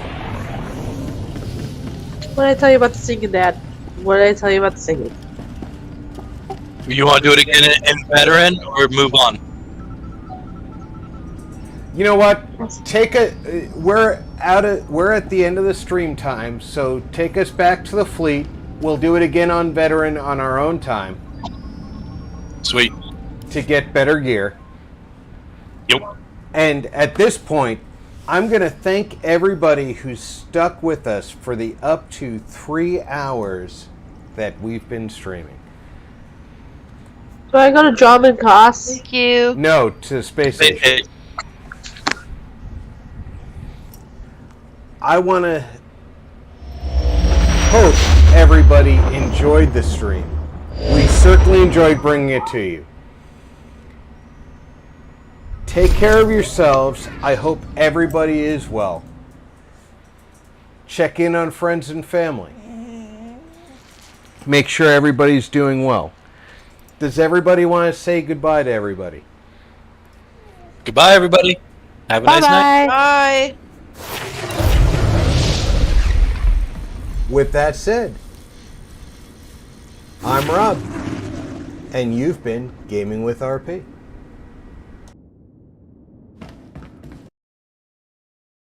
What did I tell you about the singing, Dad? What did I tell you about the singing? You want to do it again in veteran or move on? You know what? We're at the end of the stream time, so take us back to the fleet. We'll do it again on veteran on our own time. Sweet. To get better gear. Yep. And at this point, I'm going to thank everybody who's stuck with us for the up to 3 hours that we've been streaming. Do I go to Drum and Cost? Thank you. No, to Space Station. I want to hope everybody enjoyed the stream. We certainly enjoyed bringing it to you. Take care of yourselves. I hope everybody is well. Check in on friends and family. Make sure everybody's doing well. Does everybody want to say goodbye to everybody? Goodbye, everybody. Have a nice night. Bye. With that said, I'm Rob, and you've been Gaming with RP.